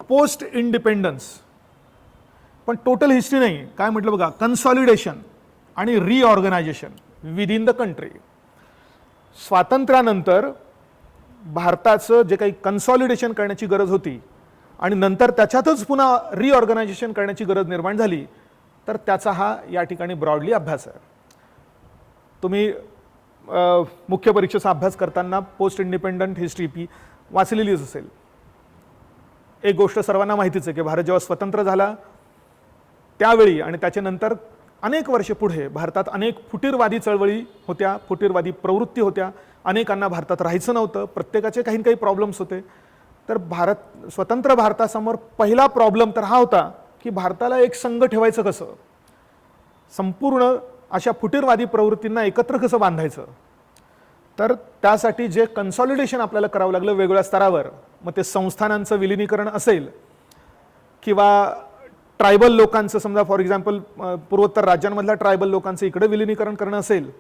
पोस्ट इंडिपेंडन्स. पण टोटल हिस्ट्री नाही, काय म्हटलं बघा, कन्सॉलिडेशन आणि रिऑर्गनायझेशन विदिन द कंट्री. स्वातंत्र्यानंतर भारताचं जे काही कन्सॉलिडेशन करण्याची गरज होती आणि नंतर त्याच्यातच पुन्हा रिऑर्गनायझेशन करण्याची गरज निर्माण झाली, तर त्याचा हा या ठिकाणी ब्रॉडली अभ्यास आहे. तुम्ही मुख्य परीक्षेचा अभ्यास करताना पोस्ट इंडिपेंडंट हिस्ट्री पी वाचलेलीच असेल. एक गोष्ट सर्वांना माहितीच आहे की भारत जेव्हा स्वतंत्र झाला त्यावेळी आणि त्याच्यानंतर अनेक वर्षे पुढे भारतात अनेक फुटीरवादी चळवळी होत्या, फुटीरवादी प्रवृत्ती होत्या, अनेकांना भारतात राहायचं नव्हतं, प्रत्येकाचे काही काही प्रॉब्लेम्स होते. तर स्वतंत्र भारतासमोर पहिला प्रॉब्लेम तर हा होता की भारताला एक संघ ठेवायचं कसं, संपूर्ण अशा फुटीरवादी प्रवृत्तींना एकत्र कसं बांधायचं. तर त्यासाठी जे कन्सॉलिडेशन आपल्याला करावं लागलं वेगवेगळ्या स्तरावर, मग ते संस्थानांचं विलिनीकरण असेल किंवा ट्रायबल लोकांचं, समजा फॉर एक्झाम्पल पूर्वोत्तर राज्यांमधल्या ट्रायबल लोकांचं इकडे विलिनीकरण करणं असेल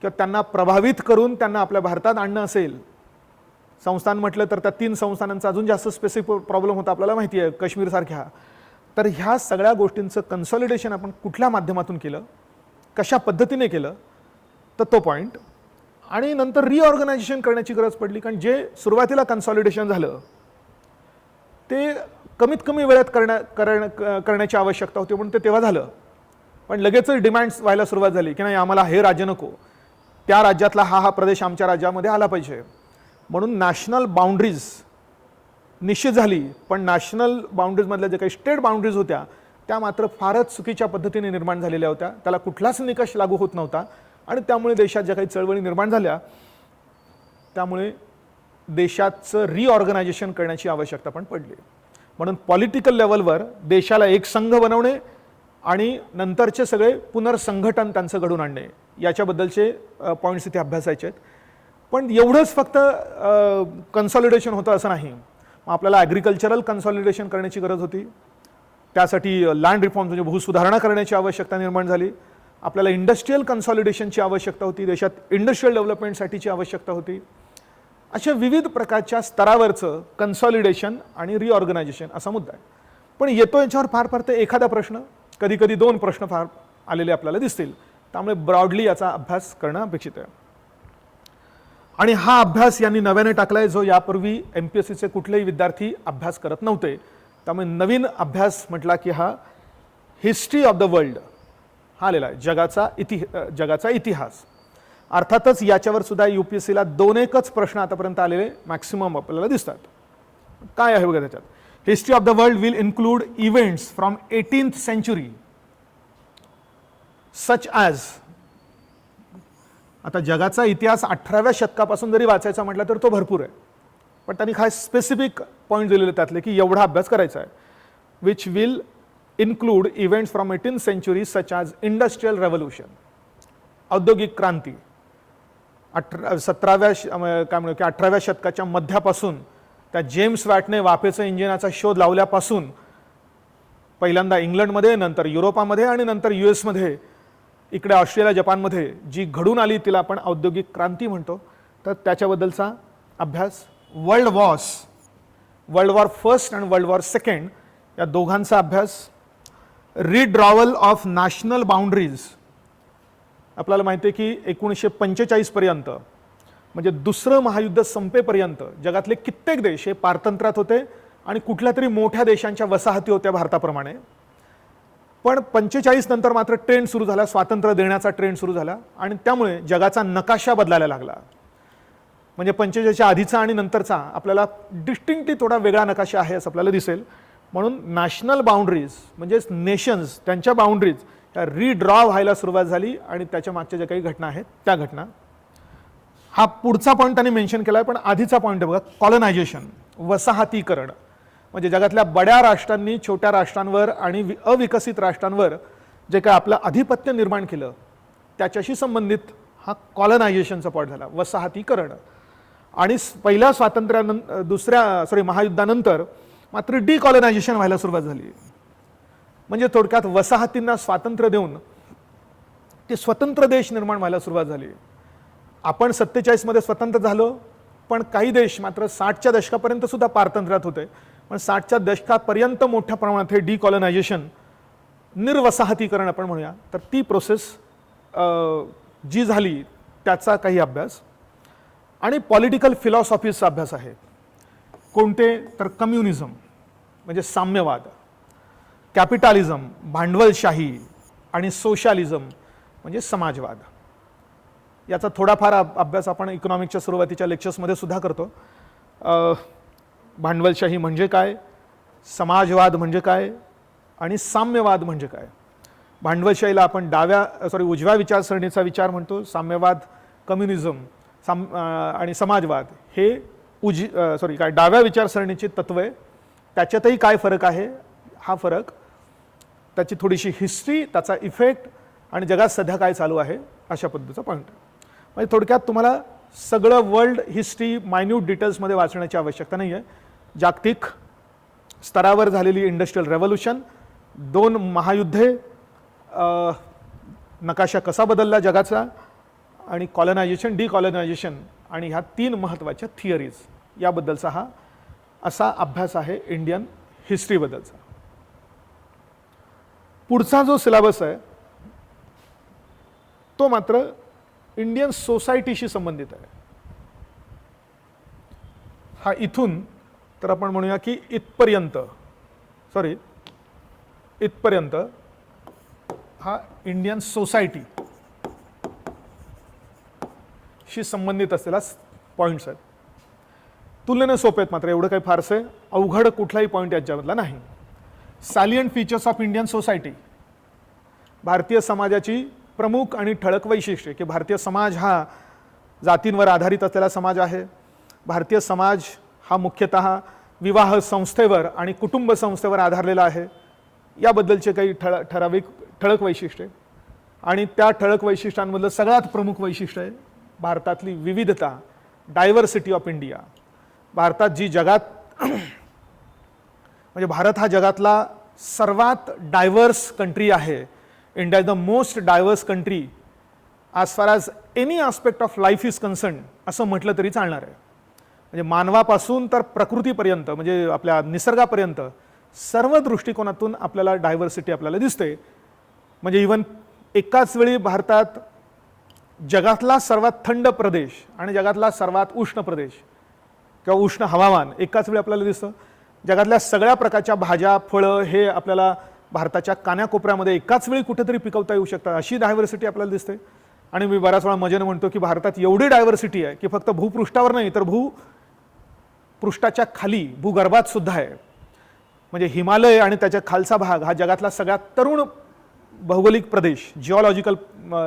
किंवा त्यांना प्रभावित करून त्यांना आपल्या भारतात आणणं असेल. संस्थान म्हटलं तर त्या 3 संस्थानांचा अजून जास्त स्पेसिफिक प्रॉब्लेम होता, आपल्याला माहिती आहे, काश्मीरसारख्या. तर ह्या सगळ्या गोष्टींचं कन्सॉलिडेशन आपण कुठल्या माध्यमातून केलं, कशा पद्धतीने केलं, तर तो पॉईंट. आणि नंतर रिऑर्गनायझेशन करण्याची गरज पडली, कारण जे सुरुवातीला कन्सॉलिडेशन झालं ते कमीत कमी वेळात करण्याची आवश्यकता होती म्हणून ते तेव्हा झालं. पण लगेचच डिमांड्स व्हायला सुरुवात झाली की नाही, आम्हाला हे राज्य नको, त्या राज्यातला हा प्रदेश आमच्या राज्यामध्ये आला पाहिजे. म्हणून नॅशनल बाउंड्रीज निश्चित झाली, पण नॅशनल बाउंड्रीजमधल्या जे काही स्टेट बाउंड्रीज होत्या त्या मात्र फारच चुकीच्या पद्धतीने निर्माण झालेल्या होत्या. त्याला कुठलाच निकष लागू होत नव्हता आणि त्यामुळे देशात ज्या काही चळवळी निर्माण झाल्या त्यामुळे देशाचं रिऑर्गनायझेशन करण्याची आवश्यकता पण पडली. म्हणून पॉलिटिकल लेवलवर देशाला एक संघ बनवणे आणि नंतरचे सगळे पुनर्संघटन त्यांचं घडून आणणे याच्याबद्दलचे पॉईंट्स इथे अभ्यासायचे आहेत. पण एवढंच फक्त कन्सॉलिडेशन होतं असं नाही. मग आपल्याला ॲग्रिकल्चरल कन्सॉलिडेशन करण्याची गरज होती. त्यासाठी लँड रिफॉर्म्स म्हणजे भूसुधारणा करण्याची आवश्यकता निर्माण झाली. आपल्याला इंडस्ट्रीयल कन्सॉलिडेशनची आवश्यकता होती. देशात इंडस्ट्रीयल डेव्हलपमेंटसाठीची आवश्यकता होती. अशा विविध प्रकारच्या स्तरावरचं कन्सॉलिडेशन आणि रिऑर्गनायझेशन असा मुद्दा आहे. पण येतो याच्यावर फार फार ते एखादा प्रश्न, कधी कधी 2 प्रश्न फार आलेले आपल्याला दिसतील. त्यामुळे ब्रॉडली याचा अभ्यास करणं अपेक्षित आहे. आणि हा अभ्यास यांनी नव्याने टाकलाय जो यापूर्वी MPSCचे कुठलेही विद्यार्थी अभ्यास करत नव्हते. त्यामुळे नवीन अभ्यास म्हटला की हा हिस्ट्री ऑफ द वर्ल्ड हा आलेला आहे, जगाचा इतिहास. अर्थातच याच्यावर सुद्धा UPSCला 2-1च प्रश्न आतापर्यंत आलेले मॅक्सिमम आपल्याला दिसतात. काय आहे बघा त्याच्यात. History of the world will include events from 18th century such as. आता जगाचा इतिहास 18व्या शतकापासून जरी वाचायचा म्हटलं तर तो भरपूर आहे, पण त्यांनी काय स्पेसिफिक पॉईंट दिलेले त्यातले की एवढा अभ्यास करायचा आहे. Which will include events from 18th century such as industrial revolution, औद्योगिक क्रांती. 18व्या शतकाच्या मध्यापासून त्या जेम्स वॅटने वाफेचं इंजिनाचा शोध लावल्यापासून पहिल्यांदा इंग्लंडमध्ये, नंतर युरोपामध्ये आणि नंतर US मध्ये, इकडे ऑस्ट्रेलिया जपानमध्ये जी घडून आली तिला आपण औद्योगिक क्रांती म्हणतो. तर त्याच्याबद्दलचा अभ्यास. वर्ल्ड वॉर फर्स्ट आणि वर्ल्ड वॉर सेकंड या दोघांचा अभ्यास. रिड्रॉवल ऑफ नॅशनल बाउंड्रीज. आपल्याला माहिती आहे की 1945 पर्यंत म्हणजे दुसरं महायुद्ध संपेपर्यंत जगातले कित्येक देश हे पारतंत्र्यात होते आणि कुठल्या तरी मोठ्या देशांच्या वसाहती होत्या भारताप्रमाणे. पण 45 नंतर मात्र ट्रेंड सुरू झाला, स्वातंत्र्य देण्याचा ट्रेंड सुरू झाला आणि त्यामुळे जगाचा नकाशा बदलायला लागला. म्हणजे 45च्या आधीचा आणि नंतरचा आपल्याला डिस्टिंक्टली थोडा वेगळा नकाशा आहे असं आपल्याला दिसेल. म्हणून नॅशनल बाउंड्रीज म्हणजे नेशन्स त्यांच्या बाउंड्रीज त्या रिड्रॉ व्हायला सुरुवात झाली आणि त्याच्या मागच्या ज्या काही घटना आहेत त्या घटना. हा पुढचा पॉईंट त्यांनी मेन्शन केला आहे, पण आधीचा पॉईंट आहे बघा, कॉलनायझेशन, वसाहतीकरण. म्हणजे जगातल्या बड्या राष्ट्रांनी छोट्या राष्ट्रांवर आणि अविकसित राष्ट्रांवर जे काय आपलं आधिपत्य निर्माण केलं त्याच्याशी संबंधित हा कॉलनायझेशनचा पॉईंट झाला, वसाहतीकरण. आणि पहिल्या महायुद्धानंतर मात्र डिकॉलनायझेशन व्हायला सुरुवात झाली. म्हणजे थोडक्यात वसाहतींना स्वातंत्र्य देऊन ते स्वतंत्र देश निर्माण व्हायला सुरुवात झाली. आपण 47 मध्ये स्वतंत्र झालो, पण काही देश मात्र 60च्या दशकापर्यंत सुद्धा पारतंत्र्यात होते. पण 60च्या दशकापर्यंत मोठ्या प्रमाणात हे डिकॉलनायझेशन, निर्वसाहतीकरण आपण म्हणूया, तर ती प्रोसेस जी झाली त्याचा काही अभ्यास. आणि पॉलिटिकल फिलॉसॉफीचा अभ्यास आहे. कोणते तर कम्युनिझम म्हणजे साम्यवाद, कॅपिटलिझम भांडवलशाही आणि सोशलिझम म्हणजे समाजवाद. याचा थोडाफार अभ्यास आपण इकॉनॉमिक्सच्या सुरुवातीच्या लेक्चर्समध्ये सुद्धा करतो. भांडवलशाही म्हणजे काय, समाजवाद म्हणजे काय आणि साम्यवाद म्हणजे काय. भांडवलशाहीला आपण उजव्या विचारसरणीचा विचार म्हणतो. साम्यवाद, कम्युनिझम आणि समाजवाद हे डाव्या विचारसरणीची तत्व आहे. त्याच्यातही काय फरक आहे, हा फरक, त्याची थोडीशी हिस्ट्री, त्याचा इफेक्ट आणि जगात सध्या काय चालू आहे अशा पद्धतीचा पॉईंट. म्हणजे थोडक्यात तुम्हाला सगळं वर्ल्ड हिस्ट्री मायन्यूट डिटेल्समध्ये वाचण्याची आवश्यकता नाही आहे. जागतिक स्तरावर झालेली इंडस्ट्रियल रेव्होल्यूशन, 2 महायुद्धे, नकाशा कसा बदलला जगाचा, आणि कॉलनायझेशन, डिकॉलनायझेशन आणि ह्या 3 महत्त्वाच्या थिअरीज याबद्दलचा हा असा अभ्यास आहे इंडियन हिस्ट्रीबद्दलचा. पुढचा जो सिलेबस आहे तो मात्र इंडियन सोसायटीशी संबंधित आहे. हा इथून तर आपण म्हणूया की इथपर्यंत हा इंडियन सोसायटी शी संबंधित असलेला पॉईंट्स आहेत. तुलनेने सोपे आहेत, मात्र एवढं काही फारसे अवघड कुठलाही पॉईंट याच्यामधला नाही. सॅलियंट फीचर्स ऑफ इंडियन सोसायटी, भारतीय समाजाची प्रमुख आणि ठळक वैशिष्ट्ये, की भारतीय समाज हा जातींवर आधारित असलेला समाज आहे. भारतीय समाज हा मुख्यतः विवाह संस्थेवर आणि कुटुंब संस्थेवर आधारलेला आहे. याबद्दलचे काही ठळक वैशिष्ट्ये, आणि त्या ठळक वैशिष्ट्यांमधलं सगळ्यात प्रमुख वैशिष्ट्य आहे भारतातली विविधता, डायव्हर्सिटी ऑफ इंडिया. भारतात जी जगात म्हणजे भारत हा जगातला सर्वात डायव्हर्स कंट्री आहे. India is the most diverse country as far as any aspect of life is concern असं म्हटलं तरी चालणार आहे. म्हणजे मानवापासून तर प्रकृतीपर्यंत, म्हणजे आपल्या निसर्गापर्यंत सर्व दृष्टिकोनातून आपल्याला डायव्हर्सिटी आपल्याला दिसते. म्हणजे इवन एकाच वेळी भारतात जगातला सर्वात थंड प्रदेश आणि जगातला सर्वात उष्ण प्रदेश किंवा उष्ण हवामान एकाच वेळी आपल्याला दिसतं. जगातल्या सगळ्या प्रकारच्या भाज्या, फळं हे आपल्याला भारताच्या कानाकोपऱ्यामध्ये एकाच वेळी कुठेतरी पिकवता येऊ शकतात, अशी डायव्हर्सिटी आपल्याला दिसते. आणि मी बऱ्याच वेळा मजेने म्हणतो की भारतात एवढी डायव्हर्सिटी आहे की फक्त भूपृष्ठावर नाही तर भूपृष्ठाच्या खाली, भूगर्भात सुद्धा आहे. म्हणजे हिमालय आणि त्याच्या खालचा भाग हा जगातला सगळ्यात तरुण भौगोलिक प्रदेश, जिओलॉजिकल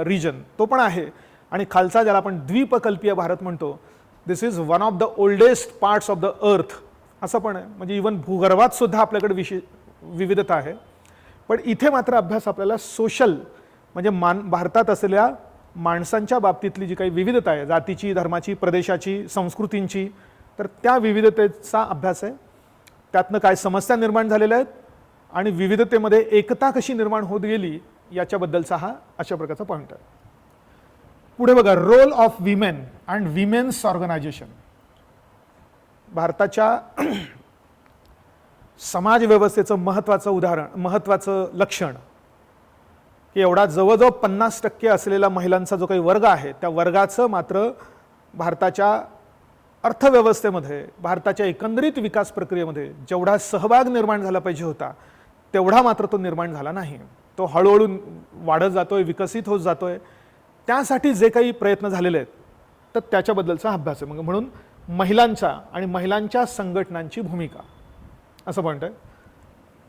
रिजन तो पण आहे. आणि खालचा ज्याला आपण द्वीपकल्पीय भारत म्हणतो, this is one of the oldest parts of the earth असं पण आहे. म्हणजे इवन भूगर्भात सुद्धा आपल्याकडे विविधता आहे. पण इथे मात्र अभ्यास आपल्याला सोशल, म्हणजे भारतात असलेल्या माणसांच्या बाबतीतली जी काही विविधता आहे, जातीची, धर्माची, प्रदेशाची, संस्कृतींची, तर त्या विविधतेचा अभ्यास आहे. त्यातनं काय समस्या निर्माण झालेल्या आहेत आणि विविधतेमध्ये एकता कशी निर्माण होत गेली याच्याबद्दलचा हा अशा प्रकारचा पॉईंट आहे. पुढे बघा, role of women and women's organisation. भारताच्या समाज व्यवस्थेचं महत्त्वाचं उदाहरण, महत्त्वाचं लक्षण, की एवढा जवळजवळ 50% असलेला महिलांचा जो काही वर्ग आहे त्या वर्गाचं मात्र भारताच्या अर्थव्यवस्थेमध्ये, भारताच्या एकंदरीत विकास प्रक्रियेमध्ये जेवढा सहभाग निर्माण झाला पाहिजे होता तेवढा मात्र तो निर्माण झाला नाही. तो हळूहळू वाढत जातोय, विकसित होत जातोय. त्यासाठी जे काही प्रयत्न झालेले आहेत तर त्याच्याबद्दलचा अभ्यास आहे. म्हणून महिलांच्या आणि महिलांच्या संघटनांची भूमिका असं म्हणतंय.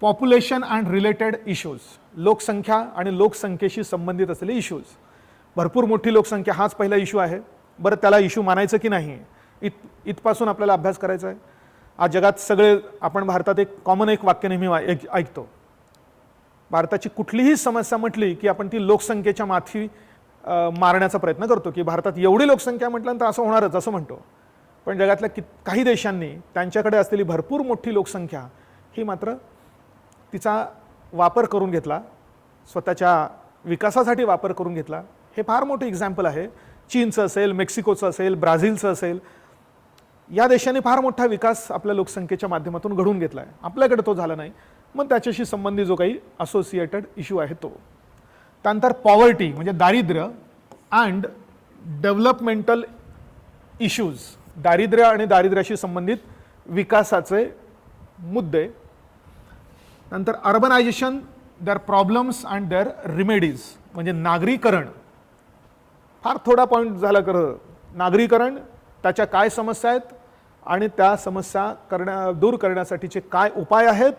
पॉप्युलेशन अँड रिलेटेड इश्यूज, लोकसंख्या आणि लोकसंख्येशी संबंधित असलेले इश्यूज. भरपूर मोठी लोकसंख्या हाच पहिला इश्यू आहे. बरं, त्याला इश्यू मानायचं की नाही इथपासून आपल्याला अभ्यास करायचा आहे. आज जगात सगळे, आपण भारतात एक कॉमन एक वाक्य नेहमी ऐकतो, भारताची कुठलीही समस्या म्हटली की आपण ती लोकसंख्येच्या माथी मारण्याचा प्रयत्न करतो, की भारतात एवढी लोकसंख्या म्हटल्यानंतर असं होणारच असं म्हणतो. पण जगातल्या काही देशांनी त्यांच्याकडे असलेली भरपूर मोठी लोकसंख्या ही मात्र तिचा वापर करून घेतला, स्वतःच्या विकासासाठी वापर करून घेतला. हे फार मोठं एक्झाम्पल आहे. चीनचं असेल, मेक्सिकोचं असेल, ब्राझीलचं असेल, या देशांनी फार मोठा विकास आपल्या लोकसंख्येच्या माध्यमातून घडवून घेतला आहे. आपल्याकडे तो झाला नाही. मग त्याच्याशी संबंधित जो काही असोसिएटेड इश्यू आहे तो. त्यानंतर पॉवर्टी म्हणजे दारिद्र्य अँड डेव्हलपमेंटल इश्यूज, दारिद्र्य आणि दारिद्र्याशी संबंधित विकासाचे मुद्दे. नंतर urbanisation, their problems and their remedies, म्हणजे नागरीकरण. फार थोडा पॉईंट झाला खरं. नागरीकरण, त्याच्या काय समस्या आहेत आणि त्या समस्या दूर करण्यासाठीचे काय उपाय आहेत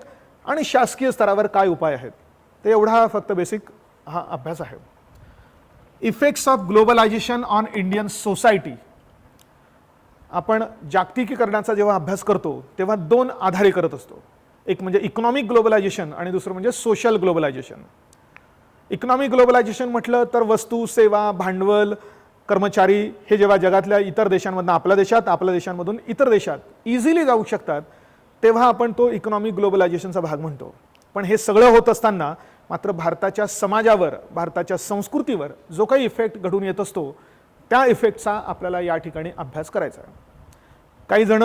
आणि शासकीय स्तरावर काय उपाय आहेत, ते एवढा फक्त बेसिक हा अभ्यास आहे. Effects of globalisation on Indian society. आपण जागतिकीकरणाचा जेव्हा अभ्यास करतो तेव्हा दोन आधारे करत असतो. एक म्हणजे इकॉनॉमिक ग्लोबलायझेशन आणि दुसरं म्हणजे सोशल ग्लोबलायझेशन. इकॉनॉमिक ग्लोबलायझेशन म्हटलं तर वस्तू, सेवा, भांडवल, कर्मचारी हे जेव्हा जगातल्या इतर देशांमधून आपल्या देशात, आपल्या देशांमधून इतर देशात इझिली जाऊ शकतात तेव्हा आपण तो इकॉनॉमिक ग्लोबलायझेशनचा भाग म्हणतो. पण हे सगळं होत असताना मात्र भारताच्या समाजावर, भारताच्या संस्कृतीवर जो काही इफेक्ट घडून येत असतो त्या इफेक्टचा आपल्याला या ठिकाणी अभ्यास करायचा आहे. काही जण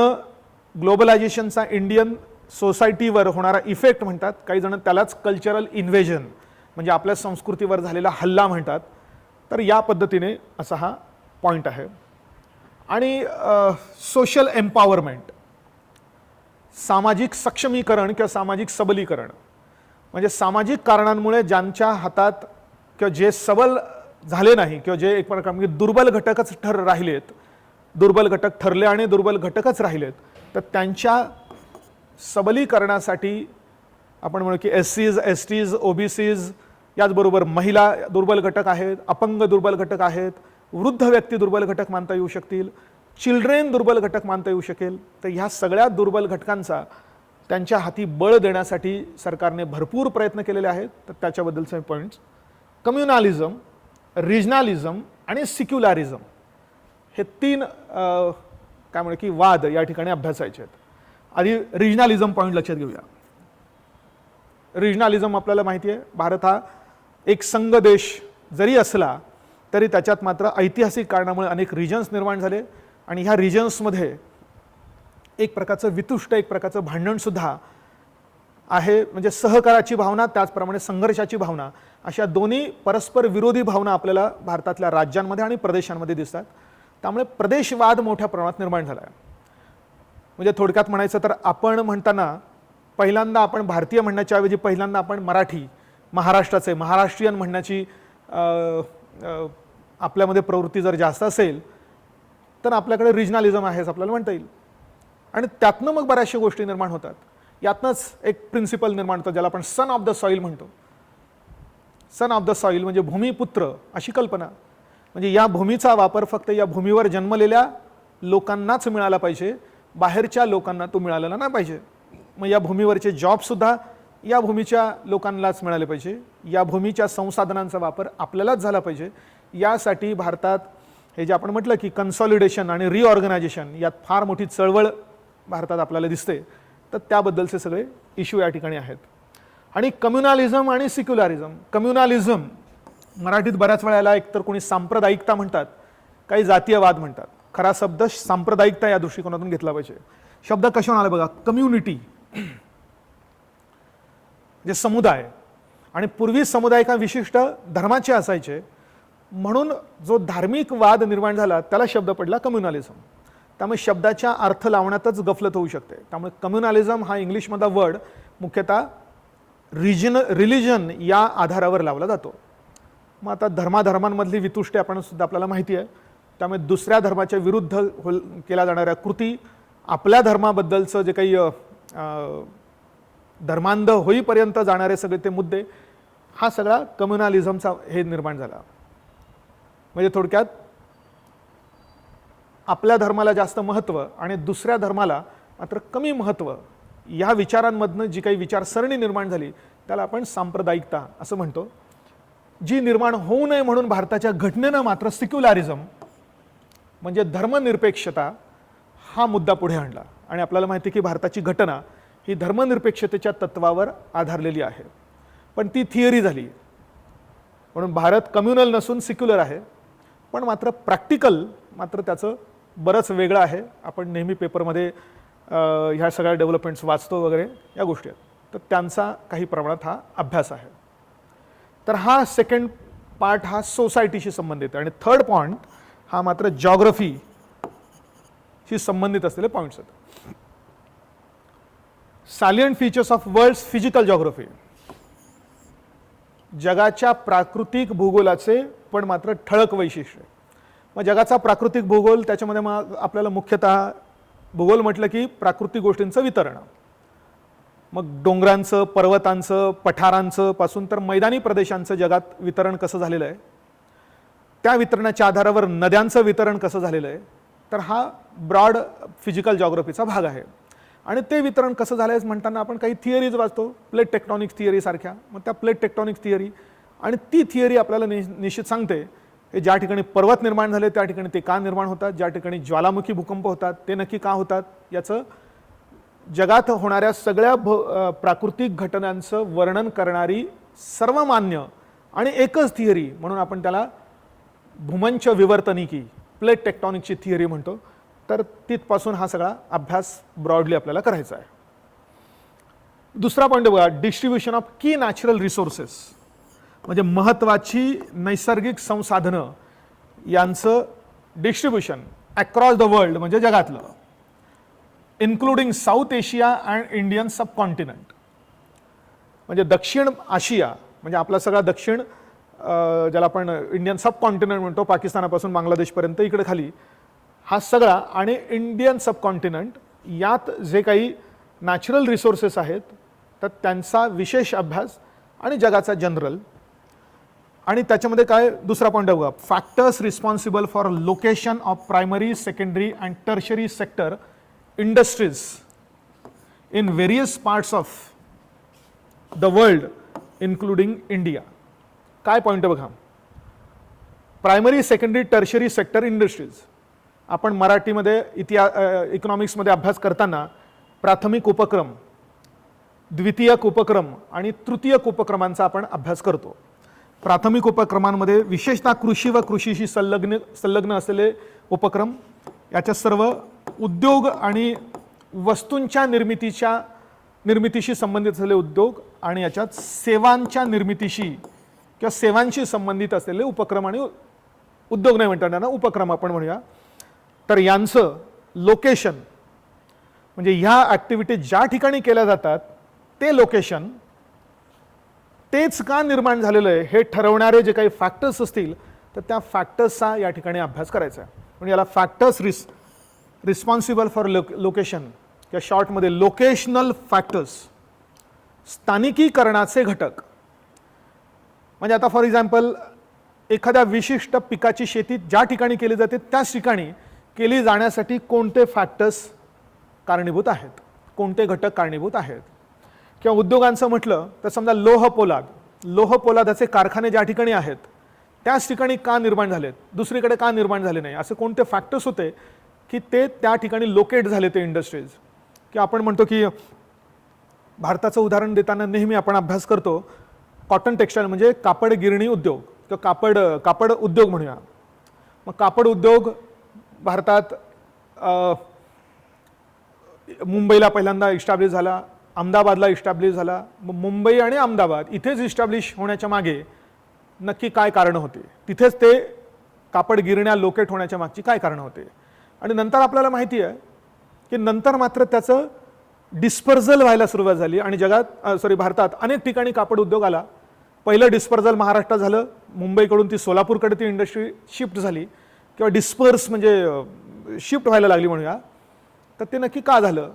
ग्लोबलायझेशनचा इंडियन सोसायटीवर होणारा इफेक्ट म्हणतात, काही जण त्यालाच कल्चरल इन्व्हेजन म्हणजे आपल्या संस्कृतीवर झालेला हल्ला म्हणतात. तर या पद्धतीने असा हा पॉईंट आहे. आणि सोशल एम्पॉवरमेंट, सामाजिक सक्षमीकरण किंवा सामाजिक सबलीकरण, म्हणजे सामाजिक कारणांमुळे ज्यांच्या हातात किंवा जे सबल झाले नाही किंवा जे एक प्रकार म्हणजे दुर्बल घटकच राहिलेत, दुर्बल घटक ठरले आणि दुर्बल घटकच राहिलेत, तर त्यांच्या सबलीकरणासाठी आपण म्हणू की SCs, STs, OBCs, याचबरोबर महिला दुर्बल घटक आहेत, अपंग दुर्बल घटक आहेत, वृद्ध व्यक्ती दुर्बल घटक मानता येऊ शकतील, चिल्ड्रेन दुर्बल घटक मानता येऊ शकेल. तर ह्या सगळ्या दुर्बल घटकांचा त्यांच्या हाती बळ देण्यासाठी सरकारने भरपूर प्रयत्न केलेले आहेत. तर त्याच्याबद्दलचे पॉईंट्स, कम्युनलिझम, रिजनलिझम आणि सिक्युलरिझम हे तीन काय म्हणू की वाद या ठिकाणी अभ्यासायचे आहेत. आधी रिजनलिझम पॉईंट लक्षात घेऊया. रिजनलिझम आपल्याला माहिती आहे, भारत हा एक संघ देश जरी असला तरी त्याच्यात मात्र ऐतिहासिक कारणामुळे अनेक रिजन्स निर्माण झाले आणि ह्या रिजन्समध्ये एक प्रकारचं वितुष्ट, एक प्रकारचं भांडणसुद्धा आहे. म्हणजे सहकाराची भावना, त्याचप्रमाणे संघर्षाची भावना, अशा दोन्ही परस्पर विरोधी भावना आपल्याला भारतातल्या राज्यांमध्ये आणि प्रदेशांमध्ये दिसतात. त्यामुळे प्रदेशवाद मोठ्या प्रमाणात निर्माण झाला आहे. म्हणजे थोडक्यात म्हणायचं तर आपण म्हणताना पहिल्यांदा आपण भारतीय म्हणण्याच्या ऐवजी पहिल्यांदा आपण मराठी, महाराष्ट्राचे, महाराष्ट्रीयन म्हणण्याची आपल्यामध्ये प्रवृत्ती जर जास्त असेल तर आपल्याकडे रिजनलिझम आहे असं आपल्याला म्हणता येईल. आणि त्यातनं मग बऱ्याचशा गोष्टी निर्माण होतात. यातनंच एक प्रिन्सिपल निर्माण होतं ज्याला आपण सन ऑफ द सॉईल म्हणतो. सन ऑफ द सॉईल म्हणजे भूमिपुत्र अशी कल्पना. म्हणजे या भूमीचा वापर फक्त या भूमीवर जन्मलेल्या लोकांनाच मिळाला पाहिजे, बाहेरच्या लोकांना तो मिळालेला नाही पाहिजे. मग या भूमीवरचे जॉबसुद्धा या भूमीच्या लोकांनाच मिळाले पाहिजे. या भूमीच्या संसाधनांचा वापर आपल्यालाच झाला पाहिजे. यासाठी भारतात हे जे आपण म्हटलं की कन्सॉलिडेशन आणि रिऑर्गनायझेशन, यात फार मोठी चळवळ भारतात आपल्याला दिसते. तर त्याबद्दलचे सगळे इश्यू या ठिकाणी आहेत. आणि कम्युनलिझम आणि सिक्युलरिझम. कम्युनलिझम मराठीत बऱ्याच वेळेला एकतर कोणी सांप्रदायिकता म्हणतात, काही जातीयवाद म्हणतात. खरा शब्द सांप्रदायिकता या दृष्टिकोनातून घेतला पाहिजे. शब्द कशावर आला बघा, कम्युनिटी जे समुदाय, आणि पूर्वी समुदाय का विशिष्ट धर्माचे असायचे म्हणून जो धार्मिक वाद निर्माण झाला त्याला शब्द पडला कम्युनलिझम. त्यामुळे शब्दाच्या अर्थ लावण्यातच गफलत होऊ शकते. त्यामुळे कम्युनलिझम हा इंग्लिशमधला वर्ड मुख्यतः रिलिजन या आधारावर लावला जातो. मग आता धर्माधर्मांमधली वितुष्टे आपण सुद्धा आपल्याला माहिती आहे. त्यामुळे दुसऱ्या धर्माच्या विरुद्ध केल्या जाणाऱ्या कृती, आपल्या धर्माबद्दलचं जे काही धर्मांध होईपर्यंत जाणारे सगळे ते मुद्दे, हा सगळा कम्युनलिझमचा हे निर्माण झाला. म्हणजे थोडक्यात आपल्या धर्माला जास्त महत्त्व आणि दुसऱ्या धर्माला मात्र कमी महत्त्व, या विचारांमधनं जी काही विचारसरणी निर्माण झाली त्याला आपण सांप्रदायिकता असं म्हणतो. जी निर्माण होऊ नये म्हणून भारताच्या घटनेनं मात्र सिक्युलरिझम म्हणजे धर्मनिरपेक्षता हा मुद्दा पुढे आणला. आणि आपल्याला माहिती आहे की भारताची घटना ही धर्मनिरपेक्षतेच्या तत्वावर आधारलेली आहे. पण ती थिअरी झाली म्हणून भारत कम्युनल नसून सिक्युलर आहे. पण मात्र प्रॅक्टिकल मात्र त्याचं बरंच वेगळं आहे. आपण नेहमी पेपरमध्ये ह्या सगळ्या डेव्हलपमेंट्स वाचतो वगैरे या गोष्टी आहेत. तर त्यांचा काही प्रमाणात हा अभ्यास आहे. तर हा सेकंड पार्ट हा सोसायटीशी संबंधित आहे. आणि थर्ड पॉईंट हा मात्र जॉग्रफीशी संबंधित असलेले पॉईंट्स आहेत. Salient features of world's physical geography, जगाच्या प्राकृतिक भूगोलाचे पण मात्र ठळक वैशिष्ट्य. मग जगाचा प्राकृतिक भूगोल, त्याच्यामध्ये मग आपल्याला मुख्यतः भूगोल म्हटलं की प्राकृतिक गोष्टींचं वितरण, मग डोंगरांचं, पर्वतांचं, पठारांचं पासून तर मैदानी प्रदेशांचं जगात वितरण कसं झालेलं आहे, त्या वितरणाच्या आधारावर नद्यांचं वितरण कसं झालेलं आहे. तर हा ब्रॉड फिजिकल जॉग्रफीचा भाग आहे. आणि ते वितरण कसं झालं आहे म्हणताना आपण काही थिअरीज वाचतो, प्लेट टेक्टॉनिक थिअरी सारख्या. मग त्या प्लेट टेक्टॉनिक थिअरी आणि ती थिअरी आपल्याला निश्चित सांगते की ज्या ठिकाणी पर्वत निर्माण झाले त्या ठिकाणी ते का निर्माण होतात, ज्या ठिकाणी ज्वालामुखी भूकंप होतात ते नक्की का होतात, याचं जगात होणाऱ्या सगळ्या प्राकृतिक घटनांचं वर्णन करणारी सर्वमान्य आणि एकच थिअरी म्हणून आपण त्याला भूमंच विवर्तनिकी, प्लेट टेक्टॉनिकची थिअरी म्हणतो. तर तिथपासून हा सगळा अभ्यास ब्रॉडली आपल्याला करायचा आहे. दुसरा पॉईंट बघा, डिस्ट्रीब्युशन ऑफ की नॅचरल रिसोर्सेस, म्हणजे महत्त्वाची नैसर्गिक संसाधनं यांचं डिस्ट्रीब्युशन अक्रॉस द वर्ल्ड, म्हणजे जगातलं, including south Asia and Indian subcontinent. म्हणजे दक्षिण आशिया म्हणजे आपला सगळा दक्षिण, ज्याला आपण इंडियन सबकॉन्टिनेंट म्हणतो, पाकिस्तानापासून बांगलादेशपर्यंत इकडे खाली हा सगळा, आणि इंडियन सबकॉन्टिनेंट यात जे काही नॅचरल रिसोर्सेस आहेत तर त्यांचा विशेष अभ्यास आणि जगाचा जनरल. आणि त्याच्यामध्ये काय दुसरा पॉईंट बघा, factors responsible for location of primary secondary and tertiary sector industries in various parts of the world including India. काय पॉईंट बघा, primary secondary tertiary sector industries. आपण मराठीमध्ये इकॉनॉमिक्समध्ये अभ्यास करताना प्राथमिक उपक्रम, द्वितीयक उपक्रम आणि तृतीयक उपक्रमांचा आपण अभ्यास करतो. प्राथमिक उपक्रमांमध्ये विशेषतः कृषी व कृषीशी संलग्न असलेले उपक्रम, याच्या सर्व उद्योग आणि वस्तूंच्या निर्मितीशी संबंधित असलेले उद्योग, आणि याच्यात सेवांच्या निर्मितीशी किंवा सेवांशी संबंधित असलेले उपक्रम आणि उद्योग नाही म्हणता येणार, उपक्रम आपण म्हणूया. तर यांचं लोकेशन म्हणजे ह्या ॲक्टिव्हिटी ज्या ठिकाणी केल्या जातात ते लोकेशन तेच का निर्माण झालेलं आहे हे ठरवणारे जे काही फॅक्टर्स असतील तर त्या फॅक्टर्सचा या ठिकाणी अभ्यास करायचा आहे. म्हणजे याला फॅक्टर्स रिस्पॉन्सिबल फॉर लोकेशन किंवा शॉर्टमध्ये लोकेशनल फॅक्टर्स, स्थानिकीकरणाचे घटक. म्हणजे आता फॉर एक्झाम्पल एखाद्या विशिष्ट पिकाची शेती ज्या ठिकाणी केली जाते त्याच ठिकाणी केली जाण्यासाठी कोणते फॅक्टर्स कारणीभूत आहेत, कोणते घटक कारणीभूत आहेत. किंवा उद्योगांचं म्हटलं तर समजा लोह पोलादाचे कारखाने ज्या ठिकाणी आहेत त्याच ठिकाणी का निर्माण झालेत, दुसरीकडे का निर्माण झाले नाही, असे कोणते फॅक्टर्स होते की ते त्या ठिकाणी लोकेट झाले ते इंडस्ट्रीज. की आपण म्हणतो की भारताचं उदाहरण देताना नेहमी आपण अभ्यास करतो कॉटन टेक्सटाईल म्हणजे कापड गिरणी उद्योग किंवा कापड उद्योग म्हणूया. मग कापड उद्योग भारतात मुंबईला पहिल्यांदा इस्टॅब्लिश झाला, अहमदाबादला इस्टॅब्लिश झाला. मग मुंबई आणि अहमदाबाद इथेच इस्टॅब्लिश होण्याच्या मागे नक्की काय कारणं होती, तिथेच ते कापड गिरण्या लोकेट होण्याच्या मागची काय कारणं होते. आणि नंतर आपल्याला माहिती आहे की नंतर मात्र त्याचं डिस्पर्जल व्हायला सुरुवात झाली आणि भारतात अनेक ठिकाणी कापड उद्योग आला. पहिलं डिस्पर्जल महाराष्ट्रात झालं, मुंबईकडून ती सोलापूरकडे ती इंडस्ट्री शिफ्ट झाली किंवा डिस्पर्स म्हणजे शिफ्ट व्हायला लागली म्हणूया. तर ते नक्की का झालं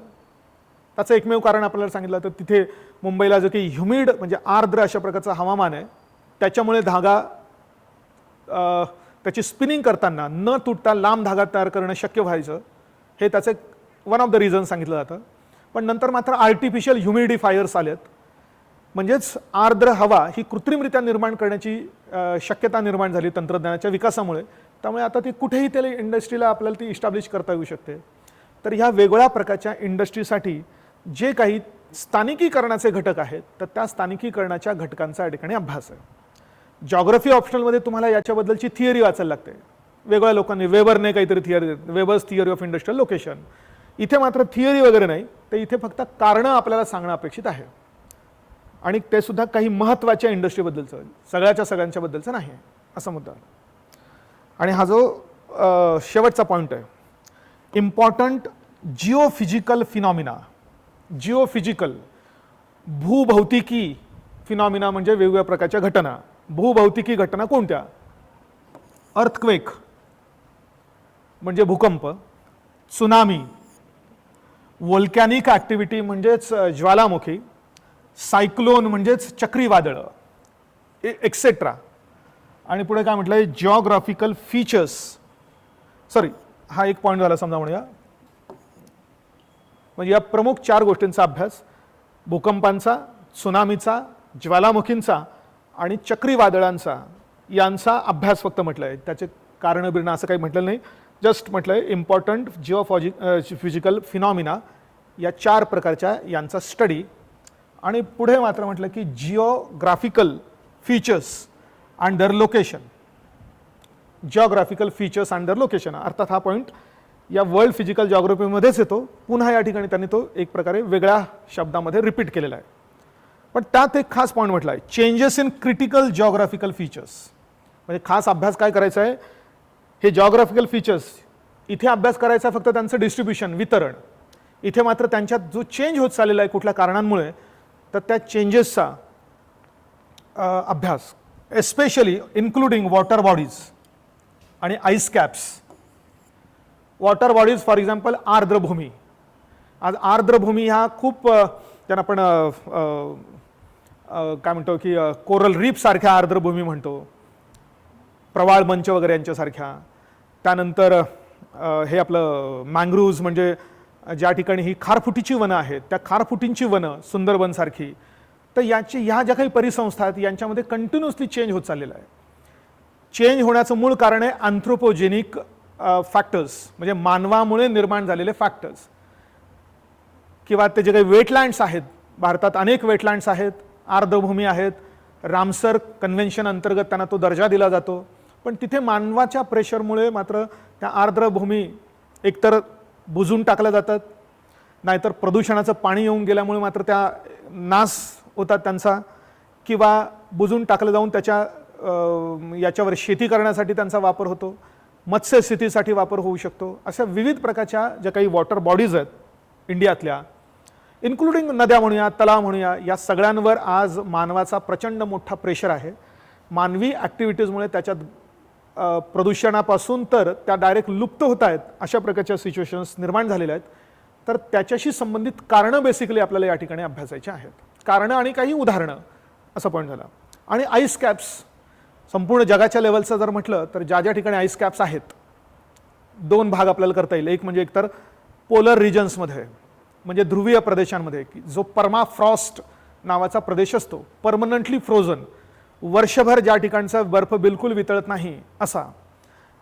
त्याचं एकमेव कारण आपल्याला सांगितलं तर तिथे मुंबईला जो की ह्युमिड म्हणजे आर्द्र अशा प्रकारचं हवामान आहे त्याच्यामुळे धागा त्याची स्पिनिंग करताना न तुटता लांब धागा तयार करणं शक्य व्हायचं, हे त्याचं वन ऑफ द रिझन सांगितलं जातं. पण नंतर मात्र आर्टिफिशियल ह्युमिडिफायर्स आलेत, म्हणजेच आर्द्र हवा ही कृत्रिमरित्या निर्माण करण्याची शक्यता निर्माण झाली तंत्रज्ञानाच्या विकासामुळे. त्यामुळे आता ती कुठेही त्याला इंडस्ट्रीला आपल्याला ती इस्टॅब्लिश करता येऊ शकते. तर ह्या वेगवेगळ्या प्रकारच्या इंडस्ट्रीसाठी जे काही स्थानिकीकरणाचे घटक आहेत तर त्या स्थानिकीकरणाच्या घटकांचा या ठिकाणी अभ्यास आहे. जॉग्रफी ऑप्शनलमध्ये तुम्हाला याच्याबद्दलची थिअरी वाचायला लागते. वेगवेगळ्या लोकांनी वेबरने काहीतरी theory, Weber's theory of industrial location. इथे मात्र थिअरी वगैरे नाही, तर इथे फक्त कारणं आपल्याला सांगणं अपेक्षित आहे आणि ते सुद्धा काही महत्त्वाच्या इंडस्ट्रीबद्दलचं, सगळ्यांच्या बद्दलचं नाही असा मुद्दा. आणि हा जो शेवटचा पॉईंट आहे, इम्पॉर्टंट जिओफिजिकल फिनॉमिना. जिओफिजिकल भूभौतिकी फिनॉमिना म्हणजे वेगवेगळ्या प्रकारच्या घटना. भूभौतिकी घटना कोणत्या? अर्थक्वेक म्हणजे भूकंप, त्सुनामी, व्होल्कॅनिक ॲक्टिव्हिटी म्हणजेच ज्वालामुखी, सायक्लोन म्हणजेच चक्रीवादळं एक्सेट्रा. आणि पुढे काय म्हटलंय, जिओग्राफिकल फीचर्स. हा एक पॉईंट झाला समजा म्हणूया. म्हणजे या प्रमुख 4 गोष्टींचा अभ्यास, भूकंपांचा, त्सुनामीचा, ज्वालामुखींचा आणि चक्रीवादळांचा, यांचा अभ्यास फक्त म्हटलंय. त्याचे कारण बिरणं असं काही म्हटलं नाही, जस्ट म्हटलंय इम्पॉर्टंट फिजिकल फिनॉमिना, या 4 प्रकारच्या यांचा स्टडी. आणि पुढे मात्र म्हटलं की जिओग्राफिकल फीचर्स अँड दर लोकेशन. जिओग्राफिकल फीचर्स अँड दर लोकेशन अर्थात हा पॉईंट या वर्ल्ड फिजिकल जिओग्राफीमध्येच येतो. पुन्हा या ठिकाणी त्यांनी तो एक प्रकारे वेगळ्या शब्दामध्ये रिपीट केलेला आहे. पण त्यात एक खास पॉईंट म्हटला आहे, changes in critical geographical features. म्हणजे खास अभ्यास काय करायचा आहे, हे जिओग्राफिकल फीचर्स इथे अभ्यास करायचा फक्त त्यांचं डिस्ट्रीब्युशन, वितरण. इथे मात्र त्यांच्यात जो चेंज होत चाललेला आहे कुठल्या कारणांमुळे, तर त्या चेंजेसचा अभ्यास, एस्पेशली इन्क्लुडिंग वॉटर बॉडीज आणि ice caps. Water bodies for example आर्द्रभूमी, आज आर्द्रभूमी ह्या खूप त्यांना आपण काय म्हणतो की कोरल रीफ सारख्या आर्द्रभूमी म्हणतो, प्रवाळ मंच वगैरे यांच्यासारख्या. त्यानंतर हे आपलं मँग्रोव्ज म्हणजे ज्या ठिकाणी ही खारफुटीची वनं आहेत त्या खारफुटींची वनं सुंदरबनसारखी. तर ह्या ज्या काही परिसंस्था आहेत यांच्यामध्ये कंटिन्युअसली चेंज होत चाललेला आहे. चेंज होण्याचं मूळ कारण आहे अँथ्रोपोजेनिक फॅक्टर्स, म्हणजे मानवामुळे निर्माण झालेले फॅक्टर्स, किंवा ते जे काही वेटलँड्स आहेत, भारतात अनेक वेटलँड्स आहेत, आर्द्रभूमी आहेत, रामसर कन्व्हेन्शन अंतर्गत त्यांना तो दर्जा दिला जातो. पण तिथे मानवाच्या प्रेशरमुळे मात्र त्या आर्द्रभूमी एकतर बुजून टाकल्या जातात, नाहीतर प्रदूषणाचं पाणी येऊन गेल्यामुळे मात्र त्या नाश होतात त्यांचा, किंवा बुजून टाकलं जाऊन त्याच्या याच्यावर शेती करण्यासाठी त्यांचा वापर होतो, मत्स्यशेतीसाठी वापर होऊ शकतो. अशा विविध प्रकारच्या ज्या काही वॉटर बॉडीज आहेत इंडियातल्या, इन्क्लुडिंग नद्या म्हणूया, तलाव म्हणूया, या सगळ्यांवर आज मानवाचा प्रचंड मोठा प्रेशर आहे. मानवी ॲक्टिव्हिटीजमुळे त्याच्यात प्रदूषणापासून तर त्या डायरेक्ट लुप्त होत आहेत अशा प्रकारच्या सिच्युएशन्स निर्माण झालेल्या आहेत. तर त्याच्याशी संबंधित कारणं बेसिकली आपल्याला या ठिकाणी अभ्यासायची आहेत. कारणं आणि काही उदाहरणं असा पॉईंट झाला. आणि आईस कॅप्स संपूर्ण जगाच्या लेवलचं जर म्हटलं तर ज्या ज्या ठिकाणी आईस कॅप्स आहेत, दोन भाग आपल्याला करता येईल. एक म्हणजे एकतर पोलर रिजन्समध्ये, म्हणजे ध्रुवीय प्रदेशांमध्ये, जो परमाफ्रॉस्ट नावाचा प्रदेश असतो, परमनंटली फ्रोझन, वर्षभर ज्या ठिकाणचा बर्फ बिलकुल वितळत नाही असा.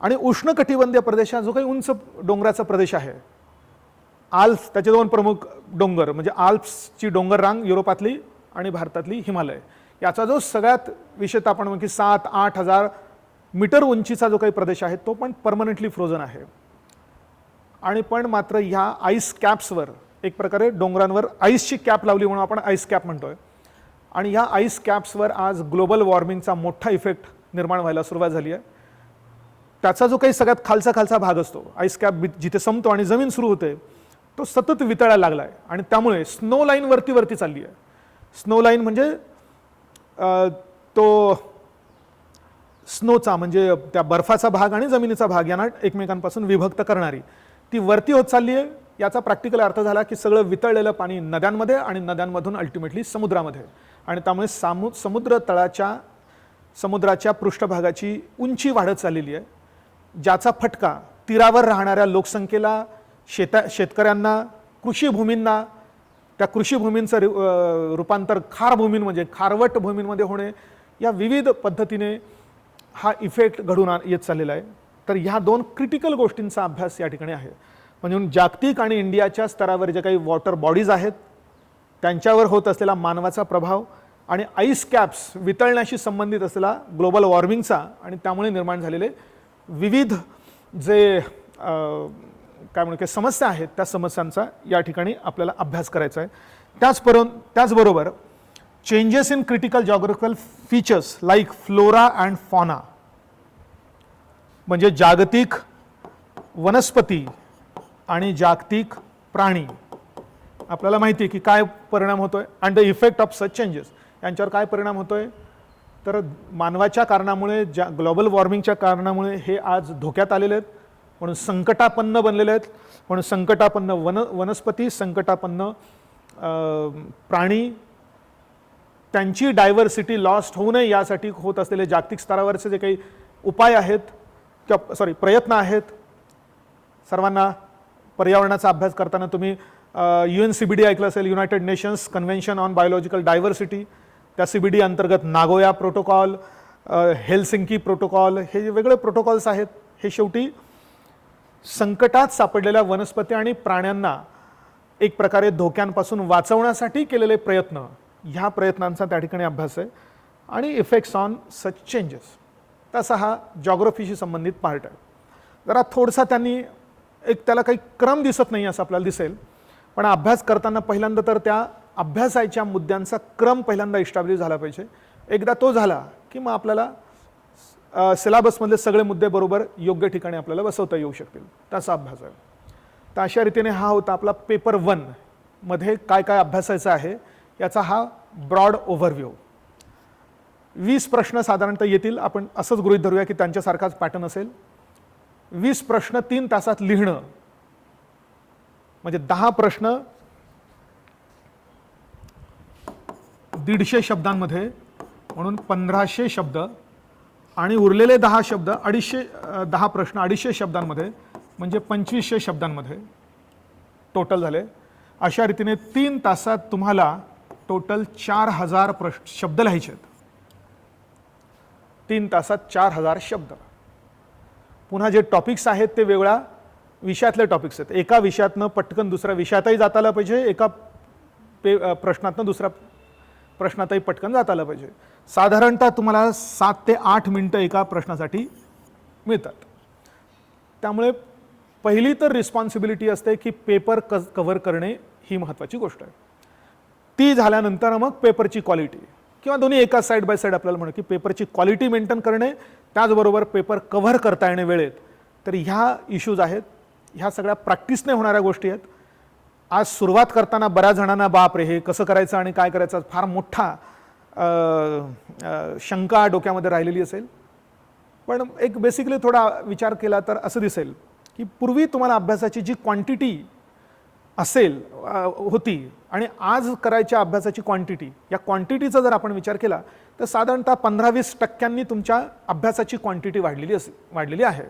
आणि उष्णकटिबंधीय प्रदेश जो काही उंच डोंगराचा प्रदेश आहे, आल्प्स, त्याचे दोन प्रमुख डोंगर म्हणजे आल्प्सची डोंगर रांग युरोपातली आणि भारतातली हिमालय, याचा जो सगळ्यात विशेषतः आपण म्हणजे 7-8 हजार मीटर उंचीचा जो काही प्रदेश आहे तो पण परमनंटली फ्रोझन आहे. आणि पण मात्र ह्या आईस कॅप्सवर एक प्रकारे डोंगरांवर आईसची कॅप लावली म्हणून आपण आईस कॅप म्हणतोय. आणि ह्या आईस कॅप्सवर आज ग्लोबल वॉर्मिंगचा मोठा इफेक्ट निर्माण व्हायला सुरुवात झाली आहे. त्याचा जो काही सगळ्यात खालचा भाग असतो, आईस कॅप जिथे संपतो आणि जमीन सुरू होते, तो सतत वितळायला लागला आहे. आणि त्यामुळे स्नो लाईन वरती चालली आहे. स्नो लाईन म्हणजे तो स्नोचा म्हणजे त्या बर्फाचा भाग आणि जमिनीचा भाग यांना एकमेकांपासून विभक्त करणारी ती वरती होत चालली आहे. याचा प्रॅक्टिकल अर्थ झाला की सगळं वितळलेलं पाणी नद्यांमध्ये आणि नद्यांमधून अल्टिमेटली समुद्रामध्ये, आणि त्यामुळे समुद्र तळाच्या समुद्राच्या पृष्ठभागाची उंची वाढत चाललेली आहे, ज्याचा फटका तीरावर राहणाऱ्या लोकसंख्येला, शेतकऱ्यांना, कृषीभूमींना, त्या कृषीभूमींचं रूपांतर खारभूमीं म्हणजे खारवट भूमींमध्ये होणे, या विविध पद्धतीने हा इफेक्ट घडून येत चाललेला आहे. तर ह्या दोन क्रिटिकल गोष्टींचा अभ्यास या ठिकाणी आहे. म्हणजे जागतिक आणि इंडियाच्या स्तरावर जे काही वॉटर बॉडीज आहेत त्यांच्यावर होत असलेला मानवाचा प्रभाव आणि आईस कॅप्स वितळण्याशी संबंधित असलेला ग्लोबल वॉर्मिंगचा आणि त्यामुळे निर्माण झालेले विविध जे काय म्हणू की समस्या आहेत त्या समस्यांचा या ठिकाणी आपल्याला अभ्यास करायचा आहे. त्याचबरोबर changes in critical geographical features like flora and fauna, म्हणजे जागतिक वनस्पती आणि जागतिक प्राणी, आपल्याला माहिती आहे की काय परिणाम होतोय and the effect of such changes, यांच्यावर काय परिणाम होतोय. तर मानवाच्या कारणामुळे, ग्लोबल वॉर्मिंगच्या कारणामुळे हे आज धोक्यात आलेले आहेत, म्हणून संकटापन्न बनलेले आहेत. म्हणून संकटापन्न वनस्पती, संकटापन्न प्राणी, त्यांची डायव्हर्सिटी लॉस्ट होऊ नये यासाठी होत असलेले जागतिक स्तरावरचे जे काही उपाय आहेत किंवा प्रयत्न आहेत. सर्वांना पर्यावरणाचा अभ्यास करताना तुम्ही UNCBD ऐकलं असेल, United nations convention on biological diversity, त्या CBD अंतर्गत नागोया प्रोटोकॉल, हेलसिंकी प्रोटोकॉल, हे जे वेगळे प्रोटोकॉल्स आहेत हे शेवटी संकटात सापडलेल्या वनस्पती आणि प्राण्यांना एक प्रकारे धोक्यांपासून वाचवण्यासाठी केलेले प्रयत्न, ह्या प्रयत्नांचा त्या ठिकाणी अभ्यास आहे. आणि इफेक्ट्स ऑन सच चेंजेस, तसा हा जॉग्रफीशी संबंधित पार्ट आहे. जरा थोडासा त्यांनी त्याला काही क्रम दिसत नाही असं आपल्याला दिसेल, पण अभ्यास करताना पहिल्यांदा तर त्या अभ्यासाच्या मुद्द्यांचा क्रम पहिल्यांदा इस्टॅब्लिश झाला पाहिजे. एकदा तो झाला की मग आपल्याला सिलेबसमधले सगळे मुद्दे बरोबर योग्य ठिकाणी आपल्याला बसवता येऊ शकतील, त्याचा अभ्यास आहे. तर अशा रीतीने हा होता आपला पेपर 1 मध्ये काय काय अभ्यासायचं आहे याचा हा ब्रॉड ओव्हरव्ह्यू. 20 प्रश्न साधारणतः येतील, आपण असंच गृहीत धरूया की त्यांच्यासारखाच पॅटर्न असेल. 20 प्रश्न 3 तासात लिहिणं म्हणजे 10 प्रश्न 150 शब्दांमध्ये, म्हणून 1500 शब्द, आणि उरलेले 10 शब्द 10 प्रश्न 250 शब्दांमध्ये, म्हणजे 2500 शब्दांमध्ये टोटल झाले. अशा रीतीने 3 तासात तुम्हाला टोटल 4000 शब्द लिहायचे आहेत. 3 तासात 4000 शब्द. पुन्हा जे टॉपिक्स आहेत ते वेगळ्या विषयातले टॉपिक्स आहेत. एका विषयातनं पटकन दुसऱ्या विषयातही जाता आलं पाहिजे, एका प्रश्नातनं दुसऱ्या प्रश्नातही पटकन जाता आलं पाहिजे. साधारणतः तुम्हाला 7 ते 8 मिनिटं एका प्रश्नासाठी मिळतात. त्यामुळे पहिली तर रिस्पॉन्सिबिलिटी असते की पेपर कव्हर करणे ही महत्त्वाची गोष्ट आहे. ती झाल्यानंतर मग पेपरची क्वालिटी, किंवा दोन्ही एका साईड बाय साईड आपल्याला म्हणू की पेपरची क्वालिटी मेंटेन करणे, त्याचबरोबर पेपर कव्हर करता येणे वेळेत. तर ह्या इश्यूज आहेत. ह्या सगळ्या प्रॅक्टिसने होणाऱ्या गोष्टी आहेत. आज सुरुवात करताना बऱ्याच जणांना बापरे हे कसं करायचं आणि काय करायचं फार मोठा शंका डोक्यामध्ये राहिलेली असेल. पण एक बेसिकली थोडा विचार केला तर असं दिसेल की पूर्वी तुम्हाला अभ्यासाची जी क्वांटिटी होती आणि आज करायच्या अभ्यासाची क्वांटिटी, या क्वांटिटीचा जर आपण विचार केला तर साधारणतः 15-20% तुमच्या अभ्यासाची क्वांटिटी वाढलेली आहे.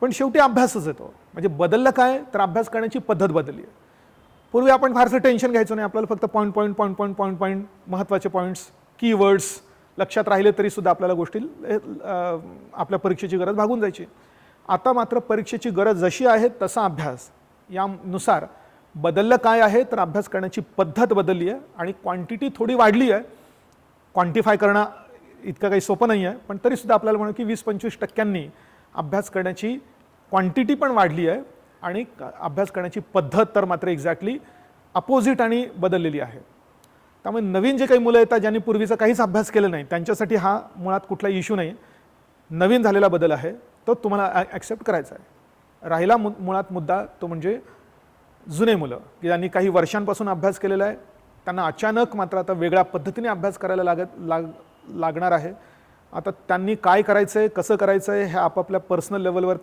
पण शेवटी अभ्यासच येतो. म्हणजे बदललं काय तर अभ्यास करण्याची पद्धत बदलली आहे. पूर्वी आपण फारसं टेन्शन घ्यायचो नाही. आपल्याला फक्त पॉईंट महत्त्वाचे पॉईंट्स, कीवर्ड्स लक्षात राहिले तरी सुद्धा आपल्याला गोष्टी आपल्या परीक्षेची गरज भागून जायची. आता मात्र परीक्षेची गरज जशी आहे तसा अभ्यास, यानुसार बदललं काय आहे तर अभ्यास करण्याची पद्धत बदलली आहे आणि क्वांटिटी थोडी वाढली आहे. क्वांटिफाय करणं इतकं काही सोपं नाही आहे, पण तरीसुद्धा आपल्याला म्हणू की 20-25% अभ्यास करण्याची क्वांटिटी पण वाढली आहे आणि अभ्यास करण्याची पद्धत तर मात्र एक्झॅक्टली अपोजिट आणि बदललेली आहे. त्यामुळे नवीन जे काही मुलं येतात ज्यांनी पूर्वीचा काहीच अभ्यास केला नाही त्यांच्यासाठी हा मुळात कुठलाही इश्यू नाही. नवीन झालेला बदल आहे तो तुम्हाला ॲक्सेप्ट करायचा आहे. राहिला मुळात मुद्दा तो म्हणजे जुने मुलं की ज्यांनी काही वर्षांपासून अभ्यास केलेला आहे, त्यांना अचानक मात्र आता वेगळ्या पद्धतीने अभ्यास करायला लागणार आहे. आता त्यांनी काय करायचं आहे, कसं करायचं आहे, हे आपापल्या पर्सनल लेवलवर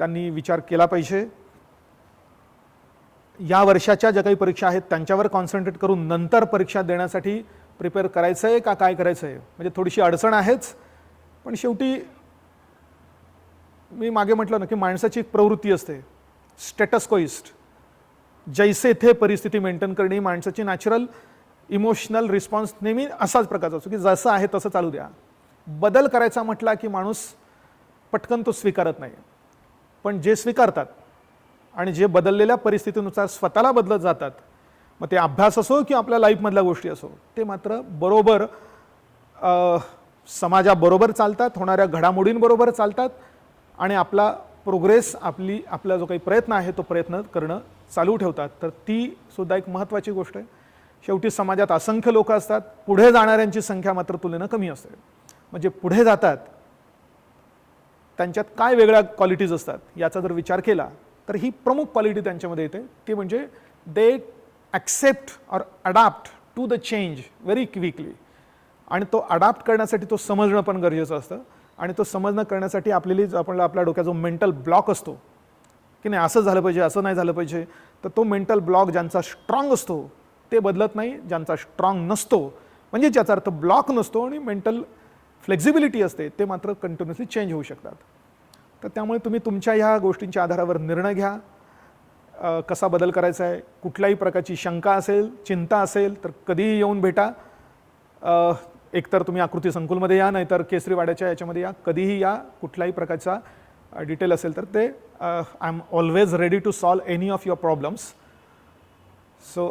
त्यांनी विचार केला पाहिजे. या वर्षाच्या ज्या काही परीक्षा आहेत त्यांच्यावर कॉन्सन्ट्रेट करून नंतर परीक्षा देण्यासाठी प्रिपेअर करायचं आहे का काय करायचं आहे. म्हणजे थोडीशी अडचण आहेच, पण शेवटी मी मागे म्हटलं ना की माणसाची एक प्रवृत्ती असते स्टेटस कोइस्ट, जैसे थे परिस्थिती मेंटेन करणे ही माणसाची नॅचरल इमोशनल रिस्पॉन्स नेहमी असाच प्रकारचा असतो की जसं आहे तसं चालू द्या. बदल करायचा म्हटला की माणूस पटकन तो स्वीकारत नाही. पण जे स्वीकारतात आणि जे बदललेल्या परिस्थितीनुसार स्वतःला बदलत जातात, मग ते अभ्यास असो किंवा आपल्या लाईफमधल्या गोष्टी असो, ते मात्र बरोबर समाजाबरोबर चालतात, होणाऱ्या घडामोडींबरोबर चालतात आणि आपला प्रोग्रेस आपला जो काही प्रयत्न आहे तो प्रयत्न करणं चालू ठेवतात. तर ती सुद्धा एक महत्त्वाची गोष्ट आहे. शेवटी समाजात असंख्य लोक असतात, पुढे जाणाऱ्यांची संख्या मात्र तुलनेनं कमी असते. म्हणजे पुढे जातात त्यांच्यात काय वेगळ्या क्वालिटीज असतात याचा जर विचार केला तर ही प्रमुख क्वालिटी त्यांच्यामध्ये येते, ती म्हणजे they accept or adapt to the change very quickly. आणि तो अडॅप्ट करण्यासाठी तो समजणं पण गरजेचं असतं. आणि तो समजणं करण्यासाठी आपल्या डोक्यात जो मेंटल ब्लॉक असतो की नाही असं झालं पाहिजे, असं नाही झालं पाहिजे, तर तो मेंटल ब्लॉक ज्यांचा स्ट्रॉंग असतो ते बदलत नाही. ज्यांचा स्ट्रॉंग नसतो म्हणजे ज्याचा अर्थ ब्लॉक नसतो आणि मेंटल फ्लेक्झिबिलिटी असते ते मात्र कंटिन्युअसली चेंज होऊ शकतात. तर त्यामुळे तुम्ही तुमच्या ह्या गोष्टींच्या आधारावर निर्णय घ्या. कसा बदल करायचा आहे. कुठल्याही प्रकारची शंका असेल, चिंता असेल तर कधीही येऊन भेटा. एकतर तुम्ही आकृती संकुलमध्ये या, नाहीतर केसरीवाड्याच्या याच्यामध्ये या, कधीही या. कुठल्याही प्रकारचा डिटेल असेल तर ते I am always ready to solve any of your problems. So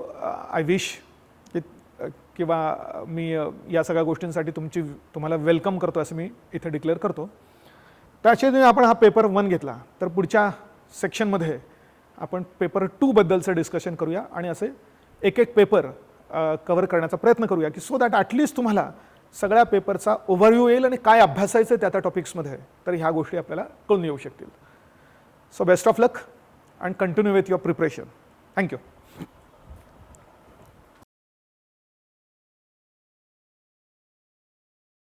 I wish किंवा मी या सगळ्या गोष्टींसाठी तुम्हाला वेलकम करतो असं मी इथे डिक्लेअर करतो. त्याच्याने आपण हा पेपर 1 घेतला तर पुढच्या सेक्शनमध्ये आपण पेपर 2 बद्दलचं डिस्कशन करूया आणि असे एक पेपर कव्हर करण्याचा प्रयत्न करूया की सो दॅट ॲटलिस्ट तुम्हाला सगळ्या पेपरचा ओव्हरव्ह्यू येईल आणि काय अभ्यासायचं त्या टॉपिक्समध्ये, तर ह्या गोष्टी आपल्याला कळून येऊ शकतील. So best of luck and continue with your preparation. Thank you.